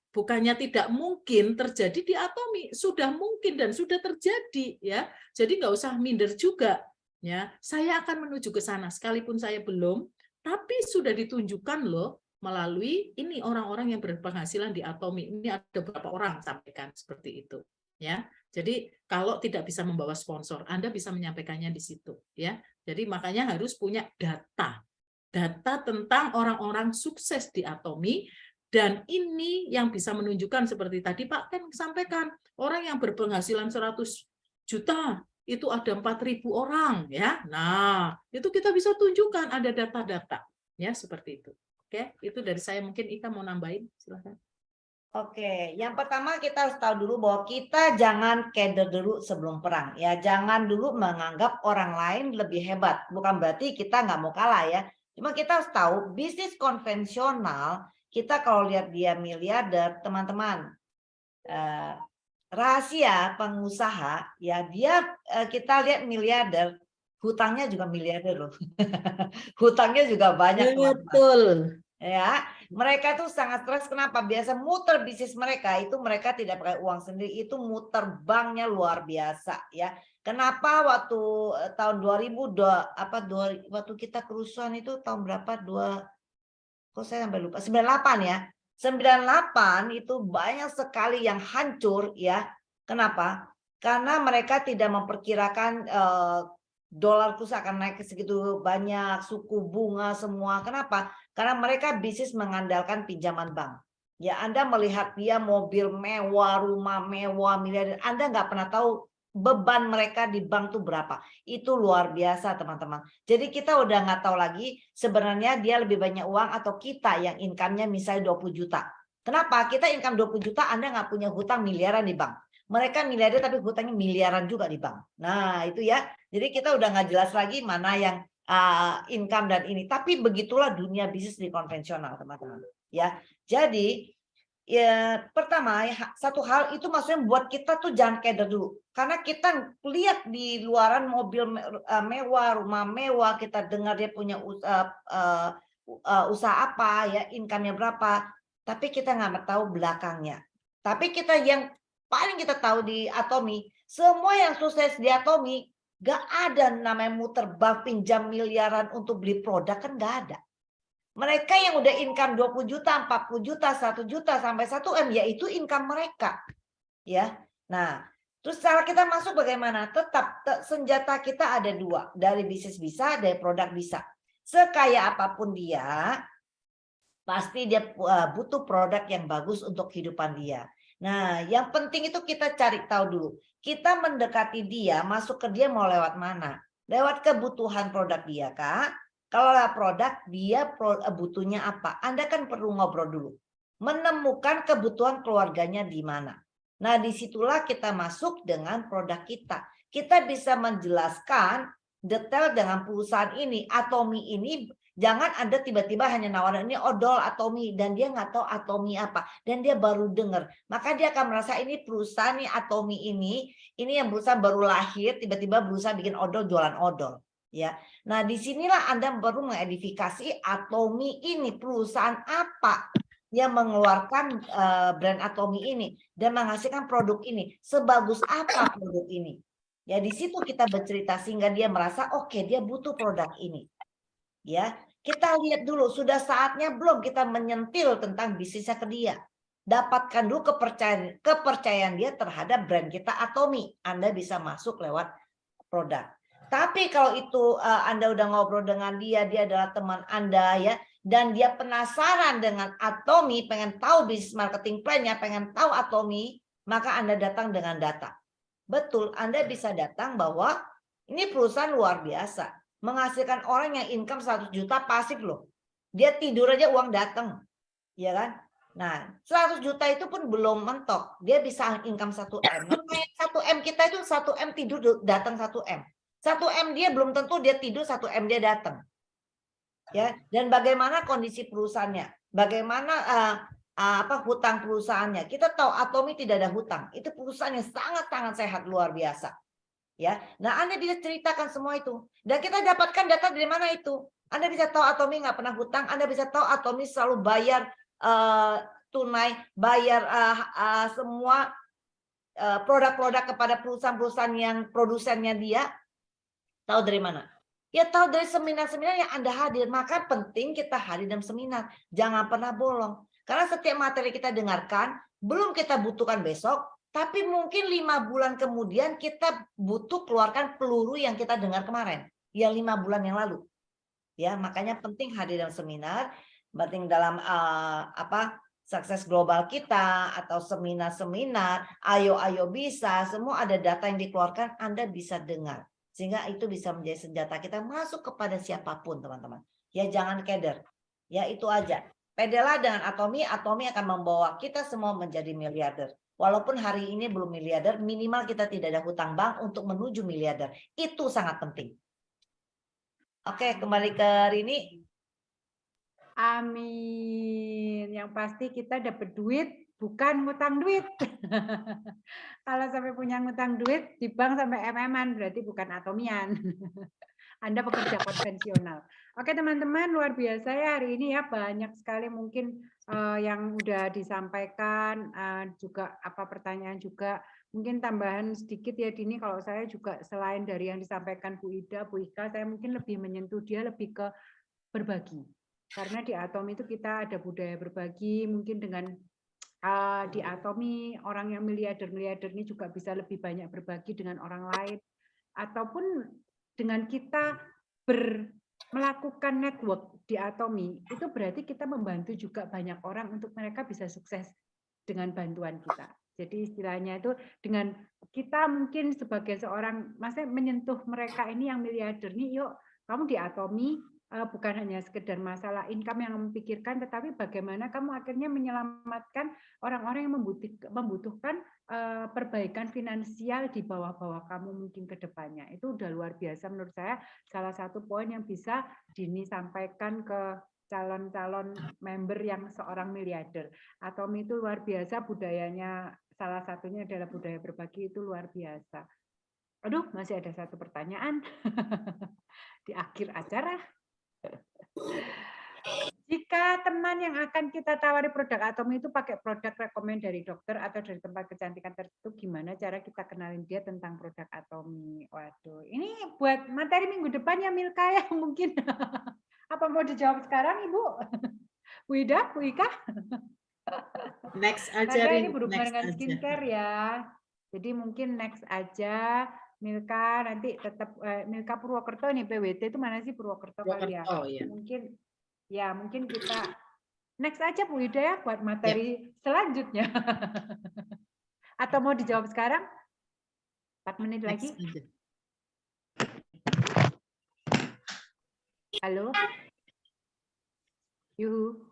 bukannya tidak mungkin terjadi di Atomy, sudah mungkin dan sudah terjadi, ya. Jadi nggak usah minder juga, ya. Saya akan menuju ke sana sekalipun saya belum, tapi sudah ditunjukkan loh melalui ini orang-orang yang berpenghasilan di Atomy. Ini ada beberapa orang sampaikan seperti itu, ya. Jadi kalau tidak bisa membawa sponsor, Anda bisa menyampaikannya di situ, ya. Jadi makanya harus punya data tentang orang-orang sukses di Atomy. Dan ini yang bisa menunjukkan seperti tadi Pak Ken sampaikan, orang yang berpenghasilan 100 juta itu ada 4.000 orang, ya. Nah, itu kita bisa tunjukkan ada data-data, ya, seperti itu. Oke, itu dari saya. Mungkin Ika mau nambahin, silakan. Oke, yang pertama kita harus tahu dulu bahwa kita jangan keder dulu sebelum perang, ya. Jangan dulu menganggap orang lain lebih hebat. Bukan berarti kita nggak mau kalah, ya. Cuma kita harus tahu bisnis konvensional. Kita kalau lihat dia miliarder, teman-teman, rahasia pengusaha, ya, dia kita lihat miliarder, hutangnya juga miliarder loh. Hutangnya juga banyak, teman-teman. Betul. Ya, mereka tuh sangat stres. Kenapa? Biasa muter bisnis mereka itu mereka tidak pakai uang sendiri, itu muter banknya luar biasa, ya. Kenapa waktu tahun 2000 waktu kita kerusuhan itu tahun berapa? Kok saya sampai lupa, 98 ya. 98 itu banyak sekali yang hancur, ya. Kenapa? Karena mereka tidak memperkirakan dolar kurs akan naik ke segitu banyak, suku bunga semua. Kenapa? Karena mereka bisnis mengandalkan pinjaman bank. Ya, Anda melihat dia mobil mewah, rumah mewah, miliarder, Anda nggak pernah tahu beban mereka di bank tuh berapa. Itu luar biasa, teman-teman. Jadi kita udah nggak tahu lagi sebenarnya dia lebih banyak uang atau kita yang income-nya misalnya 20 juta. Kenapa? Kita income 20 juta, Anda nggak punya hutang miliaran di bank. Mereka miliarder tapi hutangnya miliaran juga di bank. Nah, itu ya. Jadi kita udah nggak jelas lagi mana yang income dan ini. Tapi begitulah dunia bisnis di konvensional, teman-teman. Ya, jadi ya pertama satu hal itu maksudnya buat kita tuh jangan keder dulu. Karena kita lihat di luaran mobil mewah, rumah mewah, kita dengar dia punya usaha apa, ya, income-nya berapa. Tapi kita nggak tahu belakangnya. Tapi kita yang paling kita tahu di Atomy, semua yang sukses di Atomy, gak ada namanya muter bank pinjam miliaran untuk beli produk, kan gak ada. Mereka yang udah income 20 juta, 40 juta, 1 juta, sampai 1 M, yaitu income mereka. Ya, nah, terus cara kita masuk bagaimana? Tetap senjata kita ada dua, dari bisnis bisa, dari produk bisa. Sekaya apapun dia, pasti dia butuh produk yang bagus untuk kehidupan dia. Nah, yang penting itu kita cari tahu dulu. Kita mendekati dia, masuk ke dia mau lewat mana? Lewat kebutuhan produk dia, Kak. Kalau lewat produk, dia butuhnya apa? Anda kan perlu ngobrol dulu. Menemukan kebutuhan keluarganya di mana. Nah, disitulah kita masuk dengan produk kita. Kita bisa menjelaskan detail dengan perusahaan ini. Atomy ini, jangan Anda tiba-tiba hanya nawarin ini odol Atomy dan dia nggak tahu Atomy apa dan dia baru dengar. Maka dia akan merasa ini perusahaan nih Atomy ini yang perusahaan baru lahir tiba-tiba berusaha bikin odol, jualan odol, ya. Nah, disinilah Anda baru mengedifikasi Atomy ini perusahaan apa yang mengeluarkan brand Atomy ini dan menghasilkan produk ini. Sebagus apa produk ini? Ya di situ kita bercerita sehingga dia merasa oke, dia butuh produk ini. Ya, kita lihat dulu sudah saatnya belum kita menyentil tentang bisnisnya ke dia. Dapatkan dulu kepercayaan dia terhadap brand kita Atomy. Anda bisa masuk lewat produk. Tapi kalau itu Anda udah ngobrol dengan dia adalah teman Anda ya, dan dia penasaran dengan Atomy, pengen tahu bisnis marketing plan-nya, pengen tahu Atomy, maka Anda datang dengan data. Betul, Anda bisa datang bahwa ini perusahaan luar biasa. Menghasilkan orang yang income 100 juta pasif loh. Dia tidur aja uang datang. Ya kan? Nah, 100 juta itu pun belum mentok. Dia bisa income 1M. 1M kita itu 1M tidur datang 1M. 1M dia belum tentu dia tidur 1M dia datang. Ya, dan bagaimana kondisi perusahaannya? Bagaimana hutang perusahaannya? Kita tahu Atomy tidak ada hutang. Itu perusahaan yang sangat-sangat sehat luar biasa. Ya, nah Anda bisa ceritakan semua itu. Dan kita dapatkan data dari mana itu? Anda bisa tahu Atomy nggak pernah hutang. Anda bisa tahu Atomy selalu bayar tunai, bayar semua produk-produk kepada perusahaan-perusahaan yang produsennya dia. Tahu dari mana? Ya tahu dari seminar-seminar yang Anda hadir. Maka penting kita hadir dalam seminar. Jangan pernah bolong. Karena setiap materi kita dengarkan, belum kita butuhkan besok, tapi mungkin 5 bulan kemudian kita butuh keluarkan peluru yang kita dengar kemarin. Yang 5 bulan yang lalu. Ya, makanya penting hadir dalam seminar, penting dalam sukses global kita atau seminar-seminar, ayo bisa, semua ada data yang dikeluarkan, Anda bisa dengar. Sehingga itu bisa menjadi senjata kita masuk kepada siapapun, teman-teman. Ya jangan keder. Ya itu aja. Pedelah dengan Atomy, Atomy akan membawa kita semua menjadi miliarder. Walaupun hari ini belum miliarder, minimal kita tidak ada hutang bank untuk menuju miliarder. Itu sangat penting. Oke, kembali ke Rini. Amin. Yang pasti kita dapat duit, bukan ngutang duit. Kalau sampai punya ngutang duit di bank sampai MM-an, berarti bukan Atomian. Anda pekerja konvensional. Oke teman-teman, luar biasa ya hari ini ya, banyak sekali mungkin yang udah disampaikan, juga pertanyaan juga. Mungkin tambahan sedikit ya Dini, kalau saya juga selain dari yang disampaikan Bu Ida, Bu Ika, saya mungkin lebih menyentuh dia lebih ke berbagi. Karena di Atomy itu kita ada budaya berbagi, mungkin dengan di Atomy orang yang miliarder ini juga bisa lebih banyak berbagi dengan orang lain, ataupun dengan kita melakukan network di Atomy, itu berarti kita membantu juga banyak orang untuk mereka bisa sukses dengan bantuan kita. Jadi istilahnya itu dengan kita mungkin sebagai seorang, maksudnya menyentuh mereka ini yang miliarder nih, yuk kamu di Atomy, bukan hanya sekedar masalah income yang memikirkan, tetapi bagaimana kamu akhirnya menyelamatkan orang-orang yang membutuhkan perbaikan finansial di bawah-bawah kamu mungkin ke depannya. Itu udah luar biasa menurut saya, salah satu poin yang bisa Dini sampaikan ke calon-calon member yang seorang miliarder. Atomy itu luar biasa budayanya, salah satunya adalah budaya berbagi, itu luar biasa. Aduh, masih ada satu pertanyaan di akhir acara. Jika teman yang akan kita tawari produk Atomy itu pakai produk rekomend dari dokter atau dari tempat kecantikan tertentu, gimana cara kita kenalin dia tentang produk Atomy? Waduh, ini buat materi minggu depan ya Milka ya mungkin. Apa mau dijawab sekarang Ibu? Bu Ida, Bu Ika? Next aja, Karena Rin. ini berhubungan Next dengan aja. skincare ya. Jadi mungkin next aja. Milka nanti tetap Milka Purwokerto nih, PWT itu mana sih Purwokerto kali ya? Purwokerto, ya. Mungkin kita next aja Bu Ida ya buat materi selanjutnya. Atau mau dijawab sekarang? 4 menit Next lagi. aja. Halo. Yuhu.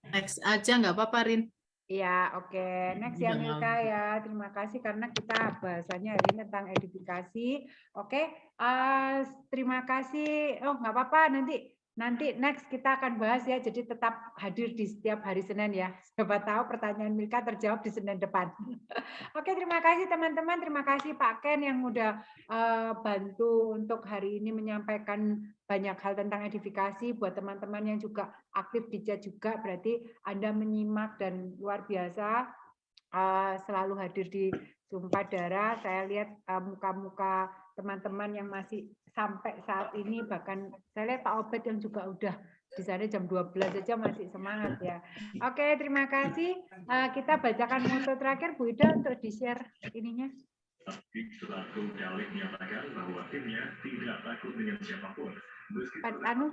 Next aja nggak apa-apa, Rin. Iya, oke. Next ya Jangan. Milka ya. Terima kasih karena kita bahasanya hari ini tentang edifikasi. Oke, terima kasih. Oh, nggak apa-apa, nanti next kita akan bahas ya. Jadi tetap hadir di setiap hari Senin ya. Siapa tahu pertanyaan Milka terjawab di Senin depan. Oke, terima kasih teman-teman. Terima kasih Pak Ken yang udah bantu untuk hari ini menyampaikan banyak hal tentang edifikasi. Buat teman-teman yang juga aktif di chat juga, berarti Anda menyimak dan luar biasa. selalu hadir di Sumpah Darah. Saya lihat muka-muka teman-teman yang masih sampai saat ini, bahkan saya lihat Pak Obed yang juga udah di sana jam 12 saja masih semangat ya. Oke, terima kasih. Kita bacakan moto terakhir Bu Ida untuk di-share ininya. Selaku Dalek menyatakan bahwa timnya tidak takut dengan siapapun. Anu,